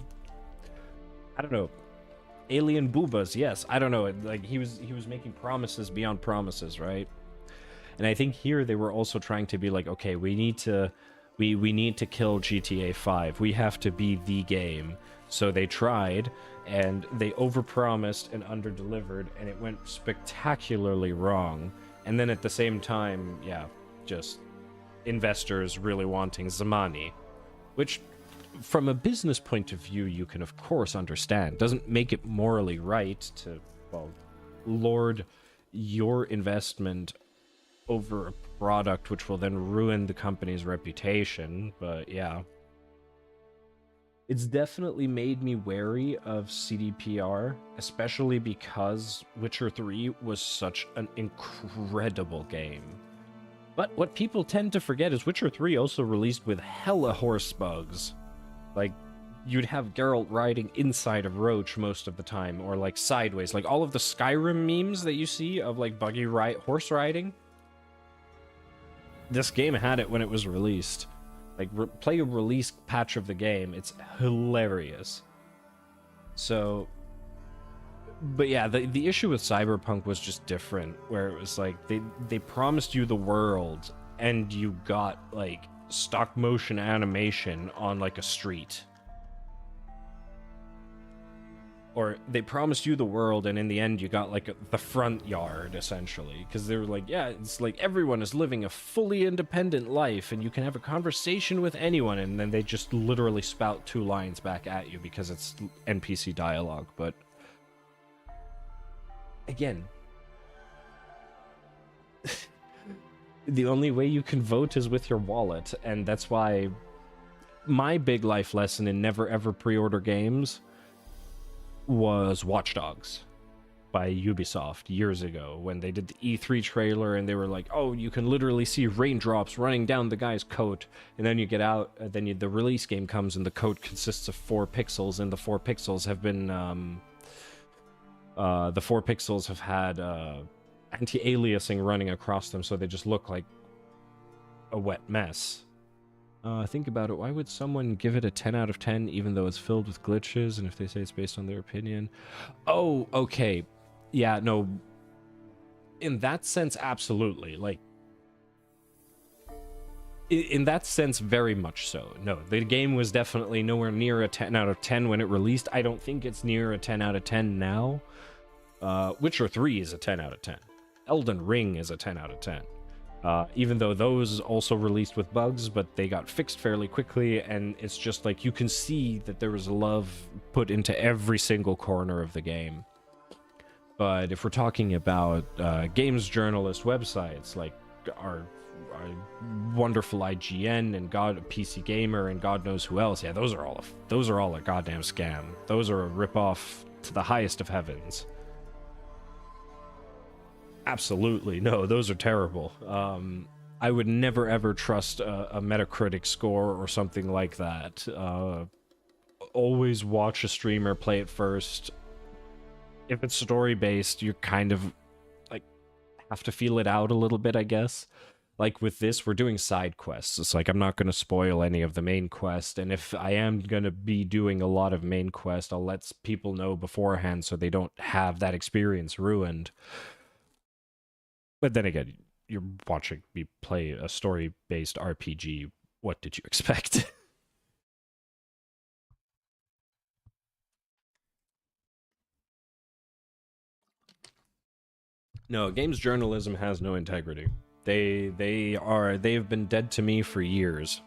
I don't know, alien boobas? Yes. I don't know. Like, he was making promises beyond promises, right? And I think here they were also trying to be like, okay, we need to kill GTA 5. We have to be the game. So they tried, and they overpromised and underdelivered, and it went spectacularly wrong. And then at the same time, yeah, just investors really wanting the money, which from a business point of view, you can of course understand. Doesn't make it morally right to, well, lord your investment over a product which will then ruin the company's reputation, but yeah. It's definitely made me wary of CDPR, especially because Witcher 3 was such an incredible game. But what people tend to forget is Witcher 3 also released with hella horse bugs. Like, you'd have Geralt riding inside of Roach most of the time, or like sideways. Like all of the Skyrim memes that you see of like buggy horse riding, this game had it when it was released. Like, play a release patch of the game. It's hilarious. So, but yeah, the issue with Cyberpunk was just different, where it was like, they promised you the world, and you got, like, stop motion animation on, like, a street. Or they promised you the world, and in the end, you got, like, the front yard, essentially. Because they were like, yeah, it's like everyone is living a fully independent life, and you can have a conversation with anyone, and then they just literally spout 2 lines back at you because it's NPC dialogue. But again, the only way you can vote is with your wallet, and that's why my big life lesson in never ever pre-order games was Watch Dogs by Ubisoft years ago, when they did the E3 trailer and they were like, oh, you can literally see raindrops running down the guy's coat, and then you get out, then the release game comes and the coat consists of 4 pixels, and the 4 pixels have been had anti-aliasing running across them, so they just look like a wet mess. Think about it. Why would someone give it a 10 out of 10 even though it's filled with glitches, and if they say it's based on their opinion? Oh, okay. Yeah, no. In that sense, absolutely. Like, in that sense, very much so. No, the game was definitely nowhere near a 10 out of 10 when it released. I don't think it's near a 10 out of 10 now. Witcher 3 is a 10 out of 10. Elden Ring is a 10 out of 10. Even though those also released with bugs, but they got fixed fairly quickly, and it's just like you can see that there was love put into every single corner of the game. But if we're talking about games journalist websites like our wonderful IGN and PC Gamer and God knows who else, yeah, those are all a goddamn scam. Those are a ripoff to the highest of heavens. Absolutely. No, those are terrible. I would never ever trust a Metacritic score or something like that. Always watch a streamer play it first. If it's story-based, you kind of like have to feel it out a little bit, I guess. Like with this, we're doing side quests. It's like I'm not going to spoil any of the main quest, and if I am going to be doing a lot of main quest, I'll let people know beforehand so they don't have that experience ruined. But then again, you're watching me play a story-based RPG. What did you expect? No, games journalism has no integrity. They've been dead to me for years.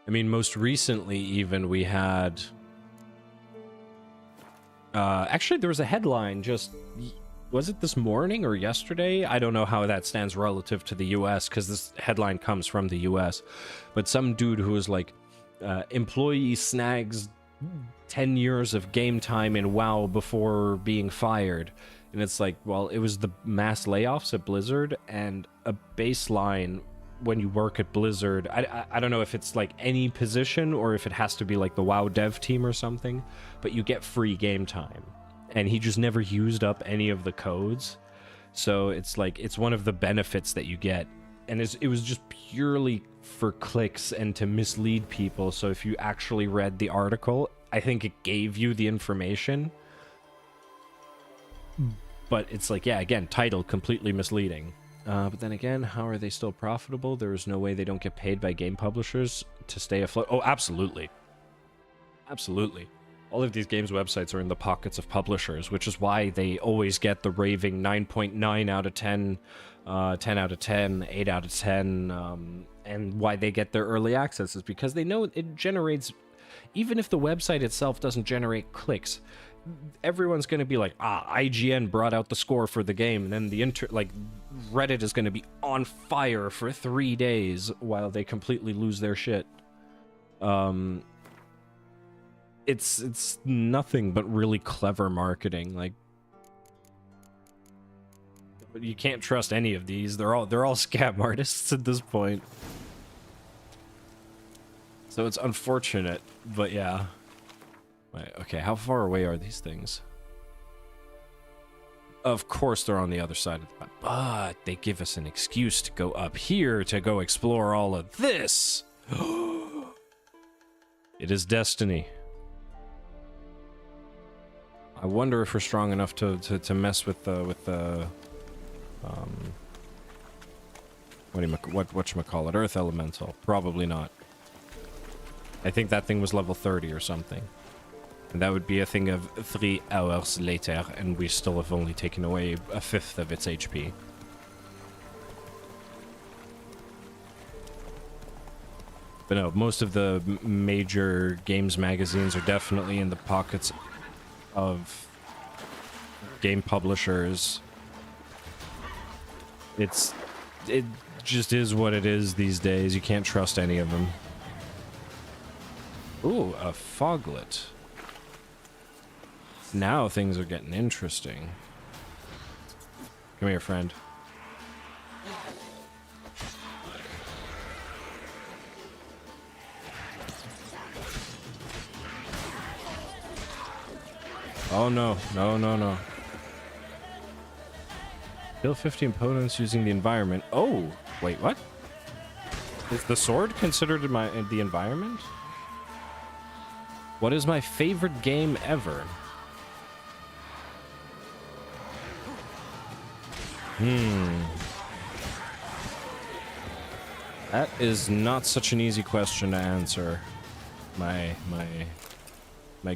I mean, most recently even we had actually there was a headline just, was it this morning or yesterday? I don't know how that stands relative to the US, because this headline comes from the US. But some dude who was like, employee snags 10 years of game time in WoW before being fired. And it's like, well, it was the mass layoffs at Blizzard, and a baseline when you work at Blizzard, I don't know if it's like any position or if it has to be like the WoW dev team or something, but you get free game time. And he just never used up any of the codes. So it's like, it's one of the benefits that you get. And it was just purely for clicks and to mislead people. So if you actually read the article, I think it gave you the information. But it's like, yeah, again, title completely misleading. But then again, how are they still profitable? There is no way they don't get paid by game publishers to stay afloat. Oh, absolutely. Absolutely. All of these games websites are in the pockets of publishers, which is why they always get the raving 9.9 out of 10, 10 out of 10, 8 out of 10, and why they get their early access is because they know it generates, even if the website itself doesn't generate clicks, everyone's going to be like, IGN brought out the score for the game, and then Reddit is going to be on fire for 3 days while they completely lose their shit. It's nothing but really clever marketing. Like, you can't trust any of these. They're all scam artists at this point. So it's unfortunate, but yeah. Wait, okay, how far away are these things? Of course they're on the other side of the map, but they give us an excuse to go up here to go explore all of this. It is destiny. I wonder if we're strong enough to mess with the whatchamacallit, Earth Elemental. Probably not. I think that thing was level 30 or something. And that would be a thing of 3 hours later, and we still have only taken away a fifth of its HP. But no, most of the major games magazines are definitely in the pockets of game publishers. It just is what it is these days. You can't trust any of them. Ooh, a foglet. Now things are getting interesting. Come here, friend. Oh no, no. Kill 50 opponents using the environment. Oh, wait, what? Is the sword considered in the environment? What is my favorite game ever? That is not such an easy question to answer, my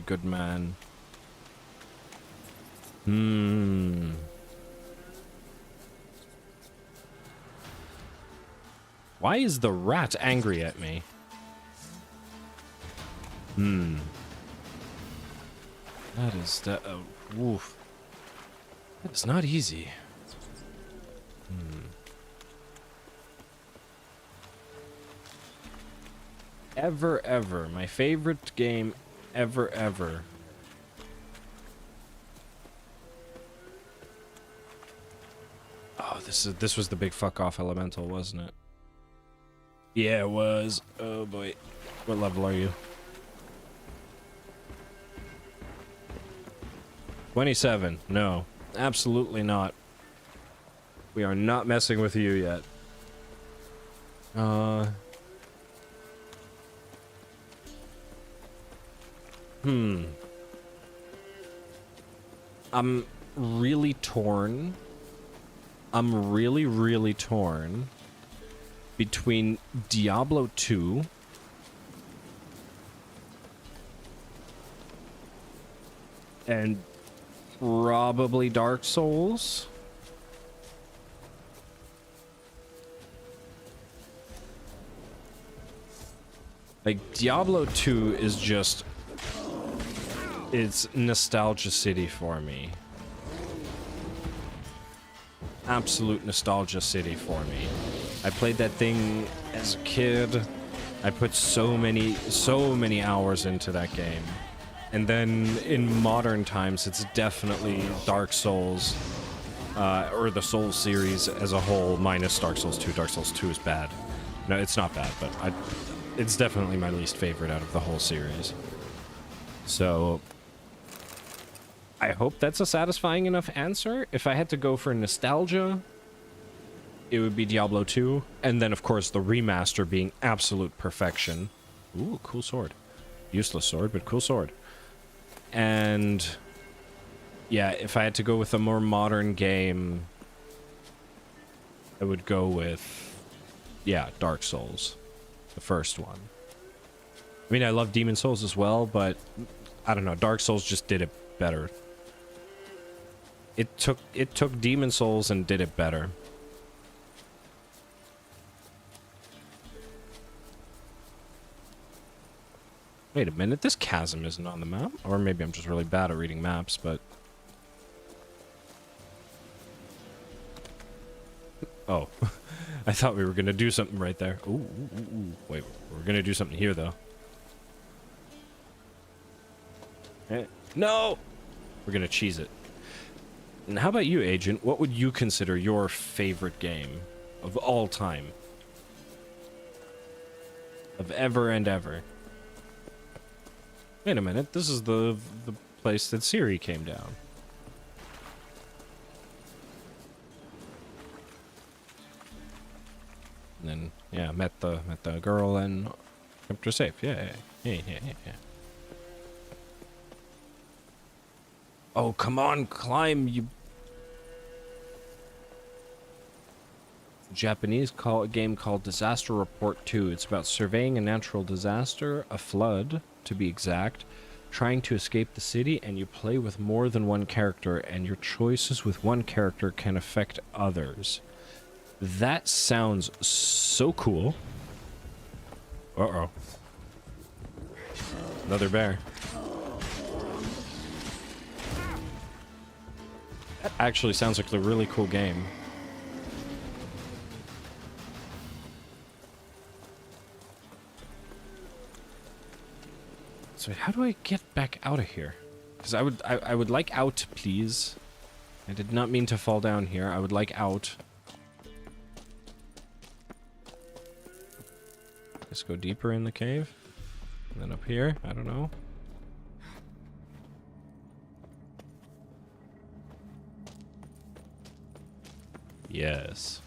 good man. Why is the rat angry at me? That is woof. That is not easy. Ever, my favorite game ever. Oh, this was the big fuck off elemental, wasn't it? Yeah, it was. Oh boy. What level are you? 27. No, absolutely not. We are not messing with you yet. I'm really torn. I'm really torn between Diablo 2 and probably Dark Souls. Like, Diablo 2 is just... It's nostalgia city for me. Absolute nostalgia city for me. I played that thing as a kid. I put so many hours into that game. And then in modern times, it's definitely Dark Souls, or the Souls series as a whole, minus Dark Souls 2. Dark Souls 2 is bad. No, it's not bad, but it's definitely my least favorite out of the whole series. So, I hope that's a satisfying enough answer. If I had to go for nostalgia, it would be Diablo 2. And then, of course, the remaster being absolute perfection. Ooh, cool sword. Useless sword, but cool sword. And yeah, if I had to go with a more modern game, I would go with, yeah, Dark Souls, the first one. I mean, I love Demon Souls as well, but I don't know, Dark Souls just did it better. It took Demon Souls and did it better. Wait a minute, this chasm isn't on the map? Or maybe I'm just really bad at reading maps, but... Oh. I thought we were gonna do something right there. Ooh. Wait, we're gonna do something here, though. No! We're gonna cheese it. And how about you, Agent? What would you consider your favorite game of all time? Of ever and ever? Wait a minute, this is the place that Ciri came down. And then, yeah, met the girl and kept her safe. Yeah. Oh, come on, climb, you... Japanese game called Disaster Report 2. It's about surveying a natural disaster, a flood, to be exact, trying to escape the city, and you play with more than one character, and your choices with one character can affect others. That sounds so cool. Uh-oh. Another bear. That actually sounds like a really cool game. So how do I get back out of here? Because I would like out, please. I did not mean to fall down here. I would like out. Let's go deeper in the cave. And then up here. I don't know. Yes.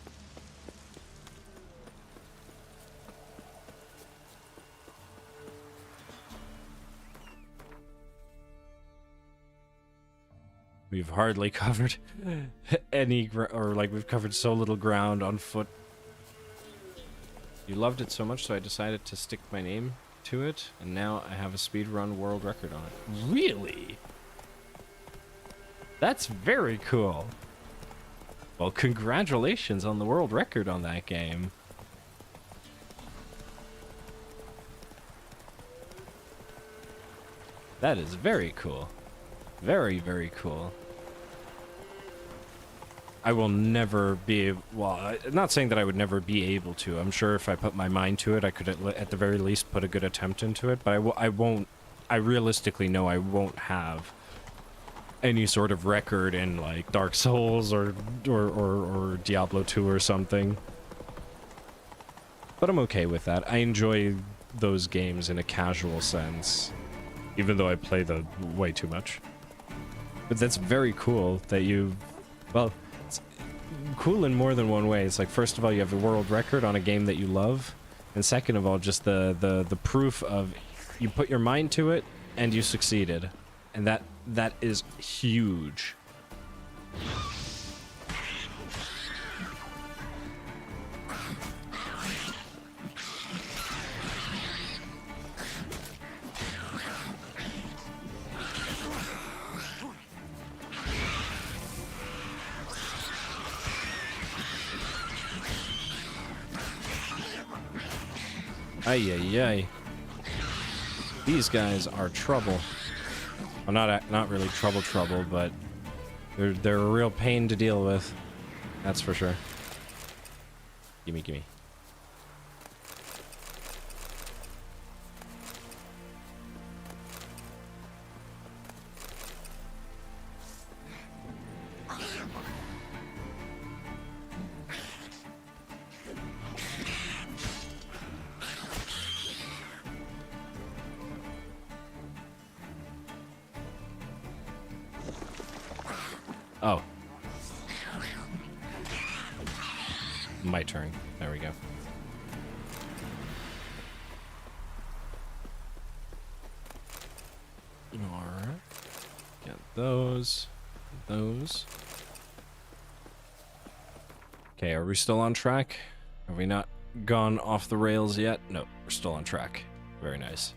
We've hardly covered any, or like we've covered so little ground on foot. You loved it so much, so I decided to stick my name to it, and now I have a speedrun world record on it. Really? That's very cool. Well, congratulations on the world record on that game. That is very cool. Very, very cool. I will never be able, well, I'm not saying that I would never be able to. I'm sure if I put my mind to it, I could at the very least put a good attempt into it, but I won't, I realistically know I won't have any sort of record in like Dark Souls or Diablo 2 or something. But I'm okay with that. I enjoy those games in a casual sense, even though I play them way too much. But that's very cool that you, well, it's cool in more than one way. It's like, first of all, you have the world record on a game that you love, and second of all, just the proof of you put your mind to it and you succeeded, and that is huge. Ay, ay, ay. These guys are trouble. Well, not really trouble, but they're a real pain to deal with. That's for sure. Gimme, gimme. Oh. My turn. There we go. Alright. Get those. Those. Okay, are we still on track? Have we not gone off the rails yet? No, we're still on track. Very nice.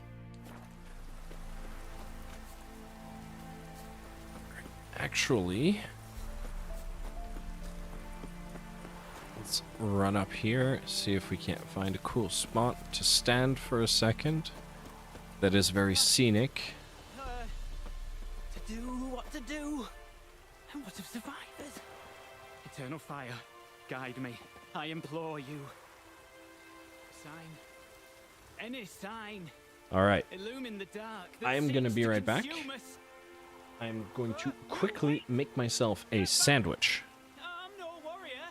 Actually, let's run up here, see if we can't find a cool spot to stand for a second. That is very scenic. To do what to do, and what of survivors? Eternal fire, guide me. I implore you. Sign. Any sign. All right. Illumine the dark. I am going to be right back. I'm going to quickly make myself a sandwich. I'm no warrior.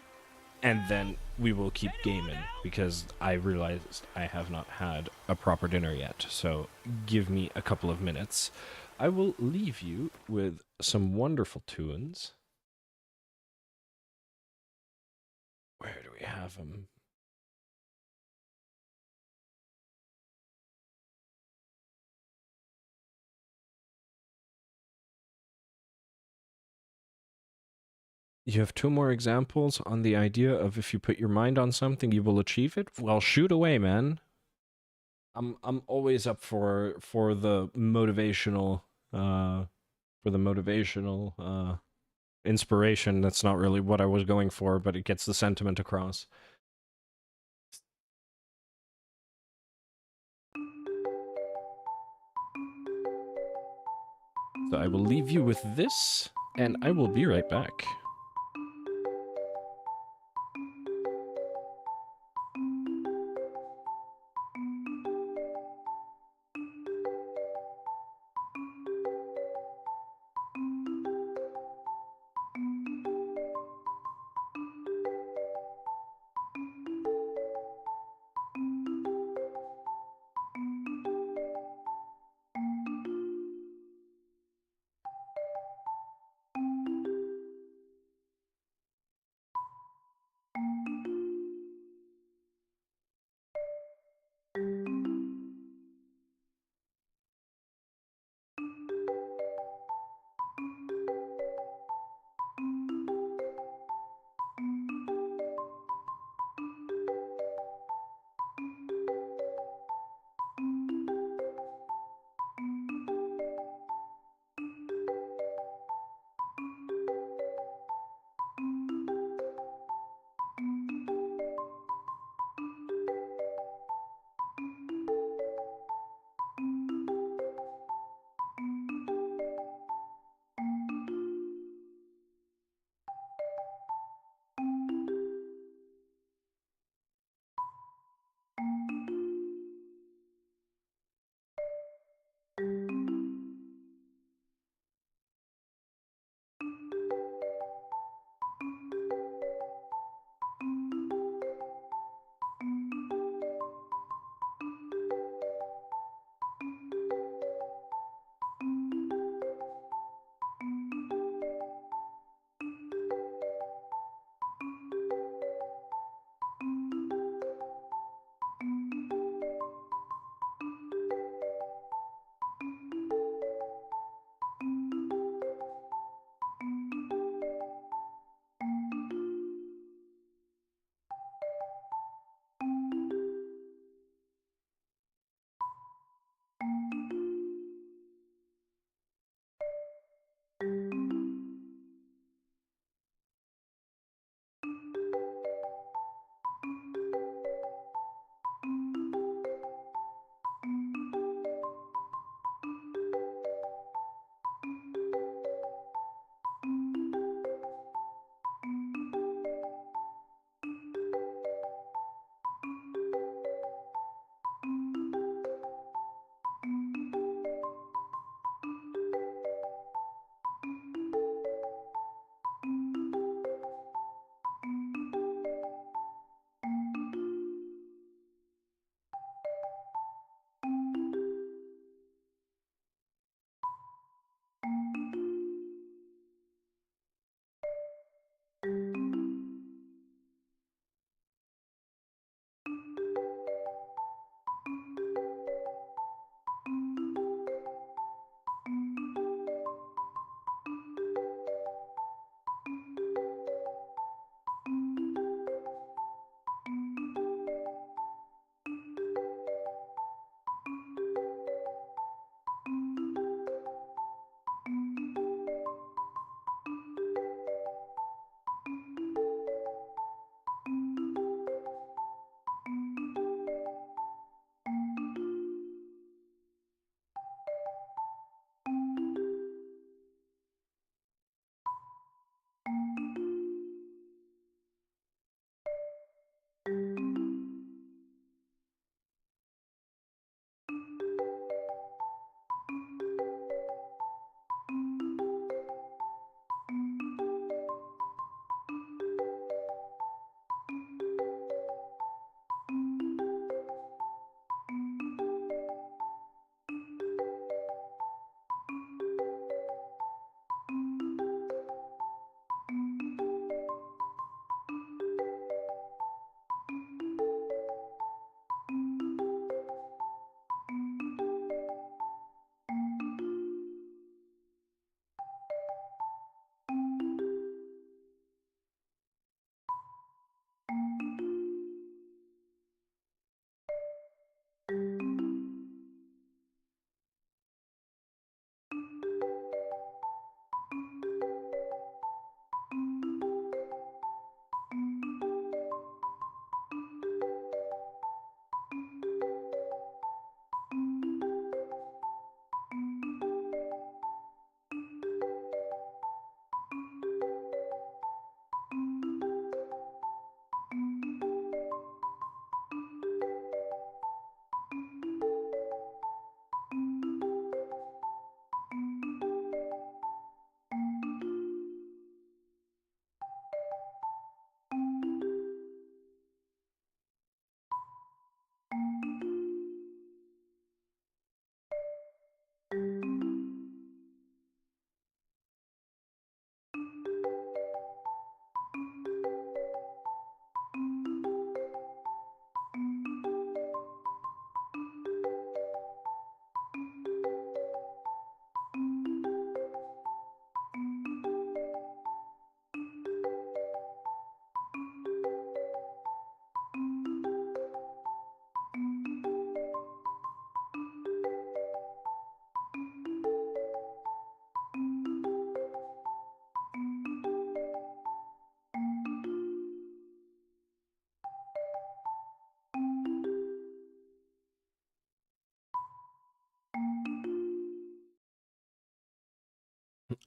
And then we will keep gaming, because I realized I have not had a proper dinner yet. So give me a couple of minutes. I will leave you with some wonderful tunes. Where do we have them? You have 2 more examples on the idea of if you put your mind on something, you will achieve it. Well, shoot away, man. I'm always up for the motivational inspiration. That's not really what I was going for, but it gets the sentiment across. So I will leave you with this, and I will be right back.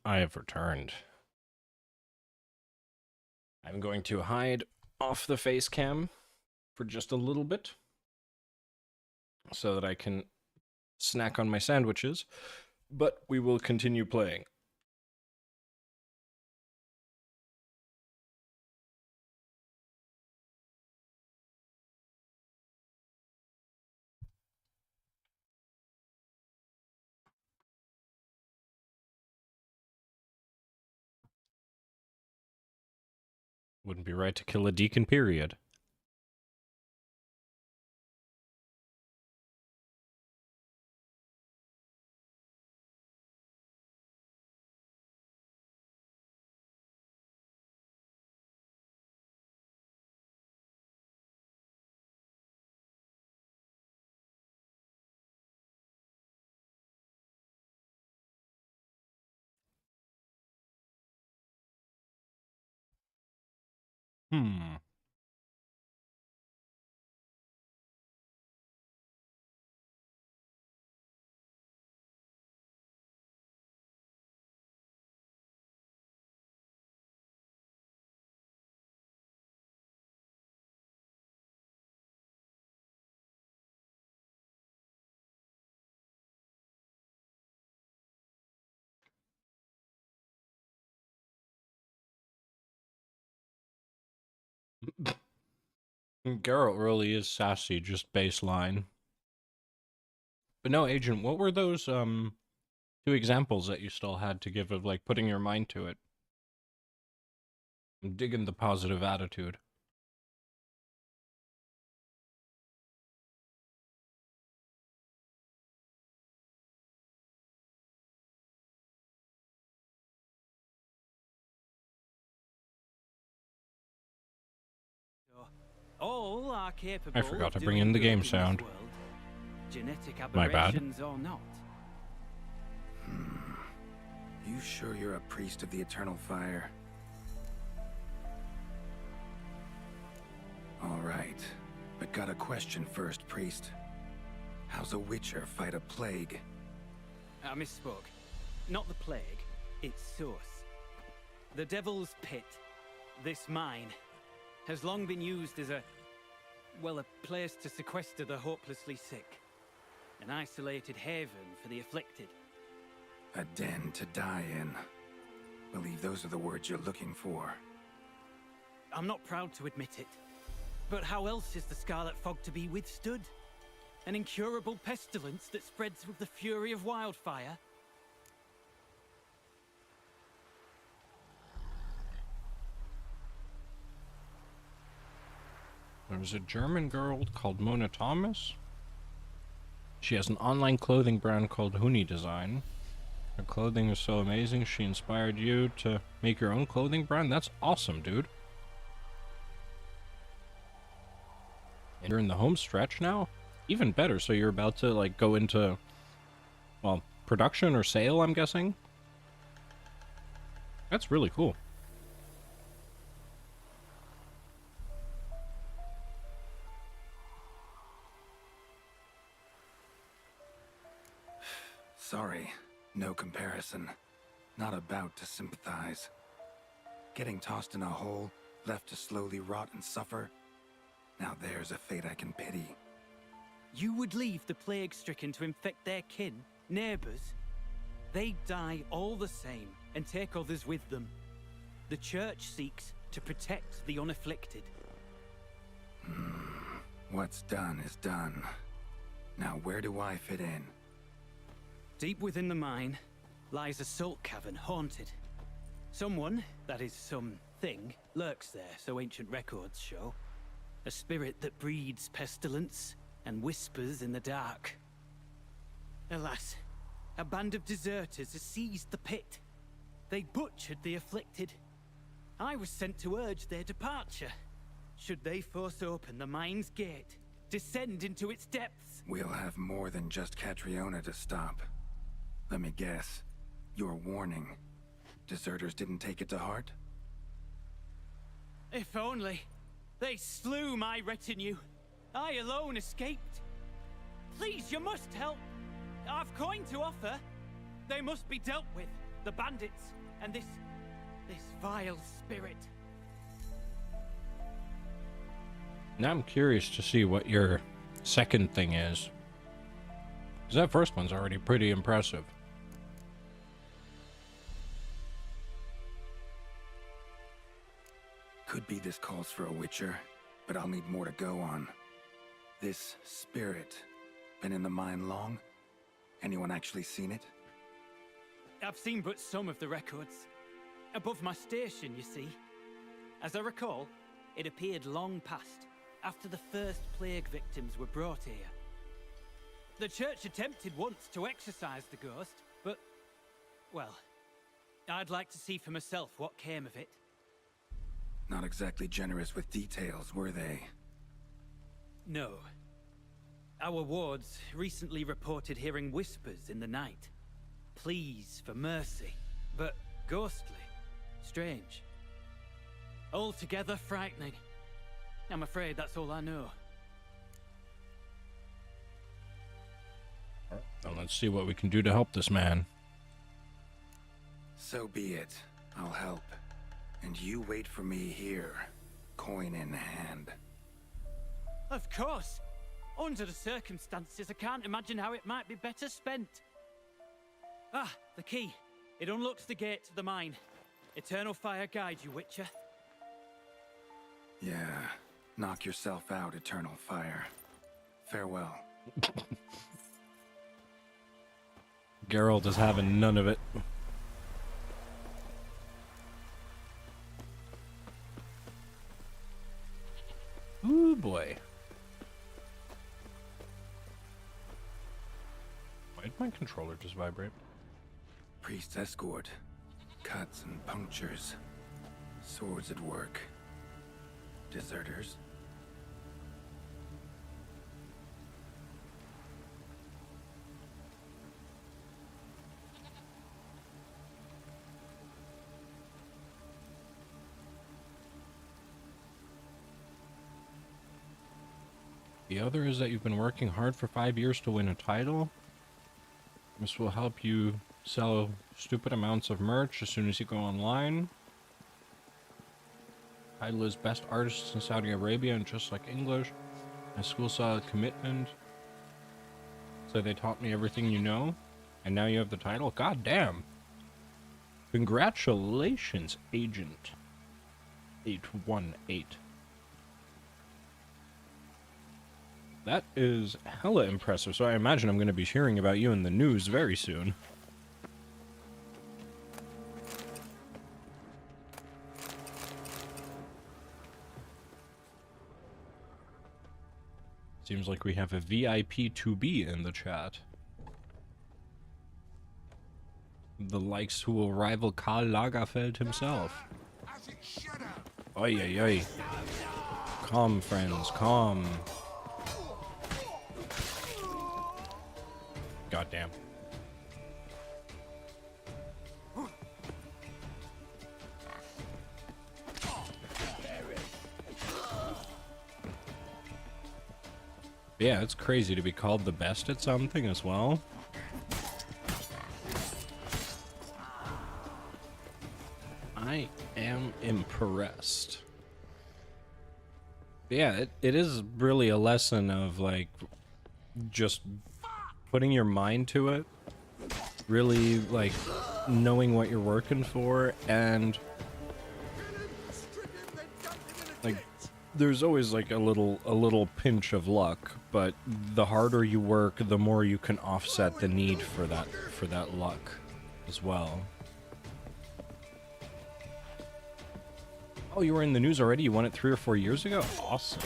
I have returned. I'm going to hide off the face cam for just a little bit so that I can snack on my sandwiches, but we will continue playing. Wouldn't be right to kill a deacon, period. Hmm. Geralt really is sassy, just baseline. But no, Agent, what were those, two examples that you still had to give of, like, putting your mind to it? I'm digging the positive attitude. All are capable I forgot to of bring doing in the good game this sound. world, genetic My bad. aberrations or not. You sure you're a priest of the eternal fire? All right, but got a question first, priest. How's a witcher fight a plague? I misspoke. Not the plague, its source. The Devil's Pit, this mine, has long been used as a place to sequester the hopelessly sick. An isolated haven for the afflicted. A den to die in. Believe those are the words you're looking for. I'm not proud to admit it, but how else is the Scarlet Fog to be withstood? An incurable pestilence that spreads with the fury of wildfire? There's a German girl called Mona Thomas. She has an online clothing brand called Huni Design. Her clothing is so amazing, she inspired you to make your own clothing brand? That's awesome, dude. And you're in the home stretch now? Even better, so you're about to, like, go into, well, production or sale, I'm guessing? That's really cool. Sorry, no comparison. Not about to sympathize. Getting tossed in a hole, left to slowly rot and suffer. Now there's a fate I can pity. You would leave the plague-stricken to infect their kin, neighbors? They die all the same and take others with them. The Church seeks to protect the unafflicted. What's done is done. Now where do I fit in? Deep within the mine lies a salt cavern haunted. Someone, that is something, lurks there, so ancient records show. A spirit that breeds pestilence and whispers in the dark. Alas, a band of deserters has seized the pit. They butchered the afflicted. I was sent to urge their departure. Should they force open the mine's gate, descend into its depths? We'll have more than just Catriona to stop. Let me guess. Your warning. Deserters didn't take it to heart? If only. They slew my retinue. I alone escaped. Please, you must help. I've coin to offer. They must be dealt with. The bandits and this vile spirit. Now I'm curious to see what your second thing is. Because that first one's already pretty impressive. Could be this calls for a witcher, but I'll need more to go on. This spirit, been in the mine long? Anyone actually seen it? I've seen but some of the records. Above my station, you see. As I recall, it appeared long past, after the first plague victims were brought here. The church attempted once to exorcise the ghost, but, well, I'd like to see for myself what came of it. Not exactly generous with details, were they? No. Our wards recently reported hearing whispers in the night. Pleas for mercy, but ghostly. Strange. Altogether frightening. I'm afraid that's all I know. Now let's see what we can do to help this man. So be it. I'll help. And you wait for me here, coin in hand. Of course! Under the circumstances, I can't imagine how it might be better spent. Ah, the key. It unlocks the gate to the mine. Eternal fire guide you, Witcher. Yeah, knock yourself out, Eternal Fire. Farewell. Geralt is having none of it. Ooh, boy. Why did my controller just vibrate? Priest's escort. Cuts and punctures. Swords at work. Deserters. The other is that you've been working hard for 5 years to win a title. This will help you sell stupid amounts of merch as soon as you go online. Title is Best Artist in Saudi Arabia, and just like English. My school saw a commitment. So they taught me everything you know. And now you have the title? God damn. Congratulations, Agent 818. That is hella impressive, so I imagine I'm going to be hearing about you in the news very soon. Seems like we have a VIP to be in the chat. The likes who will rival Karl Lagerfeld himself. Oi, oi, oi. Calm, friends, calm. Goddamn. Yeah, it's crazy to be called the best at something as well. I am impressed. Yeah, it is really a lesson of, like, just putting your mind to it. Really, like, knowing what you're working for, and, like, there's always, like, a little pinch of luck, but the harder you work, the more you can offset the need for that luck as well. Oh, you were in the news already? You won it 3 or 4 years ago? Awesome.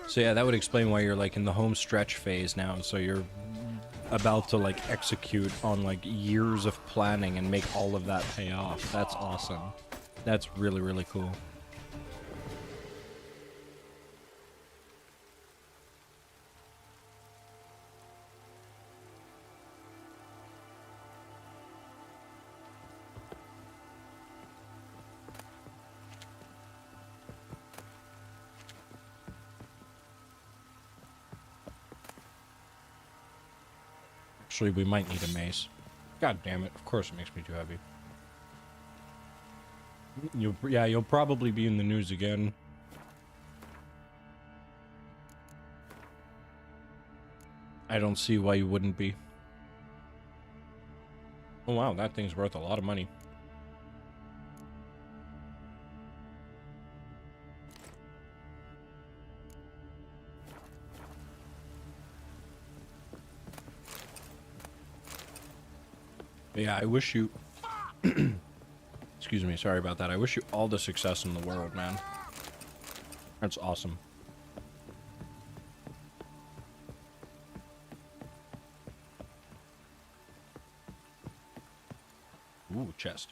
So yeah, that would explain why you're, like, in the home stretch phase now. So you're about to, like, execute on, like, years of planning and make all of that pay off. That's awesome. That's really, really cool. Actually, we might need a mace. God damn it. Of course it makes me too heavy. You'll probably be in the news again. I don't see why you wouldn't be. Oh wow, that thing's worth a lot of money. Yeah, I wish you... Excuse me, sorry about that. I wish you all the success in the world, man. That's awesome. Ooh, chest.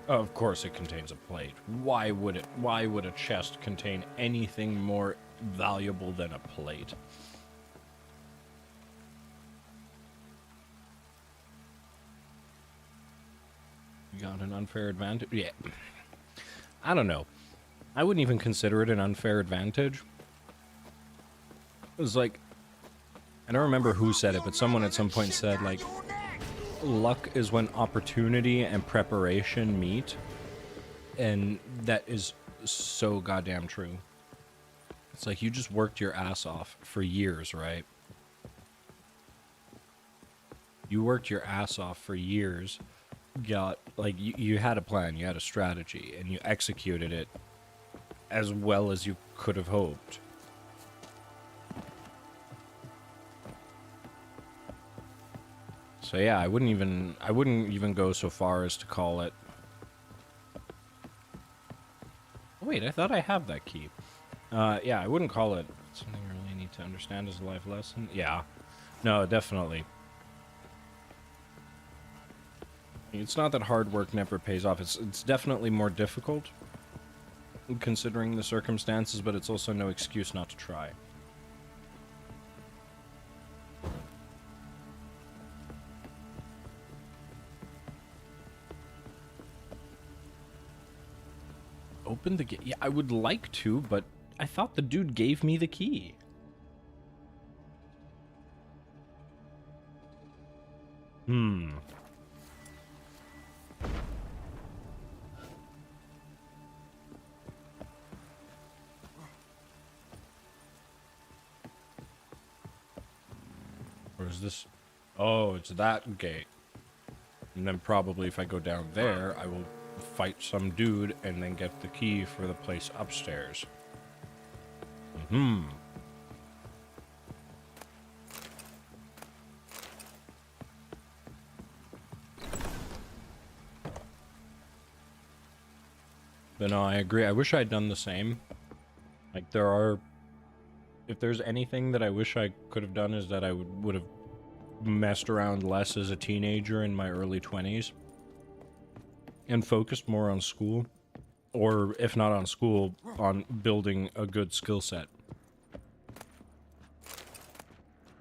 Oh, of course it contains a plate. Why would a chest contain anything more valuable than a plate? You got an unfair advantage? Yeah. I don't know. I wouldn't even consider it an unfair advantage. It was like, I don't remember who said it, but someone at some point said, like, luck is when opportunity and preparation meet. And that is so goddamn true. It's like you just worked your ass off for years, right? You worked your ass off for years. Got, like, you had a plan, you had a strategy, and you executed it as well as you could have hoped. So So yeah, I wouldn't even go so far as to call it. Oh, wait, I thought I have that key. Yeah, I wouldn't call it something you really need to understand as a life lesson. Yeah. No, definitely. It's not that hard work never pays off. It's definitely more difficult considering the circumstances, but it's also no excuse not to try. Open the gate. Yeah, I would like to, but I thought the dude gave me the key. Or is this... Oh, it's that gate. And then probably if I go down there, I will fight some dude and then get the key for the place upstairs. But no, I agree. I wish I'd done the same. Like, there are... If there's anything that I wish I could have done is that I would have messed around less as a teenager in my early 20s. And focused more on school. Or, if not on school, on building a good skill set.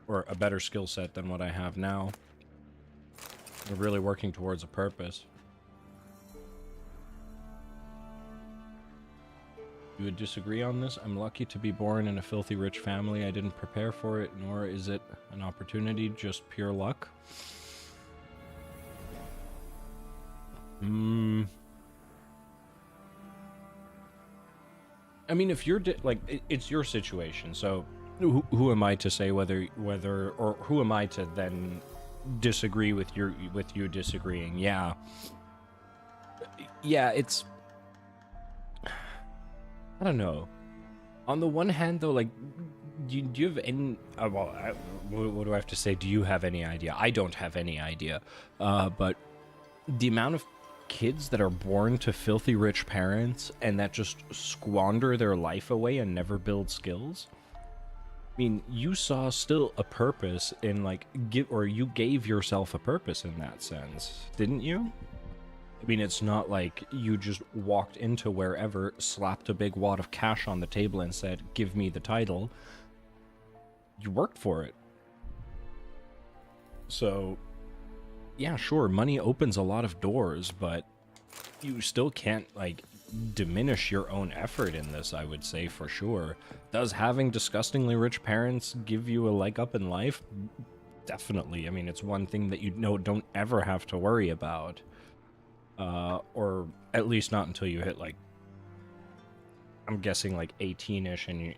Or a better skill set than what I have now. We're really working towards a purpose. You would disagree on this? I'm lucky to be born in a filthy rich family. I didn't prepare for it, nor is it an opportunity, just pure luck. I mean, if you're it's your situation, so who am I to say whether or who am I to then disagree with you disagreeing? Yeah, it's... I don't know. On the one hand, though, like, do you have any... what do I have to say? Do you have any idea? I don't have any idea. But the amount of kids that are born to filthy rich parents and that just squander their life away and never build skills... I mean, you saw still a purpose in, like, you gave yourself a purpose in that sense, didn't you? I mean, it's not like you just walked into wherever, slapped a big wad of cash on the table and said, give me the title. You worked for it. So, yeah, sure, money opens a lot of doors, but you still can't, like, diminish your own effort in this, I would say, for sure. Does having disgustingly rich parents give you a leg up in life? Definitely. I mean, it's one thing that you don't ever have to worry about. Or at least not until you hit, like, I'm guessing, like, 18-ish, and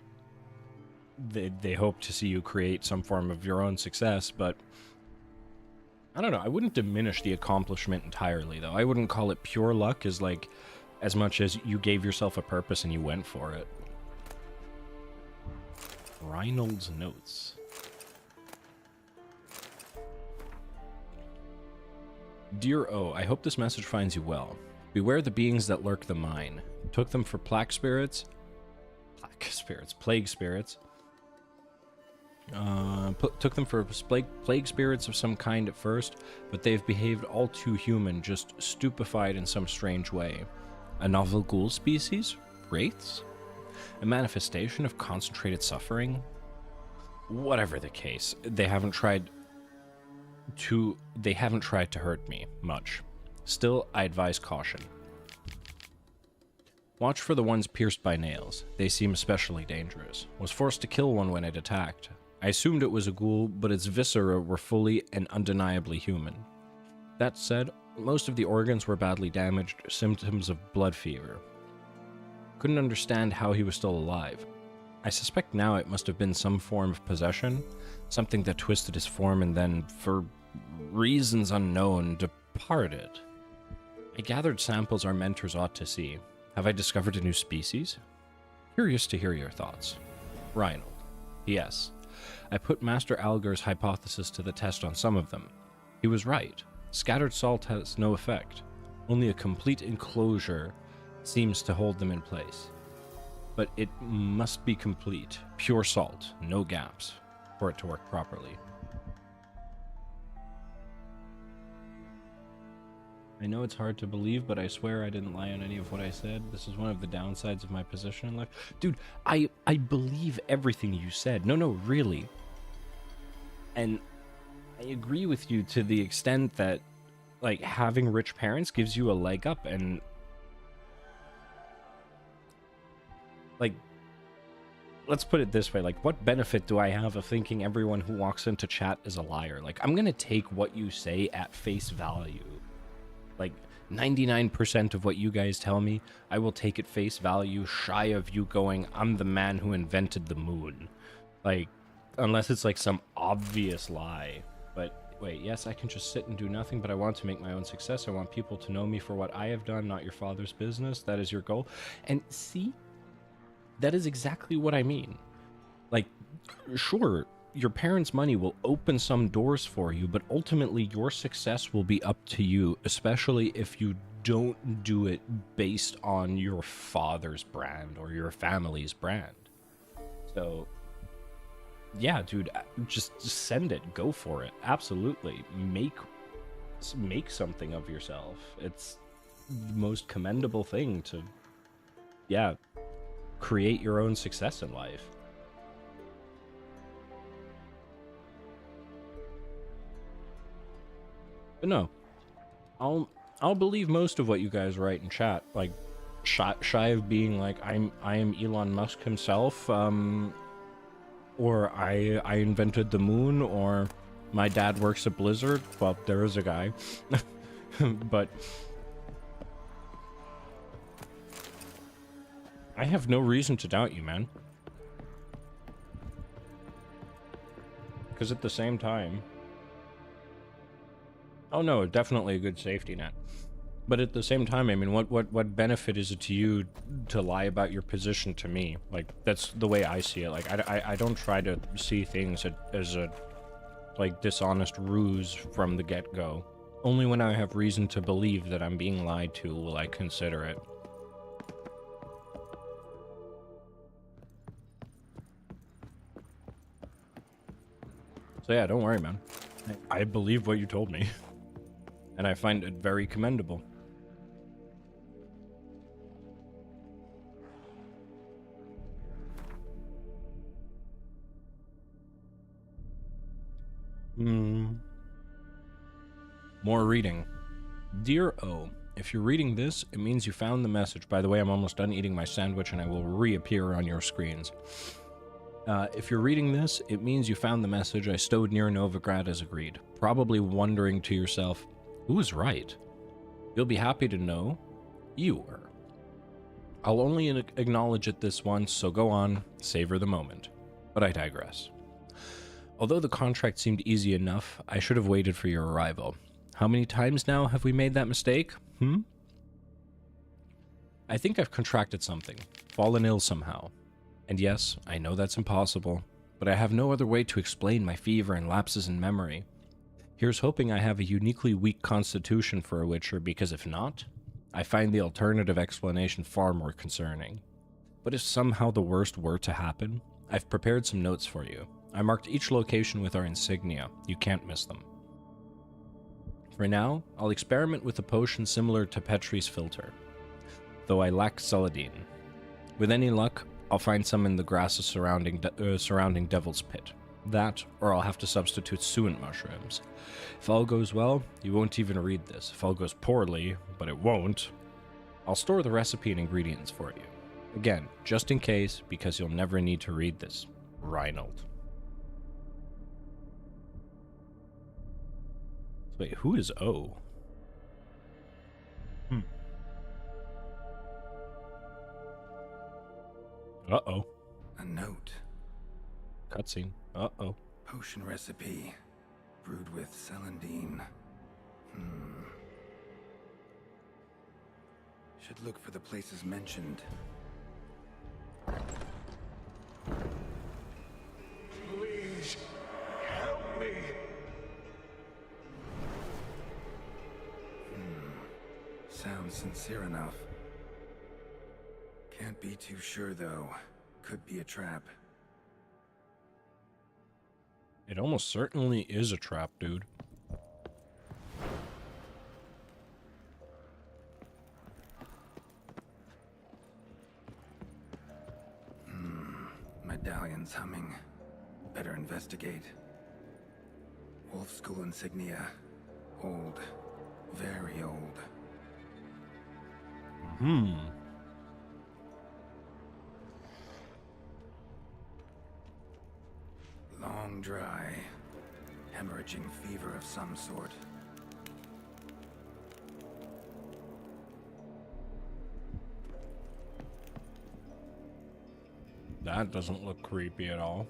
they hope to see you create some form of your own success, but I don't know, I wouldn't diminish the accomplishment entirely, though. I wouldn't call it pure luck as much as you gave yourself a purpose and you went for it. Reinald's notes. Dear O, I hope this message finds you well. Beware the beings that lurk the mine. Took them for plague spirits. Took them for plague spirits of some kind at first, but they've behaved all too human, just stupefied in some strange way. A novel ghoul species? Wraiths? A manifestation of concentrated suffering? Whatever the case, they haven't tried to hurt me much. Still, I advise caution. Watch for the ones pierced by nails. They seem especially dangerous. Was forced to kill one when it attacked. I assumed it was a ghoul, but its viscera were fully and undeniably human. That said, most of the organs were badly damaged, symptoms of blood fever. Couldn't understand how he was still alive. I suspect now it must have been some form of possession, something that twisted his form and then, for reasons unknown, departed. I gathered samples our mentors ought to see. Have I discovered a new species? Curious to hear your thoughts. Reinald. Yes. I put Master Alger's hypothesis to the test on some of them. He was right. Scattered salt has no effect. Only a complete enclosure seems to hold them in place. But it must be complete, pure salt, no gaps, for it to work properly. I know it's hard to believe, but I swear I didn't lie on any of what I said. This is one of the downsides of my position in life. Dude, I believe everything you said. No, really. And I agree with you to the extent that, like, having rich parents gives you a leg up, and, like, let's put it this way, like, what benefit do I have of thinking everyone who walks into chat is a liar? Like, I'm gonna take what you say at face value. Like, 99% of what you guys tell me, I will take at face value, shy of you going, I'm the man who invented the moon. Like, unless it's like some obvious lie. But wait, yes, I can just sit and do nothing, but I want to make my own success. I want people to know me for what I have done, not your father's business. That is your goal. And see, that is exactly what I mean. Like, sure, your parents' money will open some doors for you, but ultimately your success will be up to you, especially if you don't do it based on your father's brand or your family's brand. So, yeah, dude, just send it. Go for it. Absolutely. Make something of yourself. It's the most commendable thing to, yeah, create your own success in life. But no, I'll believe most of what you guys write in chat. Like, shy of being like I am Elon Musk himself, or I invented the moon, or my dad works at Blizzard. Well, there is a guy, but I have no reason to doubt you, man. Because at the same time, oh no, definitely a good safety net. But at the same time, I mean, what benefit is it to you to lie about your position to me? Like, that's the way I see it. Like, I don't try to see things as a, like, dishonest ruse from the get-go. Only when I have reason to believe that I'm being lied to will I consider it. So yeah, don't worry, man. I believe what you told me. And I find it very commendable. More reading. Dear O, if you're reading this, it means you found the message. By the way, I'm almost done eating my sandwich and I will reappear on your screens. If you're reading this, it means you found the message I stowed near Novigrad as agreed. Probably wondering to yourself, who was right? You'll be happy to know you were. I'll only acknowledge it this once, so go on, savor the moment. But I digress. Although the contract seemed easy enough, I should have waited for your arrival. How many times now have we made that mistake? I think I've contracted something, fallen ill somehow. And yes, I know that's impossible, but I have no other way to explain my fever and lapses in memory. Here's hoping I have a uniquely weak constitution for a Witcher, because if not, I find the alternative explanation far more concerning. But if somehow the worst were to happen, I've prepared some notes for you. I marked each location with our insignia. You can't miss them. For now, I'll experiment with a potion similar to Petri's filter, though I lack celadine. With any luck, I'll find some in the grasses surrounding Devil's Pit. That, or I'll have to substitute suent mushrooms. If all goes well, you won't even read this. If all goes poorly, but it won't, I'll store the recipe and ingredients for you. Again, just in case, because you'll never need to read this. Reinald. Wait, who is O? Uh-oh. A note. Cutscene. Uh-oh. Potion recipe. Brewed with celandine. Should look for the places mentioned. Please, help me. Sounds sincere enough. Can't be too sure, though. Could be a trap. It almost certainly is a trap, dude. Medallion's humming. Better investigate. Wolf School insignia. Old. Very old. Long dry. Hemorrhaging fever of some sort. That doesn't look creepy at all.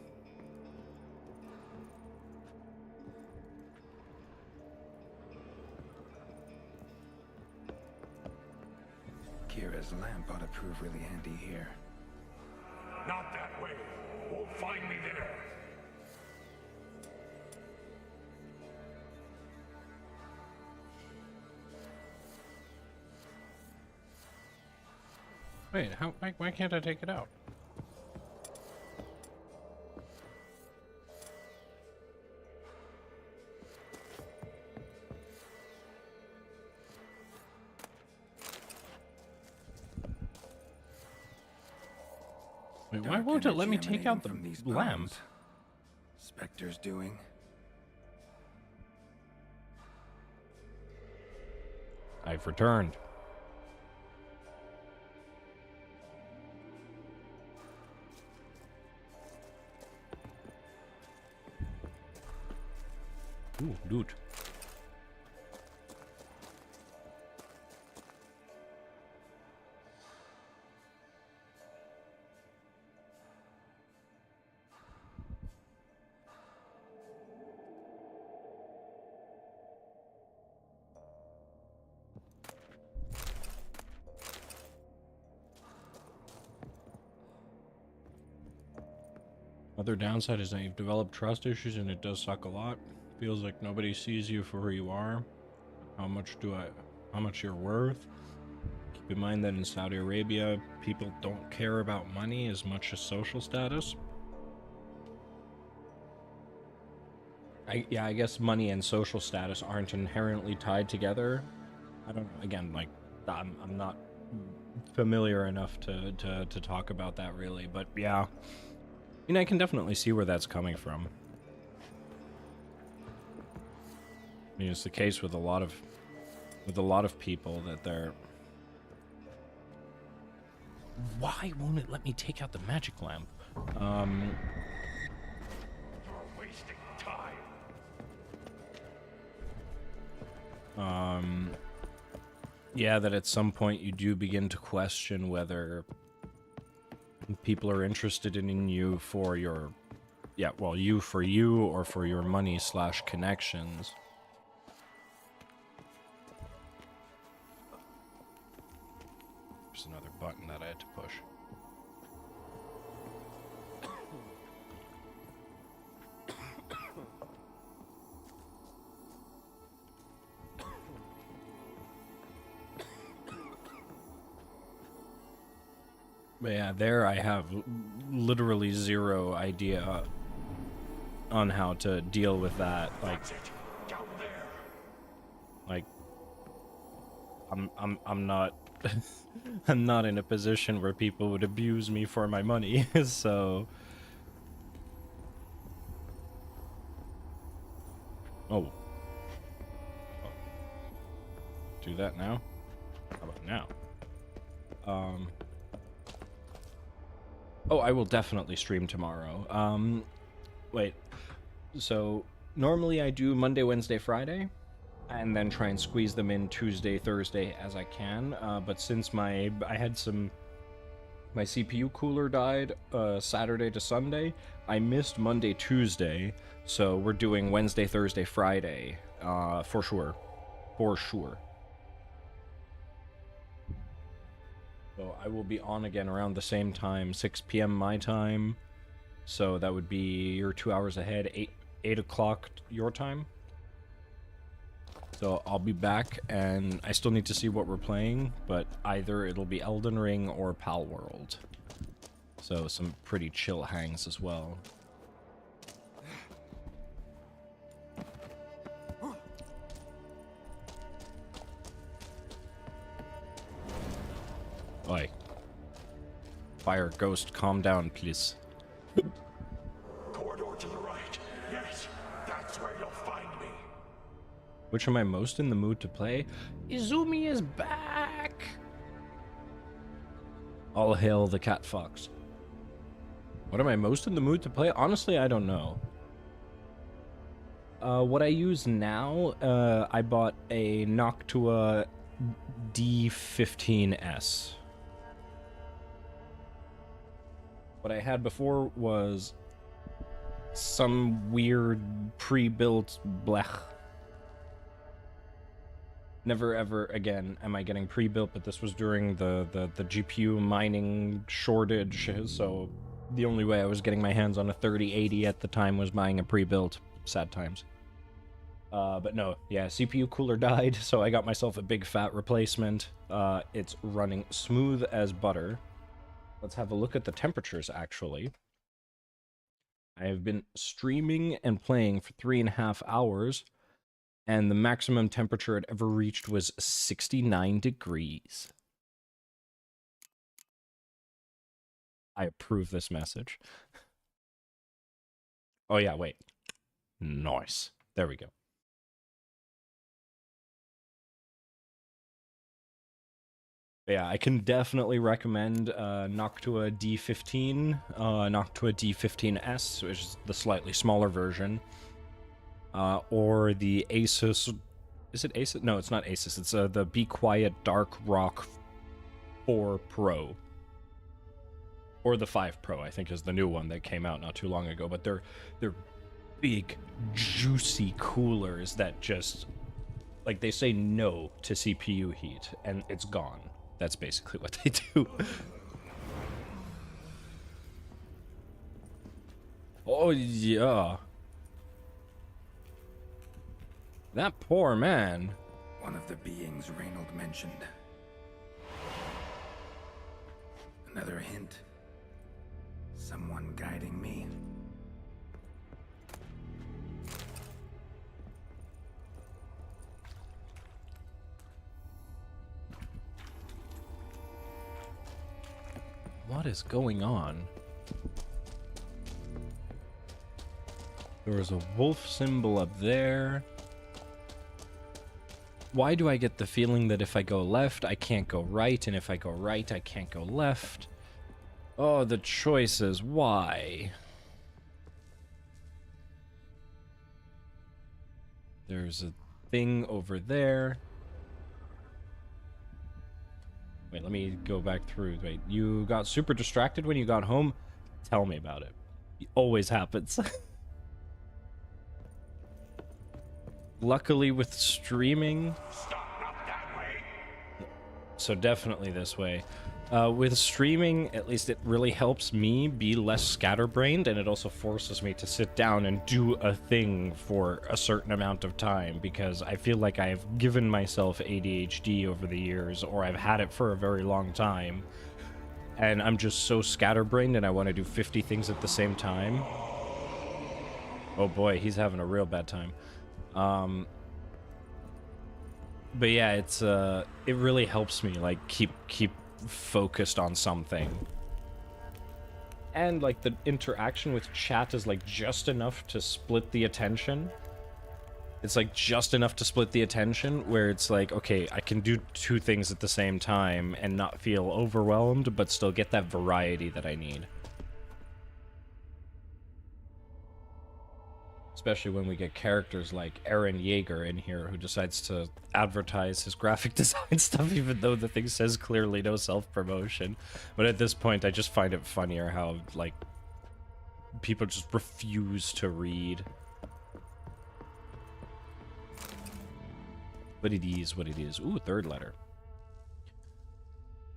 Kira's lamp ought to prove really handy here. Not that way. Won't find me there. Wait, why can't I take it out? Wait, why won't it let me take out the lamp? Spectre's doing. I've returned. Ooh, loot. Other downside is that you've developed trust issues and it does suck a lot. Feels like nobody sees you for who you are. How much you're worth. Keep in mind that in Saudi Arabia, people don't care about money as much as social status. I guess money and social status aren't inherently tied together. I don't know. Again, like, I'm not familiar enough to talk about that really, but yeah. I mean, I can definitely see where that's coming from. I mean, it's the case with a lot of people that they're... Why won't it let me take out the magic lamp? You're wasting time. Yeah, that at some point you do begin to question whether people are interested in you for your... Yeah, well, you for you or for your money/connections. There's another button that I had to push. But yeah, there I have literally zero idea on how to deal with that. Like, I'm not I'm not in a position where people would abuse me for my money, so... Oh. Do that now? How about now? Oh, I will definitely stream tomorrow. Wait. So, normally I do Monday, Wednesday, Friday, and then try and squeeze them in Tuesday, Thursday as I can. But since my CPU cooler died Saturday to Sunday, I missed Monday, Tuesday, so we're doing Wednesday, Thursday, Friday, for sure. For sure. So I will be on again around the same time, 6 p.m. my time. So that would be, you're 2 hours ahead, 8 o'clock your time. So I'll be back, and I still need to see what we're playing, but either it'll be Elden Ring or Pal World. So some pretty chill hangs as well. Oi. Fire Ghost, calm down, please. Corridor to the right. Yes, that's where you'll find me. Which am I most in the mood to play? Izumi is back! All hail the cat fox. What am I most in the mood to play? Honestly, I don't know. What I use now, I bought a Noctua D15S. What I had before was some weird pre-built blech. Never ever again am I getting pre-built, but this was during the GPU mining shortage, so the only way I was getting my hands on a 3080 at the time was buying a pre-built. Sad times. But no, yeah, CPU cooler died, so I got myself a big fat replacement. It's running smooth as butter. Let's have a look at the temperatures, actually. I have been streaming and playing for 3.5 hours, and the maximum temperature it ever reached was 69 degrees. I approve this message. Oh yeah, wait. Nice. There we go. Yeah, I can definitely recommend Noctua D15, Noctua D15S, which is the slightly smaller version, or the Asus. Is it Asus? No, it's not Asus. It's the Be Quiet Dark Rock 4 Pro, or the 5 Pro. I think is the new one that came out not too long ago. But they're big, juicy coolers that just like they say no to CPU heat, and it's gone. That's basically what they do. Oh, yeah. That poor man. One of the beings Reynold mentioned. Another hint. Someone guiding me. What is going on? There was a wolf symbol up there. Why do I get the feeling that if I go left, I can't go right, and if I go right, I can't go left? Oh, the choices. Why? There's a thing over there. Wait, let me go back through. Wait, you got super distracted when you got home? Tell me about it. It always happens. Luckily with streaming... So definitely this way. With streaming, at least it really helps me be less scatterbrained, and it also forces me to sit down and do a thing for a certain amount of time, because I feel like I've given myself ADHD over the years, or I've had it for a very long time, and I'm just so scatterbrained and I want to do 50 things at the same time. Oh boy, he's having a real bad time. But yeah, it's it really helps me like keep focused on something, and like the interaction with chat is like just enough to split the attention. It's like just enough to split the attention where it's like, okay, I can do 2 things at the same time and not feel overwhelmed, but still get that variety that I need. Especially when we get characters like Eren Yeager in here who decides to advertise his graphic design stuff even though the thing says clearly no self-promotion. But at this point, I just find it funnier how, like, people just refuse to read. But it is what it is. Ooh, 3rd letter.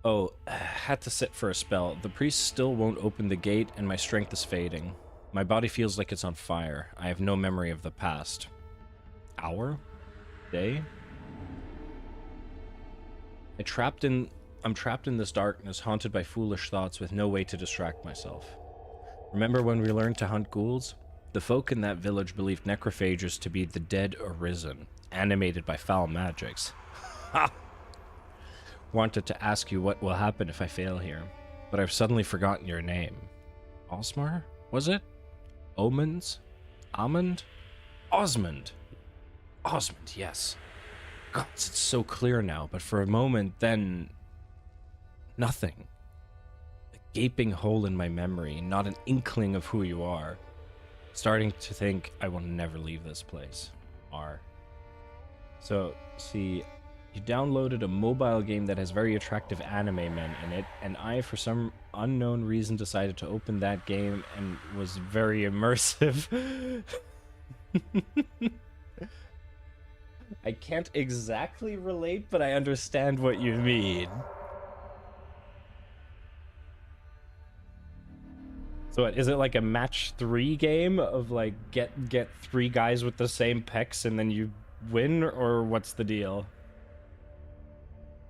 Oh, had to sit for a spell. The priest still won't open the gate and my strength is fading. My body feels like it's on fire. I have no memory of the past. Hour? Day? I'm trapped in this darkness, haunted by foolish thoughts with no way to distract myself. Remember when we learned to hunt ghouls? The folk in that village believed necrophages to be the dead arisen, animated by foul magics. Ha! Wanted to ask you what will happen if I fail here, but I've suddenly forgotten your name. Osmar? Was it? Omens? Amund? Osmond! Osmond, yes. God, it's so clear now, but for a moment, then... nothing. A gaping hole in my memory, not an inkling of who you are. Starting to think I will never leave this place. R. So, see, you downloaded a mobile game that has very attractive anime men in it, and I, for some unknown reason, decided to open that game and was very immersive. I can't exactly relate, but I understand what you mean. So what, is it like a match 3 game of like get 3 guys with the same pecs and then you win, or what's the deal?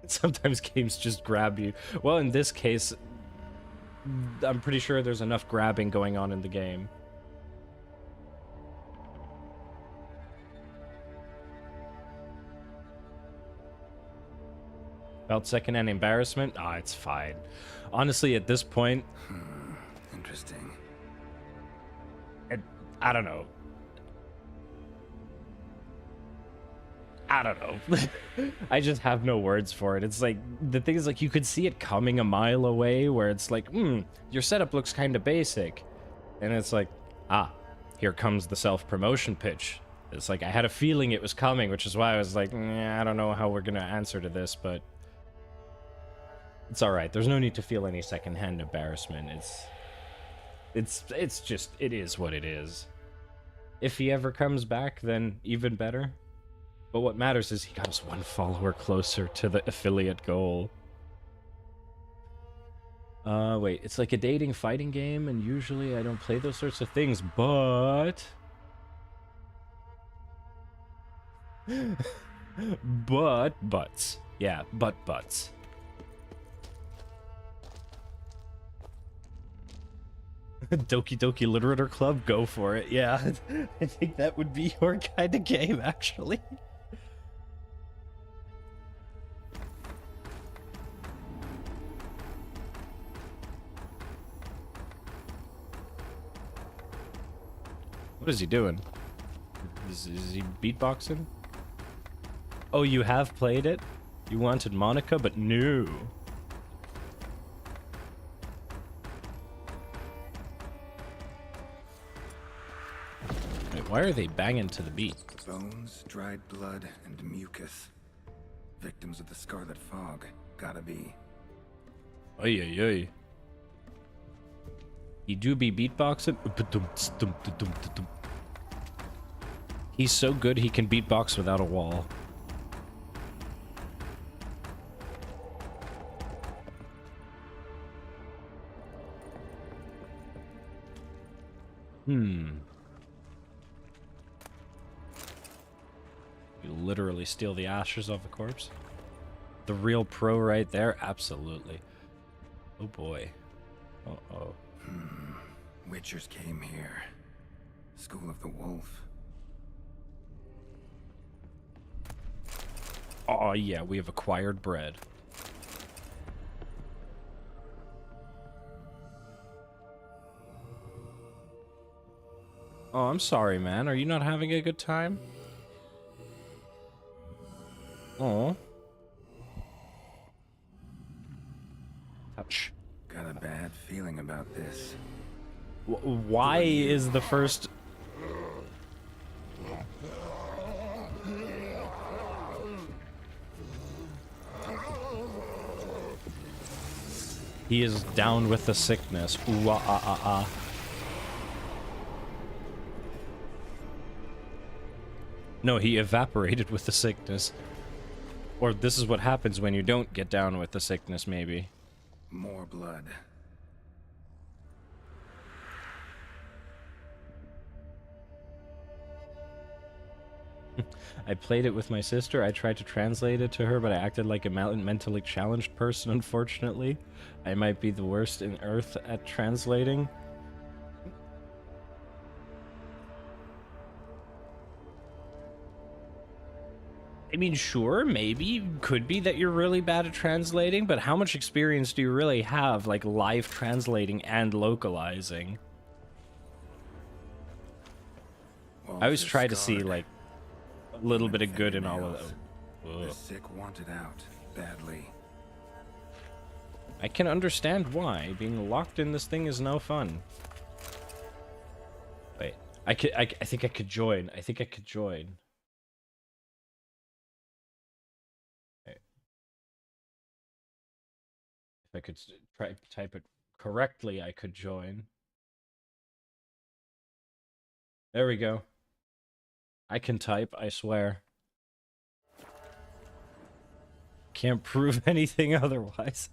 Sometimes games just grab you. Well, in this case, I'm pretty sure there's enough grabbing going on in the game. Felt secondhand embarrassment? Ah, it's fine. Honestly, at this point... Interesting. I don't know. I don't know. I just have no words for it. It's like, the thing is, like, you could see it coming a mile away, where it's like, your setup looks kind of basic. And it's like, here comes the self-promotion pitch. It's like, I had a feeling it was coming, which is why I was like, I don't know how we're gonna answer to this, but... it's alright. There's no need to feel any secondhand embarrassment. It's just, it is what it is. If he ever comes back, then even better. But what matters is he got us 1 follower closer to the affiliate goal. Wait, it's like a dating fighting game, and usually I don't play those sorts of things, but... butts. Yeah, butts. Doki Doki Literature Club, go for it. Yeah, I think that would be your kind of game, actually. What is he doing? Is he beatboxing? Oh, you have played it? You wanted Monica, but no. Why are they banging to the beat? Bones, dried blood, and mucus. Victims of the Scarlet Fog. Gotta be. Oy, oy, oy. He do be beatboxing? He's so good he can beatbox without a wall. You literally steal the ashes off a corpse? The real pro right there? Absolutely. Oh boy. Uh-oh. Witchers came here. School of the Wolf. Oh yeah, we have acquired bread. Oh, I'm sorry, man. Are you not having a good time? Oh. Touch. Got a bad feeling about this. Why is the first... He is down with the sickness. Ooh, ah, ah, ah, ah. No, he evaporated with the sickness. Or this is what happens when you don't get down with the sickness, maybe. More blood. I played it with my sister. I tried to translate it to her, but I acted like a mentally challenged person, unfortunately. I might be the worst in Earth at translating. I mean, sure, maybe. Could be that you're really bad at translating, but how much experience do you really have, like, live translating and localizing? I always try to see, like, a little bit of good in all of them. The sick wanted out badly. I can understand why. Being locked in this thing is no fun. Wait, I think I could join. I think I could join. Okay. If I could try type it correctly, I could join. There we go. I can type, I swear. Can't prove anything otherwise.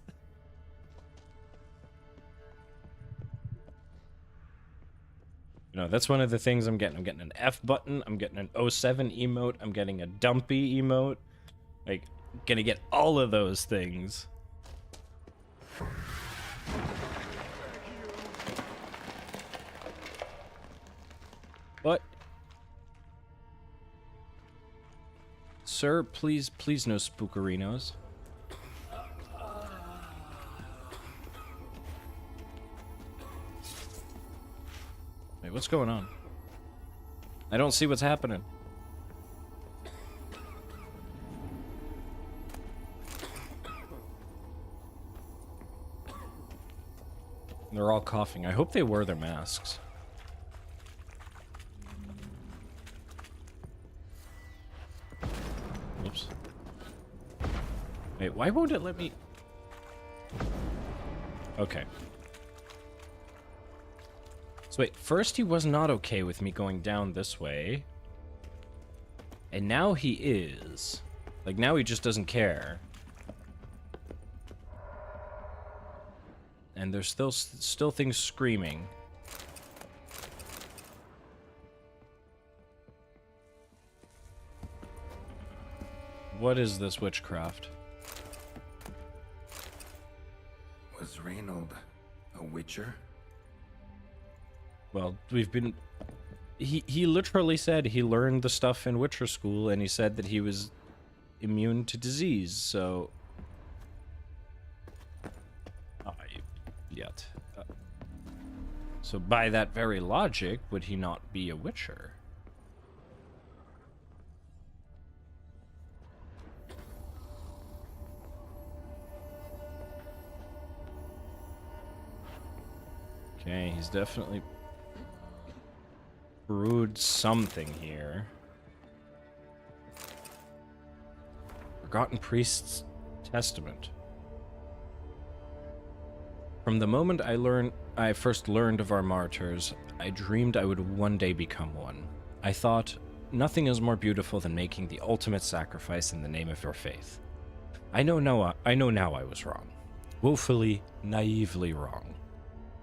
No, that's one of the things I'm getting. I'm getting an F button, I'm getting an 07 emote, I'm getting a dumpy emote. Like, gonna get all of those things. What? Sir, please no spookerinos. Wait, what's going on? I don't see what's happening. They're all coughing. I hope they wear their masks. Oops. Wait, why won't it let me... Okay. So wait, first he was not okay with me going down this way. And now he is. Like, now he just doesn't care. And there's still things screaming. What is this witchcraft? Was Reynold a witcher? Well, we've been... He literally said he learned the stuff in Witcher school, and he said that he was immune to disease, so... Yet. So by that very logic, would he not be a witcher? Okay, he's definitely brewed something here. Forgotten Priest's Testament. From the moment I first learned of our martyrs, I dreamed I would one day become one. I thought, nothing is more beautiful than making the ultimate sacrifice in the name of your faith. I know now I was wrong. Woefully, naively wrong.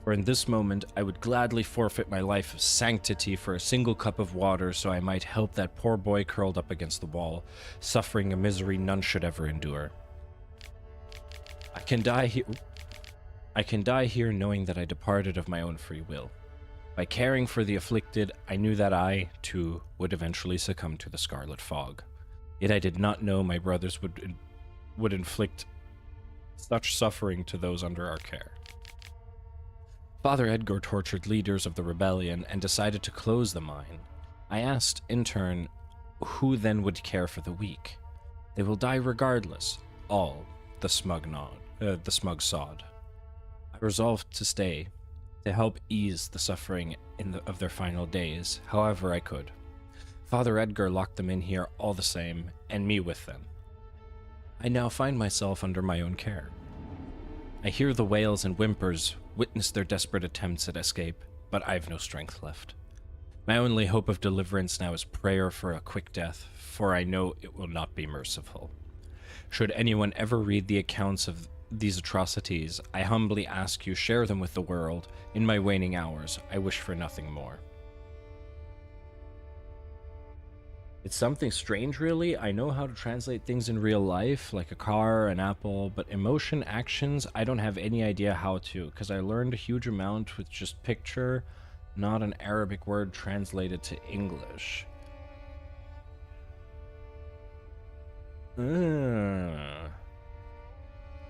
For in this moment, I would gladly forfeit my life of sanctity for a single cup of water so I might help that poor boy curled up against the wall, suffering a misery none should ever endure. I can die here knowing that I departed of my own free will. By caring for the afflicted, I knew that I, too, would eventually succumb to the scarlet fog. Yet I did not know my brothers would inflict such suffering to those under our care. Father Edgar tortured leaders of the rebellion and decided to close the mine. I asked, in turn, who then would care for the weak? They will die regardless, all, the smug sod. I resolved to stay, to help ease the suffering of their final days, however I could. Father Edgar locked them in here all the same, and me with them. I now find myself under my own care. I hear the wails and whimpers, witness their desperate attempts at escape, but I've no strength left. My only hope of deliverance now is prayer for a quick death, for I know it will not be merciful. Should anyone ever read the accounts of these atrocities, I humbly ask you share them with the world. In my waning hours, I wish for nothing more. It's something strange, really. I know how to translate things in real life, like a car, an apple, but emotion, actions, I don't have any idea how to, because I learned a huge amount with just picture, not an Arabic word translated to English.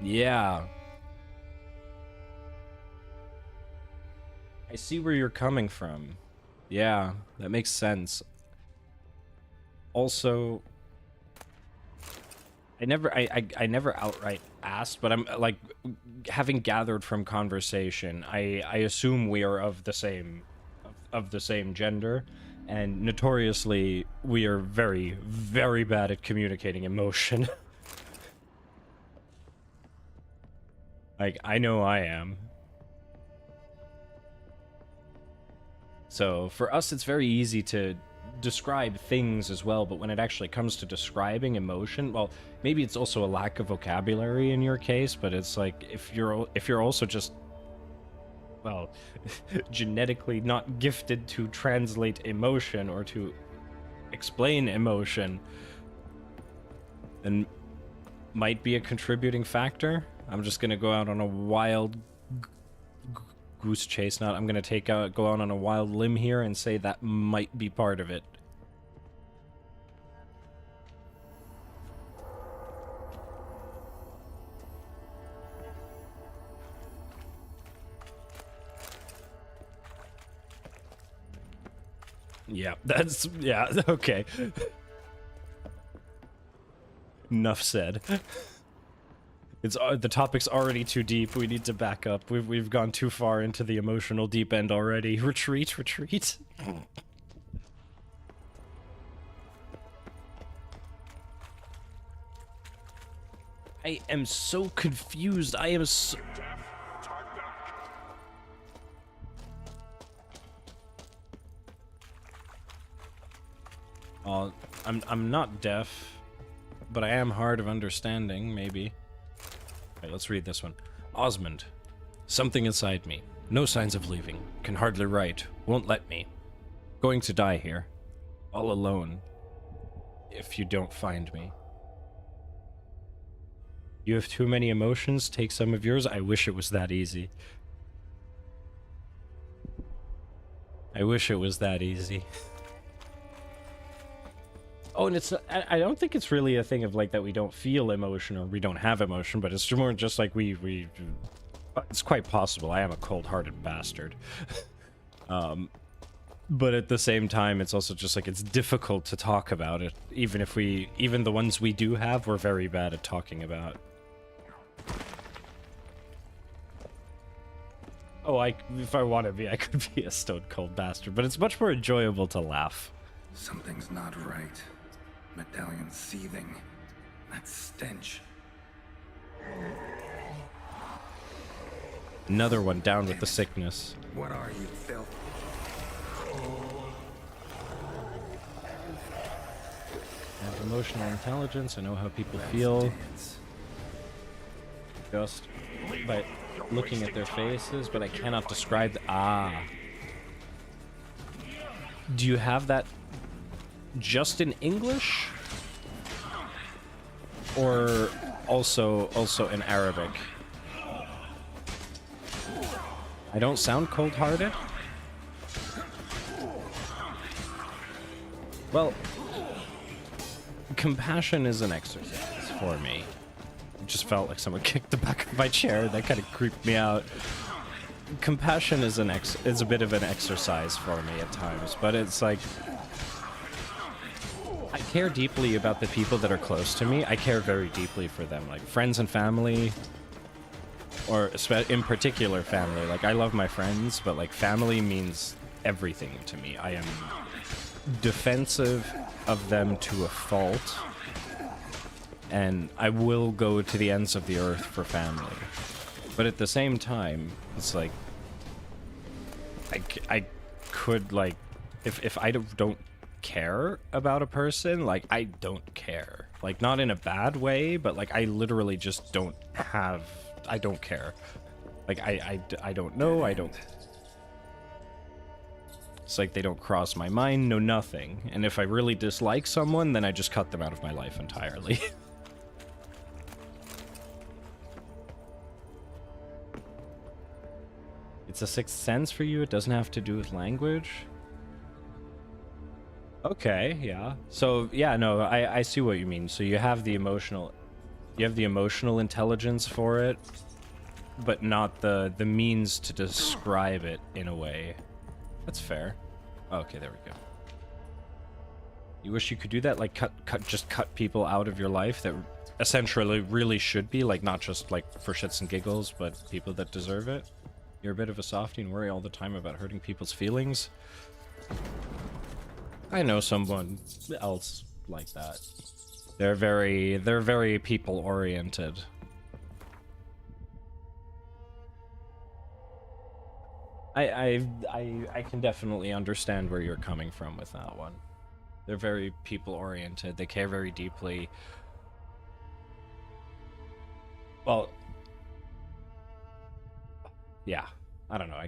Yeah. I see where you're coming from. Yeah, that makes sense. Also, I never outright asked, but I'm like, having gathered from conversation, I assume we are of the same gender, and notoriously we are very, very bad at communicating emotion. Like, I know I am. So for us, it's very easy to describe things as well, but when it actually comes to describing emotion, well, maybe it's also a lack of vocabulary in your case, but it's like if you're also just, well, genetically not gifted to translate emotion or to explain emotion, then might be a contributing factor. I'm just gonna go out on a wild goose chase. Not, I'm gonna go out on a wild limb here and say that might be part of it. Yeah, yeah, okay. Enough said. It's the topic's already too deep. We need to back up. We've gone too far into the emotional deep end already. Retreat, retreat. I am so confused. I am so... I'm not deaf, but I am hard of understanding, maybe. Alright, let's read this one. Osmond. Something inside me. No signs of leaving. Can hardly write. Won't let me. Going to die here. All alone. If you don't find me. You have too many emotions. Take some of yours. I wish it was that easy. I wish it was that easy. Oh, and it's, I don't think it's really a thing of like that we don't feel emotion or we don't have emotion, but it's more just like it's quite possible. I am a cold-hearted bastard. But at the same time, it's also just like it's difficult to talk about it. Even the ones we do have, we're very bad at talking about. Oh, if I want to be, I could be a stone-cold bastard, but it's much more enjoyable to laugh. Something's not right. Medallion seething. That stench. Another one down with the sickness. What are you, Phil? I have emotional intelligence. I know how people feel. Just by looking at their faces, but I cannot describe Do you have that just in English? Or also in Arabic? I don't sound cold-hearted? Well, compassion is an exercise for me. It just felt like someone kicked the back of my chair. That kind of creeped me out. Compassion is a bit of an exercise for me at times, but it's like I care deeply about the people that are close to me. I care very deeply for them, like friends and family, or in particular family. Like I love my friends, but like family means everything to me. I am defensive of them to a fault, and I will go to the ends of the earth for family. But at the same time, it's like I could, like, if I don't care about a person, like, I don't care. Like, not in a bad way, but, like, I literally just don't care. Like, I don't know, It's like they don't cross my mind, no nothing. And if I really dislike someone, then I just cut them out of my life entirely. It's a sixth sense for you? It doesn't have to do with language? Okay, yeah. So, yeah, no, I see what you mean. So you have the emotional intelligence for it, but not the means to describe it in a way. That's fair. Okay, there we go. You wish you could do that? Like just cut people out of your life that essentially really should be, like, not just like for shits and giggles, but people that deserve it? You're a bit of a softie and worry all the time about hurting people's feelings. I know someone else like that. They're very people oriented. I can definitely understand where you're coming from with that one. They're very people oriented. They care very deeply. Well, yeah, I don't know.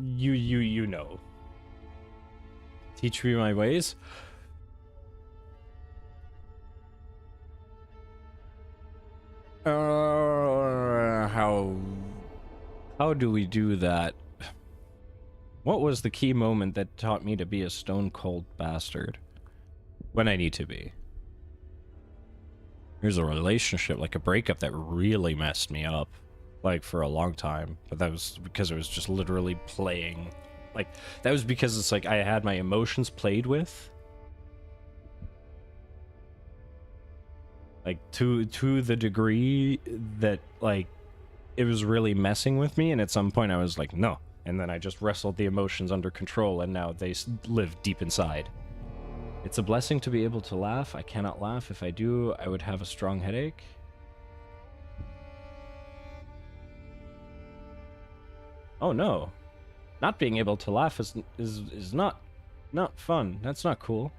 You know. Teach me my ways. How do we do that? What was the key moment that taught me to be a stone cold bastard when I need to be? Here's a relationship, like a breakup that really messed me up, like, for a long time. But that was because it was just literally playing. Like, that was because it's like I had my emotions played with. Like, to the degree that, like, it was really messing with me, and at some point I was like, no. And then I just wrestled the emotions under control, and now they live deep inside. It's a blessing to be able to laugh. I cannot laugh. If I do, I would have a strong headache. Oh no. Not being able to laugh is not fun. That's not cool.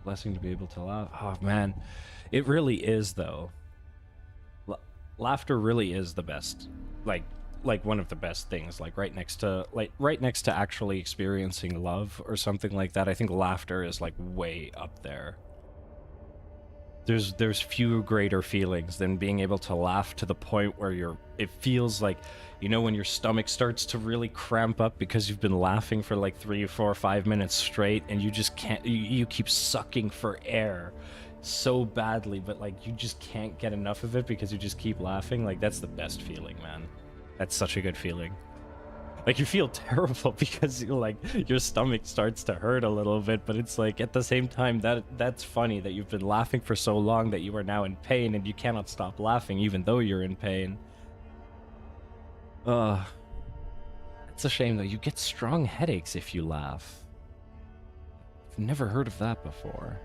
Blessing to be able to laugh. Oh man, it really is though. Laughter really is the best. Like one of the best things. Like right next to actually experiencing love or something like that. I think laughter is like way up there. There's few greater feelings than being able to laugh to the point where it feels like, you know, when your stomach starts to really cramp up because you've been laughing for like 3 or 4 or 5 minutes straight, and you just can't, you keep sucking for air so badly, but like you just can't get enough of it because you just keep laughing. Like, that's the best feeling, man. That's such a good feeling. Like, you feel terrible because your stomach starts to hurt a little bit, but it's like at the same time that's funny that you've been laughing for so long that you are now in pain and you cannot stop laughing even though you're in pain. It's a shame though. You get strong headaches if you laugh. I've never heard of that before.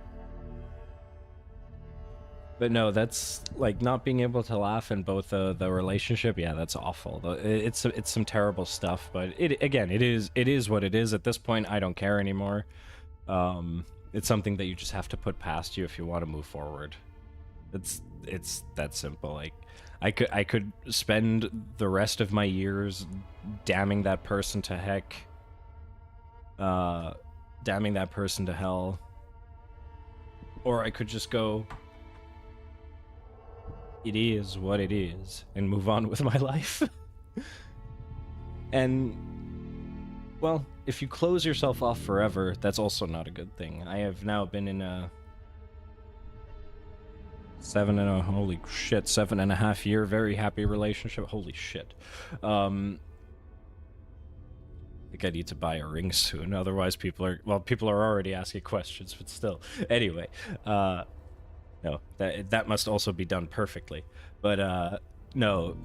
But no, that's like not being able to laugh in both the relationship. Yeah, that's awful. It's some terrible stuff. But it is what it is. At this point, I don't care anymore. It's something that you just have to put past you if you want to move forward. It's that simple. Like, I could spend the rest of my years damning that person to heck, damning that person to hell, or I could just go, it is what it is, and move on with my life. And, well, if you close yourself off forever, that's also not a good thing. I have now been in a 7.5 year very happy relationship. Holy shit. I think I need to buy a ring soon, otherwise people are already asking questions, but still. Anyway, no, that must also be done perfectly. But no,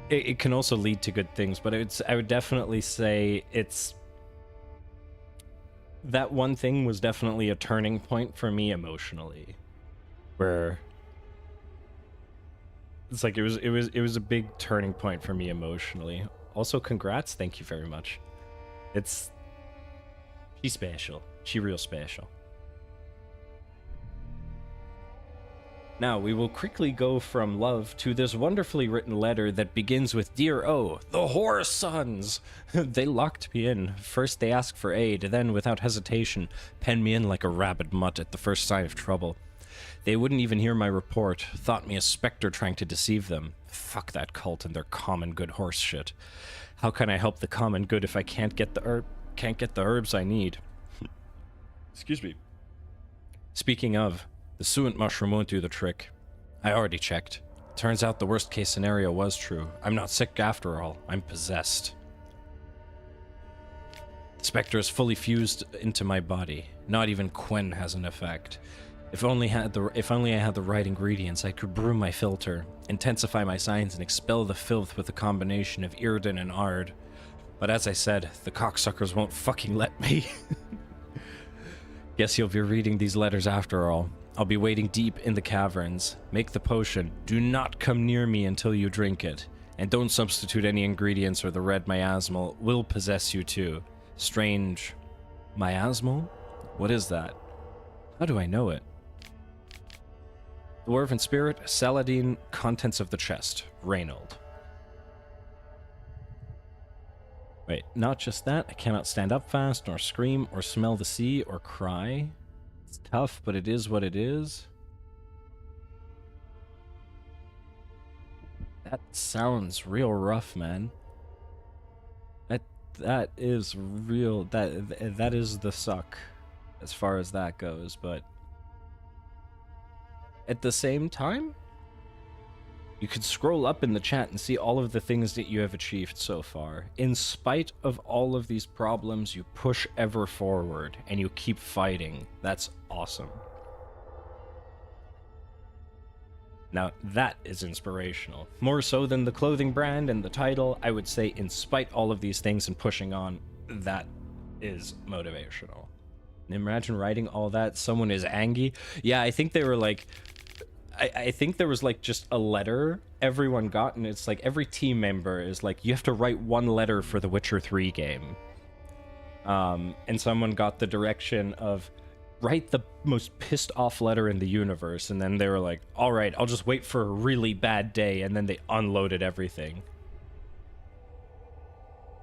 it can also lead to good things. But I would definitely say that one thing was definitely a turning point for me emotionally, where it's like it was a big turning point for me emotionally. Also, congrats, thank you very much. She's special. She real special. Now, we will quickly go from love to this wonderfully written letter that begins with, Dear O, the Horse Sons! They locked me in. First they asked for aid, then, without hesitation, penned me in like a rabid mutt at the first sign of trouble. They wouldn't even hear my report, thought me a specter trying to deceive them. Fuck that cult and their common good horse shit. How can I help the common good if I can't get the herbs I need? Excuse me. Speaking of, the suet mushroom won't do the trick. I already checked. Turns out the worst case scenario was true. I'm not sick after all. I'm possessed. The specter is fully fused into my body. Not even Quen has an effect. If only I had the right ingredients, I could brew my filter, intensify my signs, and expel the filth with a combination of Irden and Ard. But as I said, the cocksuckers won't fucking let me. Guess you'll be reading these letters after all. I'll be waiting deep in the caverns. Make the potion. Do not come near me until you drink it. And don't substitute any ingredients or the red miasmal will possess you too. Strange. Miasmal? What is that? How do I know it? Dwarven Spirit, Saladin, contents of the chest. Reynold. Wait, not just that. I cannot stand up fast, nor scream, or smell the sea, or cry. It's tough, but it is what it is. That sounds real rough, man. That is real. That is the suck, as far as that goes. But at the same time, you could scroll up in the chat and see all of the things that you have achieved so far. In spite of all of these problems, you push ever forward and you keep fighting. That's awesome. Now, that is inspirational. More so than the clothing brand and the title, I would say in spite all of these things and pushing on, that is motivational. Imagine writing all that, someone is angry. Yeah, I think they were like... I think there was like just a letter everyone got, and it's like every team member is like, you have to write one letter for the Witcher 3 game. And someone got the direction of write the most pissed off letter in the universe, and then they were like, all right, I'll just wait for a really bad day, and then they unloaded everything.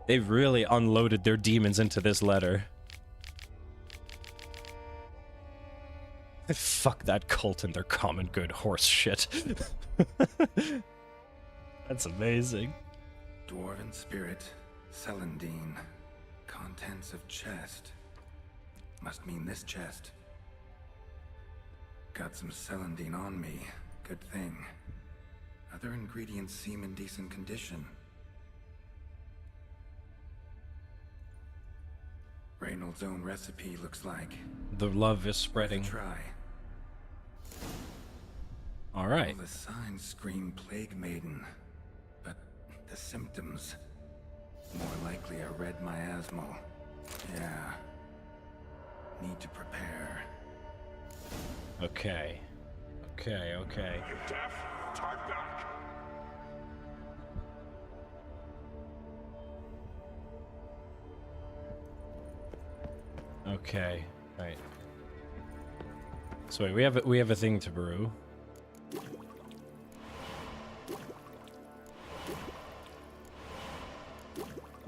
They really unloaded their demons into this letter. Fuck that cult and their common good horse shit. That's amazing. Dwarven Spirit, Celandine, contents of chest. Must mean this chest. Got some Celandine on me. Good thing. Other ingredients seem in decent condition. Reynold's own recipe looks like. The love is spreading. Try. All right. All the signs scream Plague Maiden, but the symptoms more likely a red miasmal. Yeah. Need to prepare. Okay. Okay. You deaf? Type back. Okay. Right. So wait, we have a thing to brew.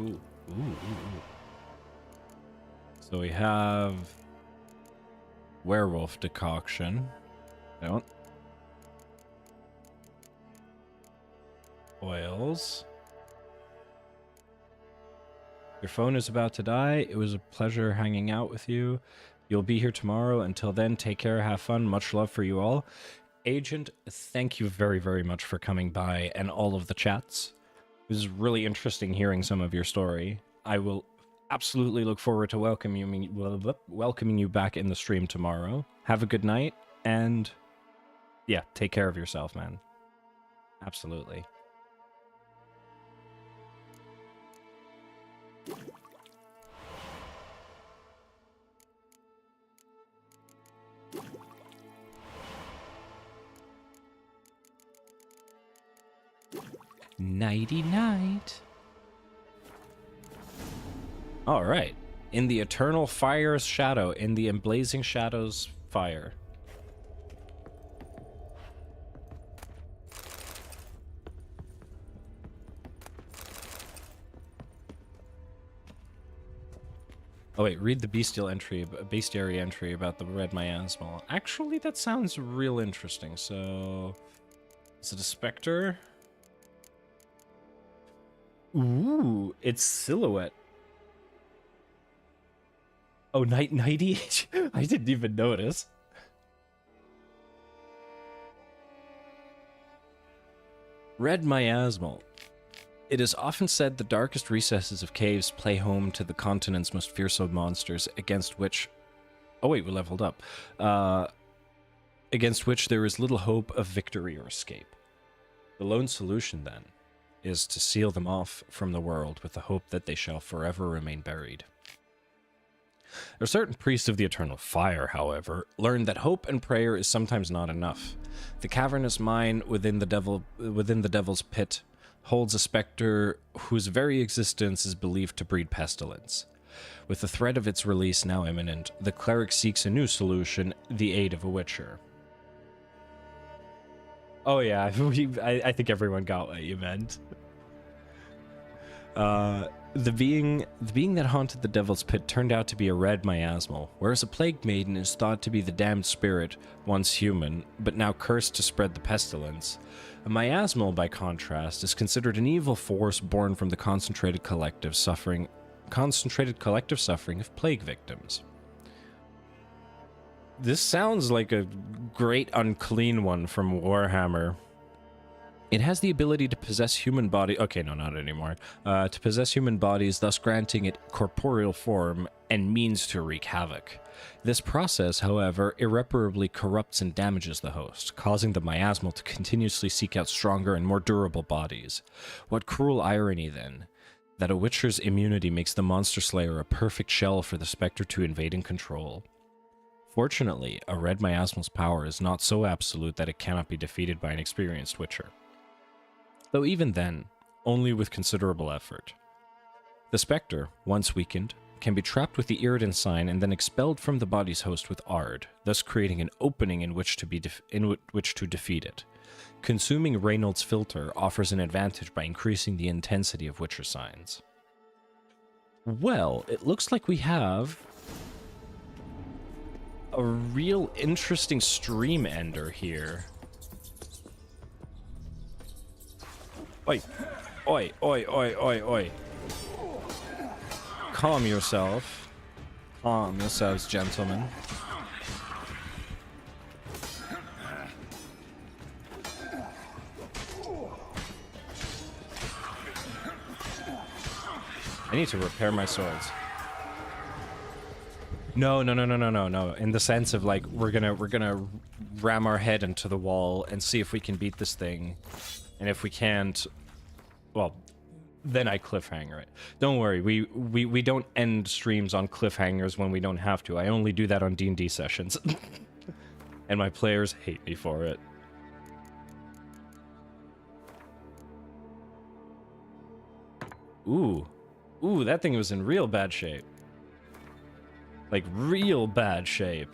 Ooh. So we have werewolf decoction. Don't. Oils. Your phone is about to die. It was a pleasure hanging out with you. You'll be here tomorrow. Until then, take care, have fun. Much love for you all. Agent, thank you very, very much for coming by and all of the chats. It was really interesting hearing some of your story. I will absolutely look forward to welcoming you back in the stream tomorrow. Have a good night, and yeah, take care of yourself, man. Absolutely. Nighty night. All right. In the eternal fire's shadow, in the emblazing shadow's fire. Oh wait, read the bestiary entry about the red miasmal. Actually, that sounds real interesting. So, is it a specter? Ooh, it's silhouette. Oh, nighty. I didn't even notice. Red miasmal. It is often said the darkest recesses of caves play home to the continent's most fearsome monsters, against which... Oh wait, we leveled up. Against which there is little hope of victory or escape. The lone solution, then, is to seal them off from the world with the hope that they shall forever remain buried. A certain priest of the eternal fire, however, learned that hope and prayer is sometimes not enough. The cavernous mine within the devil's pit holds a specter whose very existence is believed to breed pestilence. With the threat of its release now imminent, the cleric seeks a new solution, the aid of a witcher. Oh yeah, I think everyone got what you meant. The being that haunted the Devil's Pit turned out to be a red miasmal, whereas a plague maiden is thought to be the damned spirit, once human, but now cursed to spread the pestilence. A miasmal, by contrast, is considered an evil force born from the concentrated collective suffering of plague victims. This sounds like a great unclean one from Warhammer. It has the ability to possess human body. Okay, no, not anymore. To possess human bodies, thus granting it corporeal form and means to wreak havoc. This process, however, irreparably corrupts and damages the host, causing the miasmal to continuously seek out stronger and more durable bodies. What cruel irony, then, that a witcher's immunity makes the monster slayer a perfect shell for the spectre to invade and control. Fortunately, a red miasmal's power is not so absolute that it cannot be defeated by an experienced witcher. Though even then, only with considerable effort. The spectre, once weakened, can be trapped with the Irridan sign and then expelled from the body's host with Ard, thus creating an opening in which to defeat it. Consuming Reynold's filter offers an advantage by increasing the intensity of witcher signs. Well, it looks like we have a real interesting stream ender here. Oi, oi, oi, oi, oi, oi. Calm yourself. Calm yourselves, gentlemen. I need to repair my swords. No. In the sense of like we're gonna ram our head into the wall and see if we can beat this thing. And if we can't, well, then I cliffhanger it. Don't worry, we don't end streams on cliffhangers when we don't have to. I only do that on D&D sessions. And my players hate me for it. Ooh, that thing was in real bad shape. Like, real bad shape.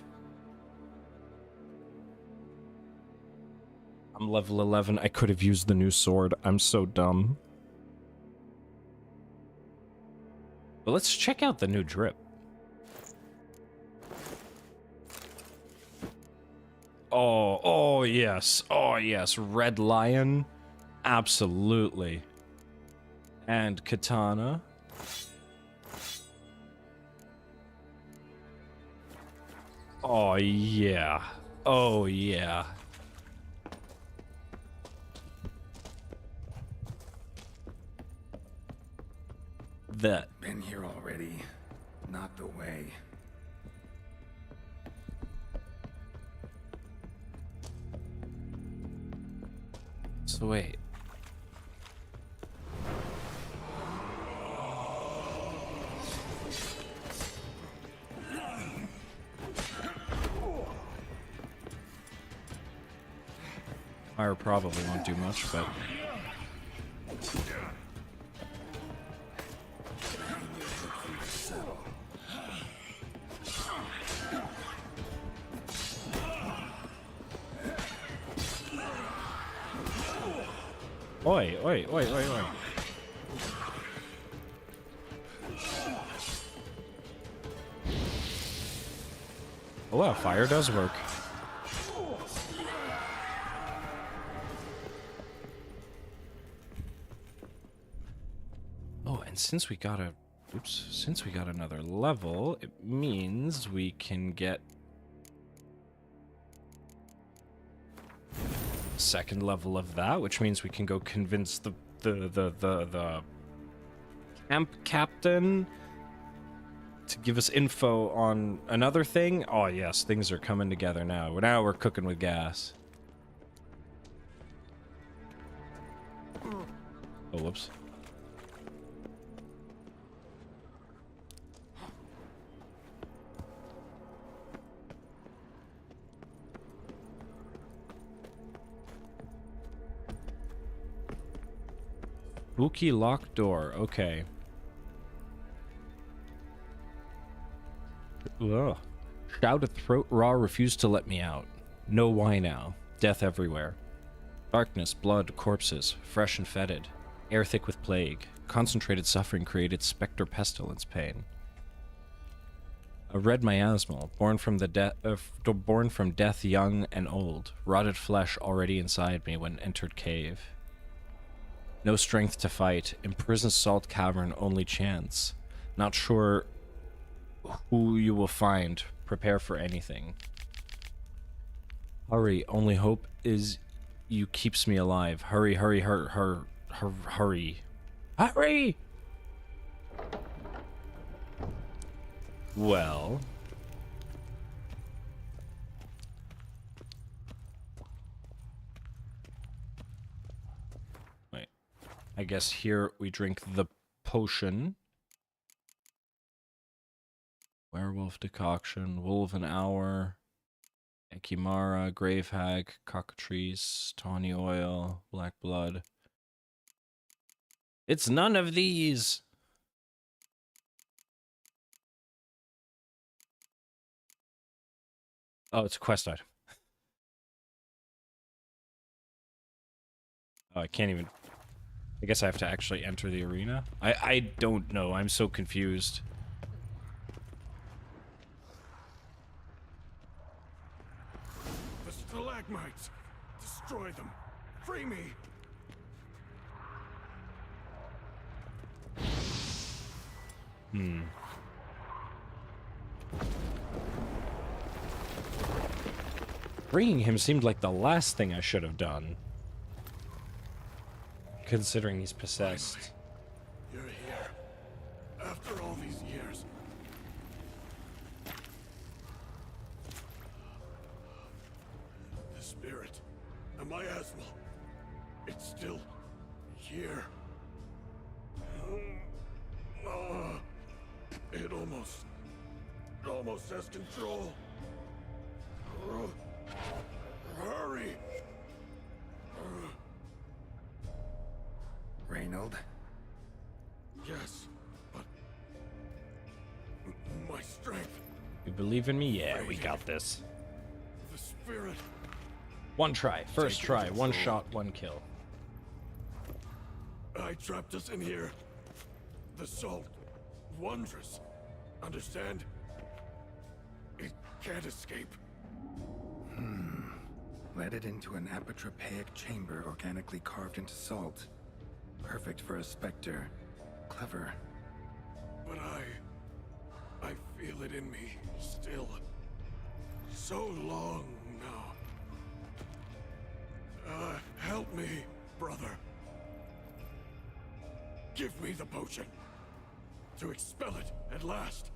I'm level 11. I could have used the new sword. I'm so dumb. But let's check out the new drip. Oh yes. Oh yes. Red Lion. Absolutely. And Katana. Oh yeah. Oh yeah. That. Been here already. Not the way. So wait. Fire probably won't do much, but... Oi, oi, oi, oi, oi. Oh wow, fire does work. Oh, and since we got since we got another level, it means we can get second level of that, which means we can go convince the camp captain to give us info on another thing. Oh yes, things are coming together now. Now we're cooking with gas. Oh, whoops. Spooky locked door. Okay. Ugh. Shout at throat raw, refused to let me out. No why now. Death everywhere. Darkness, blood, corpses, fresh and fetid. Air thick with plague. Concentrated suffering created spectre pestilence pain. A red miasmal, born from death young and old. Rotted flesh already inside me when entered cave. No strength to fight. Imprisoned salt cavern, only chance. Not sure who you will find. Prepare for anything. Hurry. Only hope is you keeps me alive. Hurry, hurry, hurry. Hurry! Well. Wait. I guess here we drink the potion. Werewolf decoction, Wolven hour, Ekimara, Grave Hag, Cockatrice, Tawny oil, Black blood. It's none of these! Oh, it's a quest item. Oh, I can't even... I guess I have to actually enter the arena? I don't know, I'm so confused. The stalagmites! Destroy them! Free me! Bringing him seemed like the last thing I should have done. Considering he's possessed. Finally, you're here. After all these years. The spirit, the miasmal, it's still here. It almost has control. Hurry! Reynold? Yes, but my strength. You believe in me? Yeah, we got this. The spirit. One try, first try, one shot, one kill. I trapped us in here. The salt. Wondrous. Understand? It can't escape. Led it into an apotropaic chamber organically carved into salt. Perfect for a specter. Clever. But I feel it in me still. So long now. Help me, brother. Give me the potion. To expel it at last.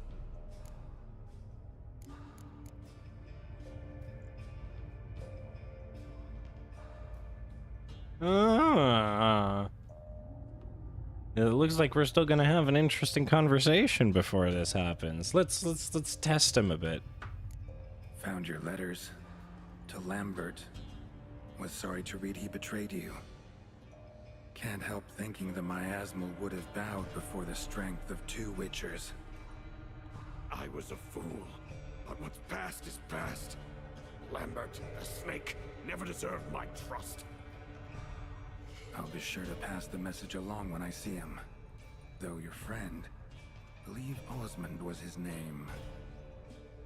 It looks like we're still gonna have an interesting conversation before this happens. Let's test him a bit. Found your letters. To Lambert. Was sorry to read he betrayed you. Can't help thinking the miasmal would have bowed before the strength of two witchers. I was a fool, but what's past is past. Lambert, the snake, never deserved my trust. I'll be sure to pass the message along when I see him. Though your friend, believe Osmond was his name.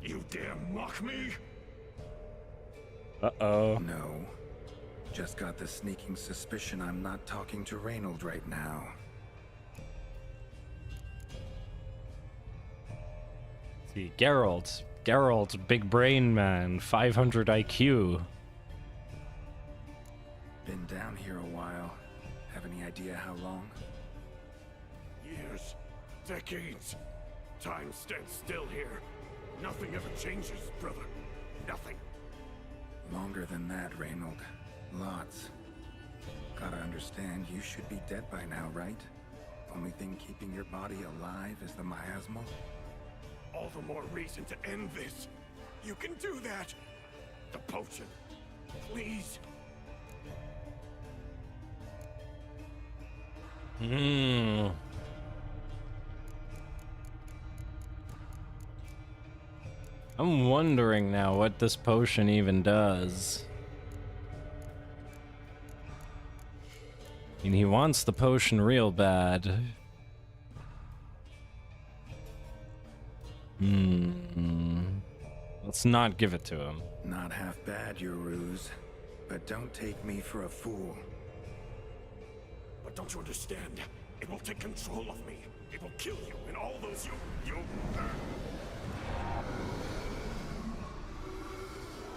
You dare mock me? Uh-oh. No. Just got the sneaking suspicion I'm not talking to Reynold right now. See, Geralt, big brain man, 500 IQ. Been down here a while. Have any idea how long? Years. Decades. Time stands still here. Nothing ever changes, brother. Nothing. Longer than that, Reynold. Lots. Gotta understand, you should be dead by now, right? Only thing keeping your body alive is the miasmal? All the more reason to end this. You can do that. The potion. Please. I'm wondering now what this potion even does. I mean, he wants the potion real bad. Let's not give it to him. Not half bad, your ruse. But don't take me for a fool. But don't you understand? It will take control of me. It will kill you and all those you...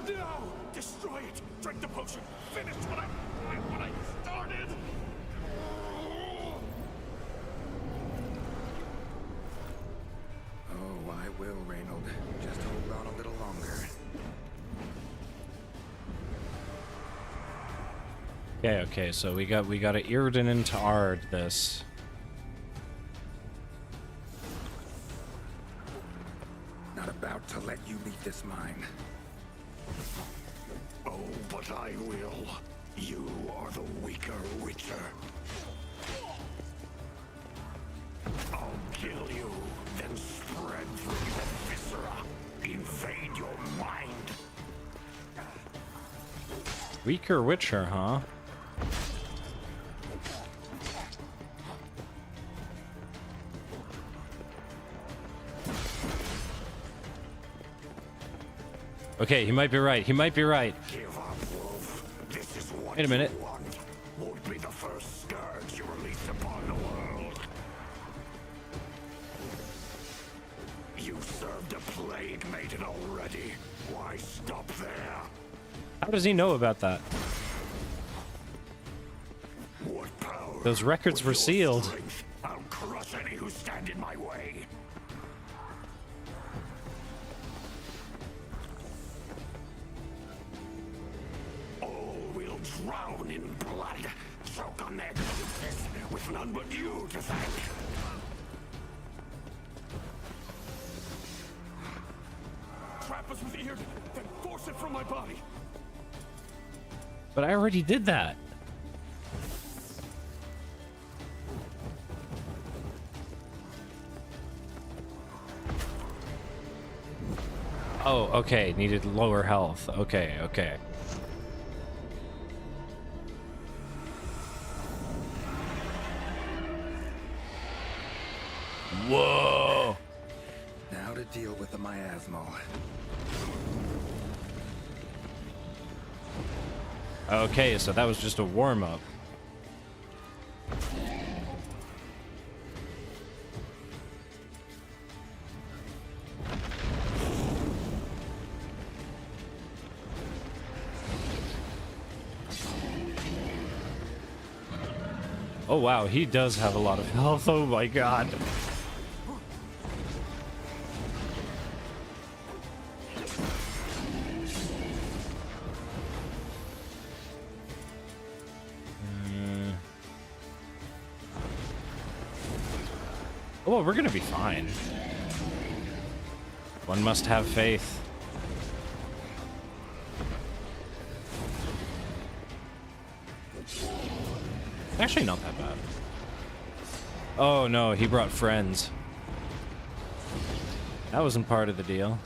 No! Destroy it! Drink the potion! Finish what I started! Oh, I will, Reynold. Just hold on a little longer. Okay, so we got to Irden into Ard this. Not about to let you leave this mine. Oh, but I will. You are the weaker Witcher. I'll kill you, then spread through your viscera. Invade your mind. Weaker Witcher, huh? Okay, he might be right. He might be right. Give up, Wolf. This is what Wait a minute. you want. Won't be the first scourge you release upon the world. You served a plague maiden already. Why stop there? How does he know about that? What power? Those records were sealed. Strength, I'll crush any who stand in my way. All will drown in blood, choke on their corpses, with none but you to thank. Trap us with Irden, then force it from my body. But I already did that. Oh, okay. Needed lower health. Okay, okay. Whoa! Now to deal with the miasmal. Okay, so that was just a warm-up. Oh wow, he does have a lot of health. Oh my god. Oh, we're gonna be fine. One must have faith. Actually, not that bad. Oh no, he brought friends. That wasn't part of the deal.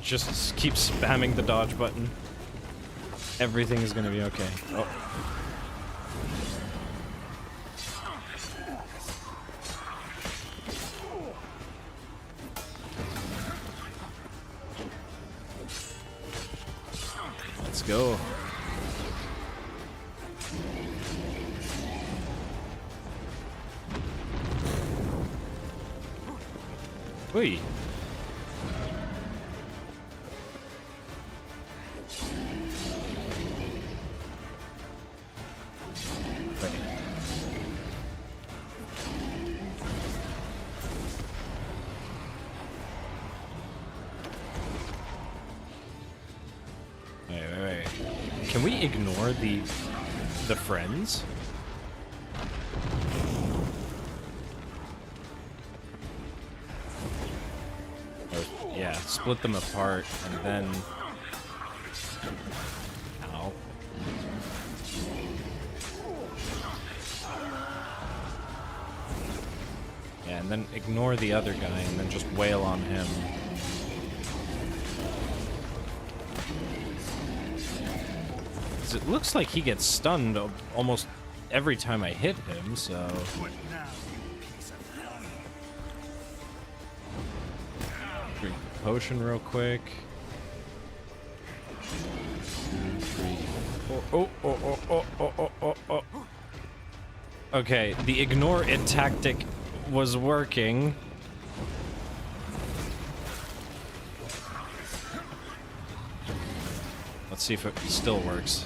Just keep spamming the dodge button. Everything is gonna be okay. Oh. go. Wait. Wait. Can we ignore the friends? Or, yeah, split them apart and then. Ow. Yeah, and then ignore the other guy and then just wail on him. 'Cause it looks like he gets stunned almost every time I hit him, so. Drink the potion real quick. 2, 3, 4. Oh. Okay, the ignore it tactic was working. Let's see if it still works.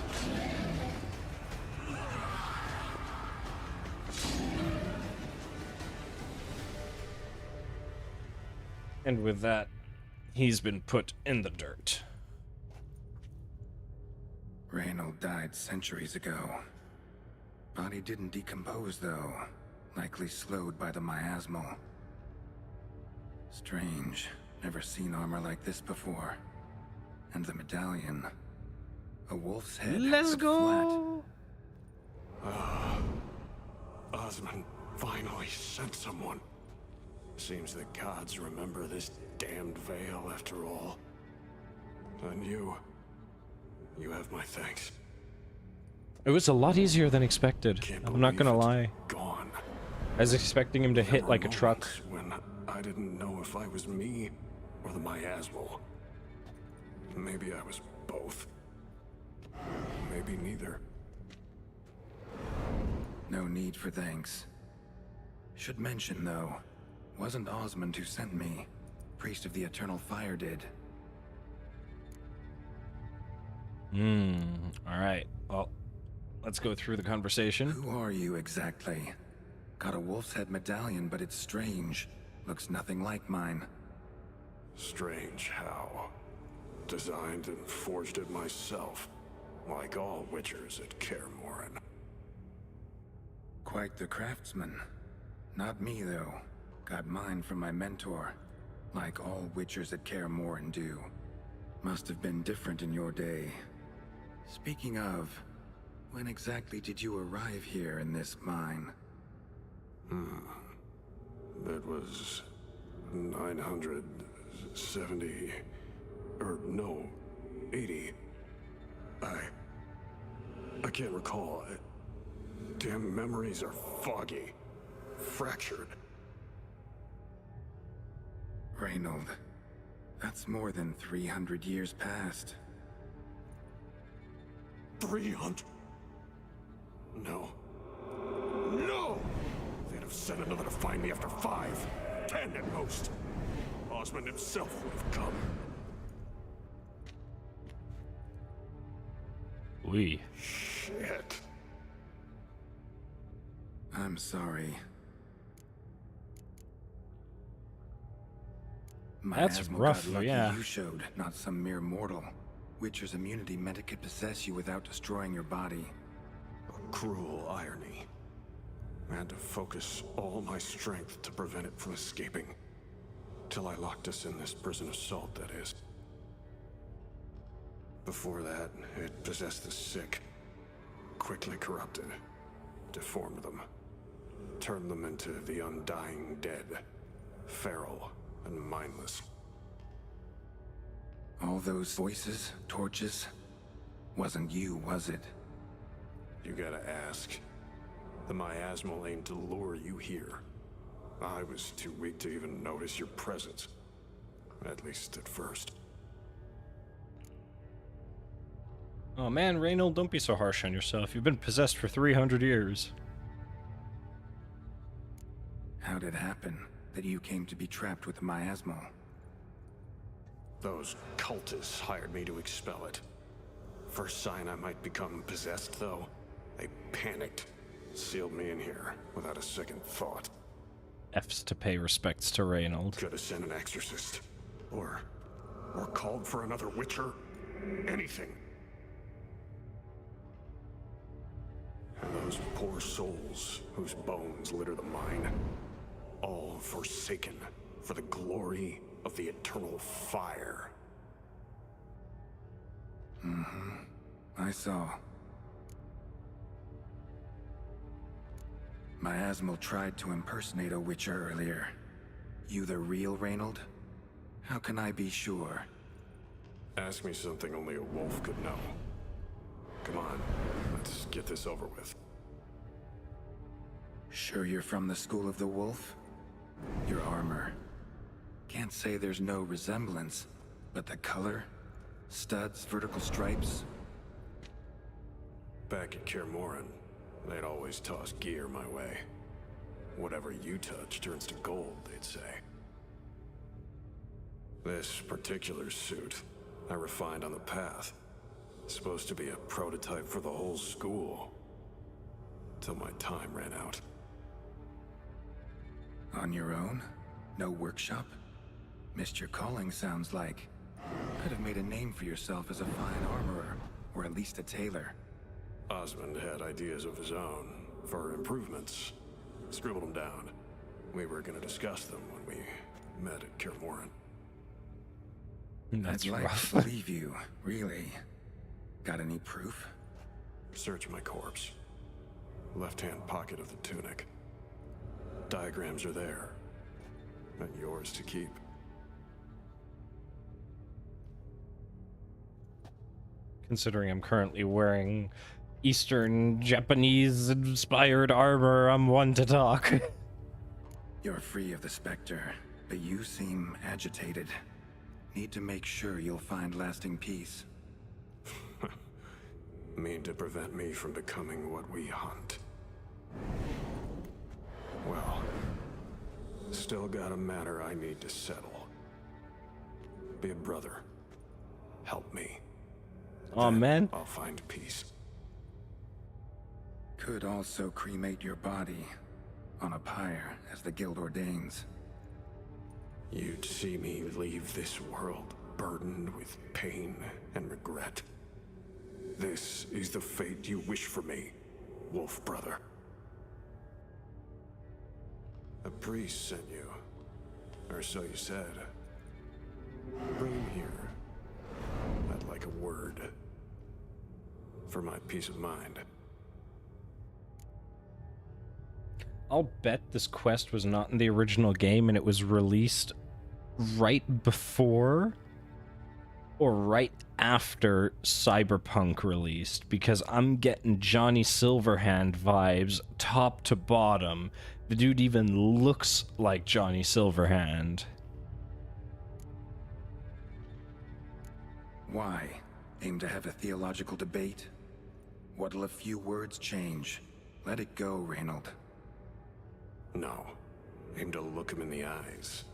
And with that, he's been put in the dirt. Reynold died centuries ago. Body didn't decompose, though. Likely slowed by the miasmal. Strange. Never seen armor like this before. And the medallion. A wolf's head. Let's go! Osmond finally sent someone. Seems the gods remember this damned veil after all. And you have my thanks. It was a lot easier than expected. I'm not gonna lie. Gone. I was expecting him to hit like a truck. When I didn't know if I was me or the miasmal. Maybe I was both. Maybe neither. No need for thanks. Should mention, though, wasn't Osmond who sent me. Priest of the Eternal Fire did. Alright. Well, let's go through the conversation. Who are you exactly? Got a wolf's head medallion, but it's strange. Looks nothing like mine. Strange how? Designed and forged it myself, like all witchers at Kaer Morhen. Quite the craftsman. Not me, though. Got mine from my mentor, like all witchers at Kaer Morhen do. Must have been different in your day. Speaking of, when exactly did you arrive here in this mine? It was 970... or no, 80. I can't recall. Damn memories are foggy. Fractured. Reynold, that's more than 300 years past. 300? No. No! They'd have sent another to find me after 5, 10 at most. Osmond himself would have come. We. Shit. I'm sorry. That's rough, got lucky yeah. You showed, not some mere mortal. Witcher's immunity meant it could possess you without destroying your body. A cruel irony. I had to focus all my strength to prevent it from escaping. Till I locked us in this prison of salt, that is. Before that, it possessed the sick. Quickly corrupted. Deformed them. Turned them into the undying dead. Feral and mindless. All those voices, torches, wasn't you, was it? You gotta ask. The miasmal aimed to lure you here. I was too weak to even notice your presence. At least at first. Oh man, Reynold, don't be so harsh on yourself. You've been possessed for 300 years. How'd it happen that you came to be trapped with the miasmal? Those cultists hired me to expel it. First sign I might become possessed, though, they panicked. Sealed me in here without a second thought. F's to pay respects to Reynold. Could have sent an exorcist. Or called for another Witcher. Anything. And those poor souls whose bones litter the mine, all forsaken for the glory of the eternal fire. I saw. Miasmal tried to impersonate a Witcher earlier. You the real Reynold? How can I be sure? Ask me something only a wolf could know. Come on, let's get this over with. Sure you're from the School of the Wolf? Your armor. Can't say there's no resemblance, but the color? Studs, vertical stripes? Back at Kaer Morhen, they'd always toss gear my way. Whatever you touch turns to gold, they'd say. This particular suit, I refined on the path. Supposed to be a prototype for the whole school. Till my time ran out. On your own? No workshop? Missed your calling, sounds like. Could have made a name for yourself as a fine armorer, or at least a tailor. Osmond had ideas of his own, for improvements. Scribbled them down. We were gonna discuss them when we met at Kaer Morhen. That's I'd like rough. to believe you, really. Got any proof? Search my corpse. Left-hand pocket of the tunic. Diagrams are there. And yours to keep. Considering I'm currently wearing Eastern Japanese-inspired armor, I'm one to talk. You're free of the Spectre, but you seem agitated. Need to make sure you'll find lasting peace. Mean to prevent me from becoming what we hunt. Well, still got a matter I need to settle. Be a brother. Help me. Aw, man. I'll find peace. Could also cremate your body on a pyre, as the guild ordains. You'd see me leave this world burdened with pain and regret. This is the fate you wish for me, Wolf Brother. A priest sent you, or so you said. Bring him here. I'd like a word. For my peace of mind. I'll bet this quest was not in the original game and it was released right before or right after Cyberpunk released, because I'm getting Johnny Silverhand vibes top to bottom. The dude even looks like Johnny Silverhand. Why? Aim to have a theological debate? What'll a few words change? Let it go, Reynold. No. Aim to look him in the eyes.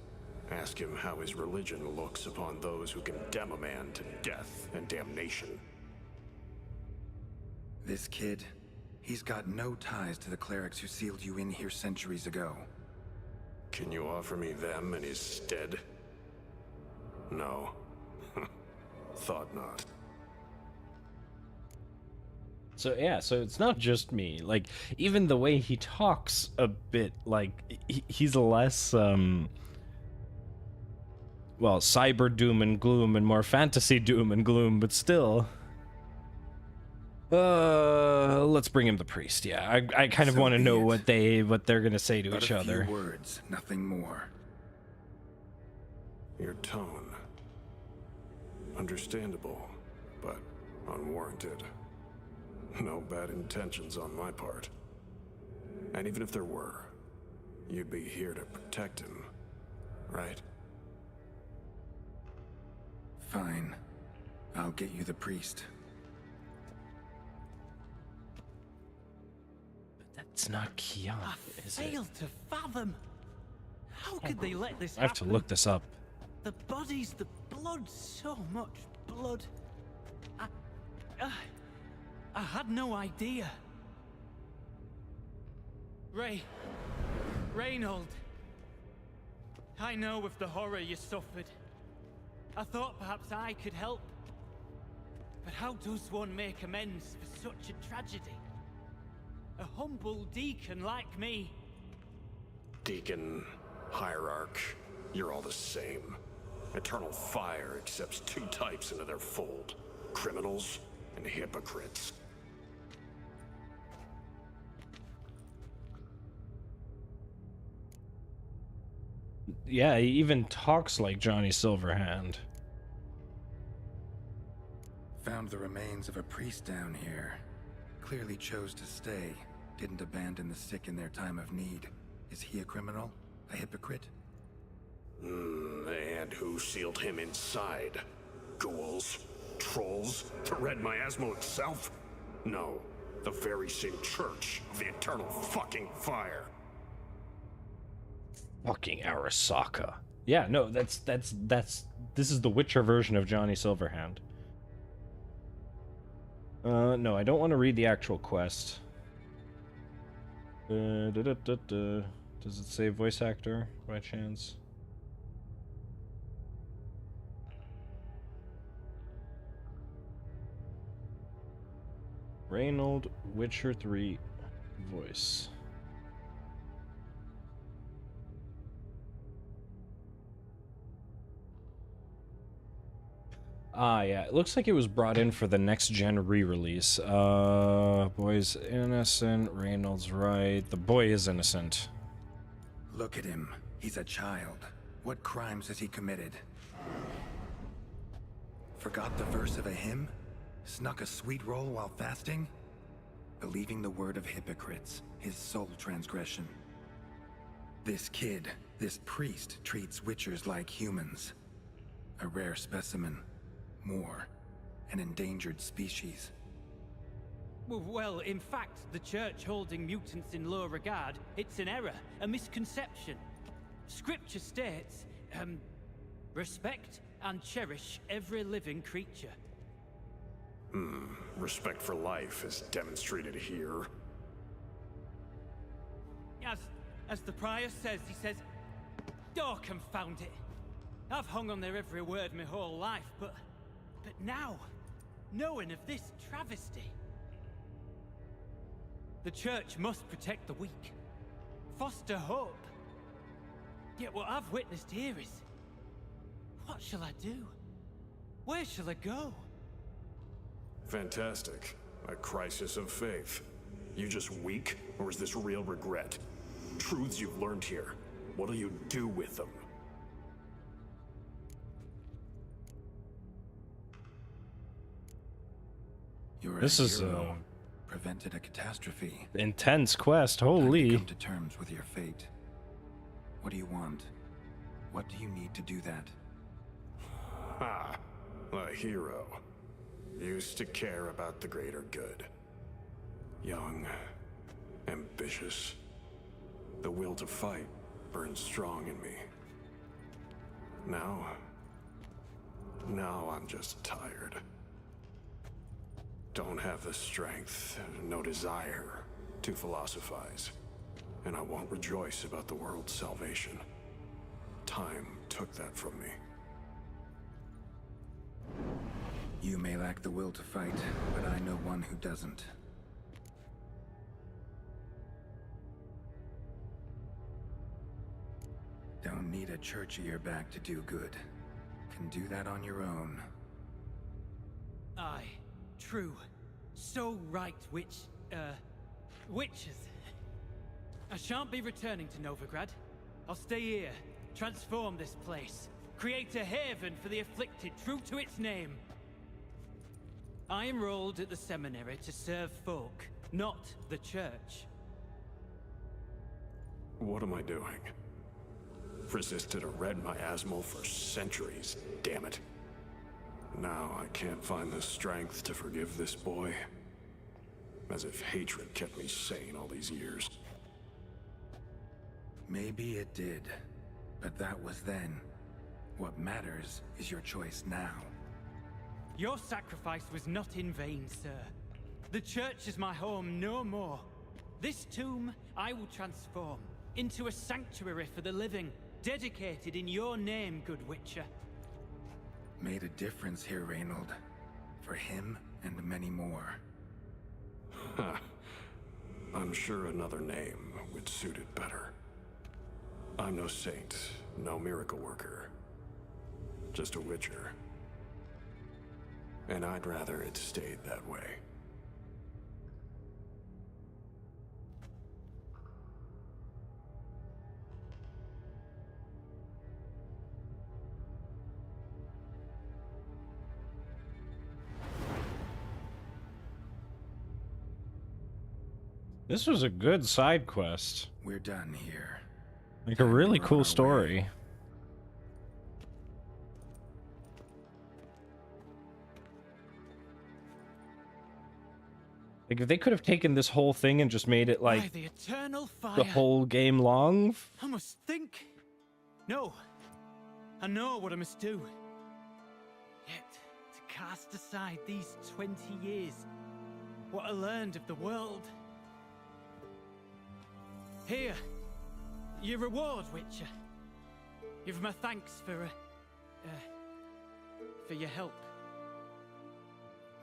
Ask him how his religion looks upon those who condemn a man to death and damnation. This kid, he's got no ties to the clerics who sealed you in here centuries ago. Can you offer me them in his stead? No. Thought not. So yeah, so it's not just me. Like, even the way he talks a bit, like, he's less, well, cyber doom and gloom and more fantasy doom and gloom, but still. Let's bring him the priest. Yeah, I kind of So want to be know it. what they're gonna say to But each a other. few words, nothing more. Your tone. Understandable, but unwarranted. No bad intentions on my part. And even if there were, you'd be here to protect him, right? Fine. I'll get you the priest. That's not Kian, is it? Failed to fathom. How could they let this I have to happen? look this up. The bodies, the blood, so much blood. I had no idea. Reynold. I know of the horror you suffered. I thought perhaps I could help. But how does one make amends for such a tragedy? A humble deacon like me. Deacon, hierarch, you're all the same. Eternal Fire accepts two types into their fold. Criminals and hypocrites. Yeah, he even talks like Johnny Silverhand. Found the remains of a priest down here. Clearly chose to stay. Didn't abandon the sick in their time of need. Is he a criminal? A hypocrite? And who sealed him inside? Ghouls? Trolls? The Red Miasmo itself? No. The very same church of the Eternal fucking Fire. Fucking Arasaka. Yeah, no, this is the Witcher version of Johnny Silverhand. No, I don't want to read the actual quest. Does it say voice actor by chance? Reynold, Witcher 3 voice. Ah, yeah. It looks like it was brought in for the next-gen re-release. Boy's innocent. Reynolds right. The boy is innocent. Look at him. He's a child. What crimes has he committed? Forgot the verse of a hymn? Snuck a sweet roll while fasting? Believing the word of hypocrites, his sole transgression. This kid, this priest, treats witchers like humans. A rare specimen. More. An endangered species. Well, in fact, the church holding mutants in low regard, it's an error, a misconception. Scripture states, respect and cherish every living creature. Respect for life is demonstrated here. As the prior says, he says, oh, confound it. I've hung on their every word my whole life, but now, knowing of this travesty, the church must protect the weak, foster hope. Yet what I've witnessed here is, what shall I do? Where shall I go? Fantastic. A crisis of faith. You just weak, or is this real regret? Truths you've learned here. What'll you do with them? You're This a is hero. Prevented a catastrophe. intense quest. Time to Holy. come to terms with your fate. What do you want? What do you need to do that? Ah, a hero. Used to care about the greater good. Young, ambitious. The will to fight burns strong in me. Now I'm just tired. Don't have the strength, no desire to philosophize. And I won't rejoice about the world's salvation. Time took that from me. You may lack the will to fight, but I know one who doesn't. Don't need a church at your back to do good. Can do that on your own. Aye, true. So right, witches. I shan't be returning to Novigrad. I'll stay here, transform this place, create a haven for the afflicted, true to its name. I enrolled at the seminary to serve folk, not the church. What am I doing? Resisted a red miasmal for centuries, damn it. Now I can't find the strength to forgive this boy. As if hatred kept me sane all these years. Maybe it did, but that was then. What matters is your choice now. Your sacrifice was not in vain, sir. The church is my home no more. This tomb I will transform into a sanctuary for the living, dedicated in your name, good Witcher. Made a difference here, Reynold. For him and many more. I'm sure another name would suit it better. I'm no saint, no miracle worker. Just a Witcher. And I'd rather it stayed that way. This was a good side quest. We're done here. Like a really cool story. Like if they could have taken this whole thing and just made it like the eternal fire. the whole game long. I must think. No. I know what I must do. Yet, to cast aside these 20 years, what I learned of the world. Here, your reward, Witcher. Give my thanks for your help.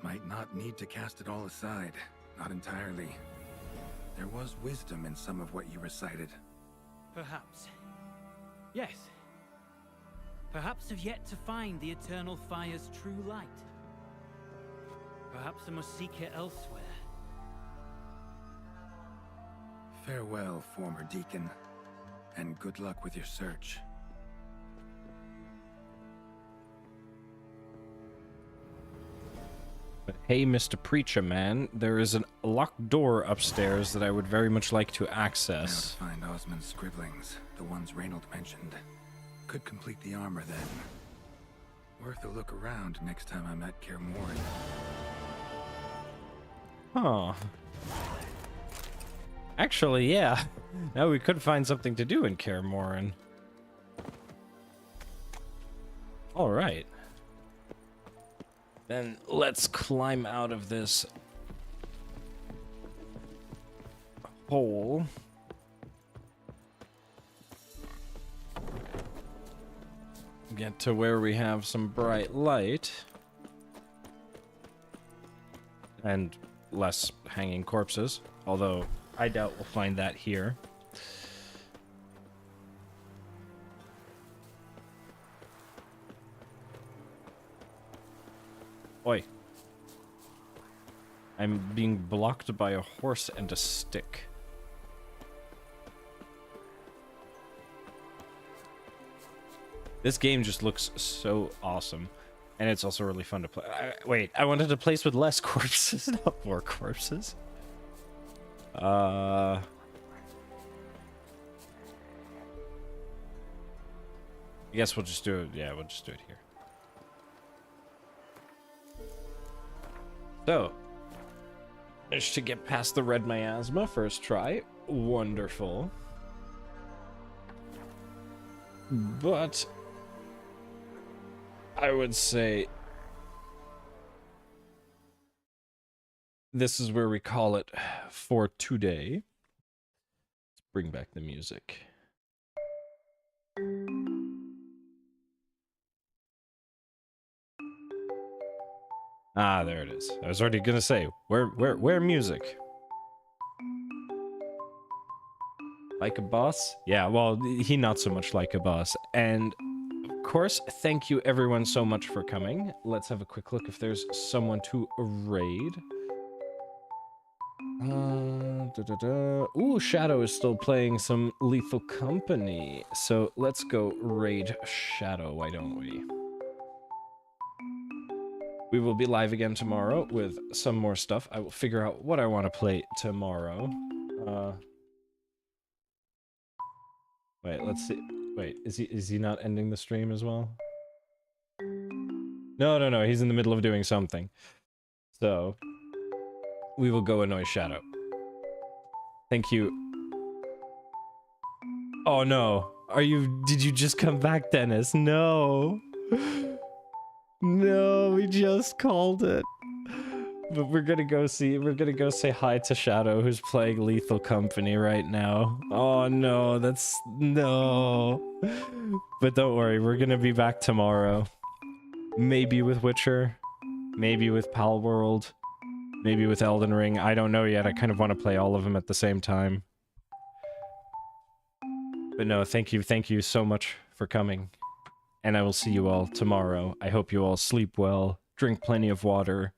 Might not need to cast it all aside. Not entirely. There was wisdom in some of what you recited. Perhaps. Yes. Perhaps I've yet to find the eternal fire's true light. Perhaps I must seek it elsewhere. Farewell, former deacon, and good luck with your search. But hey, Mr. Preacher Man, there is a locked door upstairs that I would very much like to access. Now to find Osmond's scribblings, the ones Reynold mentioned. Could complete the armor then. Worth a look around next time I'm at Kaer Morhen. Huh. Actually, yeah. Now we could find something to do in Kaer Morhen. All right. Then let's climb out of this hole. Get to where we have some bright light. And less hanging corpses. Although, I doubt we'll find that here. Oi. I'm being blocked by a horse and a stick. This game just looks so awesome. And it's also really fun to play. Wait, I wanted a place with less corpses, not more corpses. I guess we'll just do it. Yeah, we'll just do it here. So, managed to get past the red miasma first try. Wonderful. But I would say this is where we call it for today. Let's bring back the music. Ah, there it is. I was already gonna say, where music? Like a boss? Yeah, well, he not so much like a boss. And of course, thank you everyone so much for coming. Let's have a quick look if there's someone to raid. Ooh, Shadow is still playing some Lethal Company. So let's go raid Shadow, why don't we? We will be live again tomorrow with some more stuff. I will figure out what I want to play tomorrow. Wait, let's see. Wait, is he not ending the stream as well? No, he's in the middle of doing something. So, we will go annoy Shadow. Thank you. Oh no. Did you just come back, Dennis? No. No, we just called it. But we're gonna go say hi to Shadow, who's playing Lethal Company right now. Oh no, no. But don't worry, we're gonna be back tomorrow. Maybe with Witcher, maybe with Palworld, maybe with Elden Ring. I don't know yet. I kind of want to play all of them at the same time. But no, thank you so much for coming. And I will see you all tomorrow. I hope you all sleep well, drink plenty of water.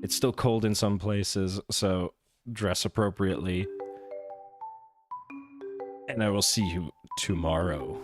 It's still cold in some places, so dress appropriately. And I will see you tomorrow.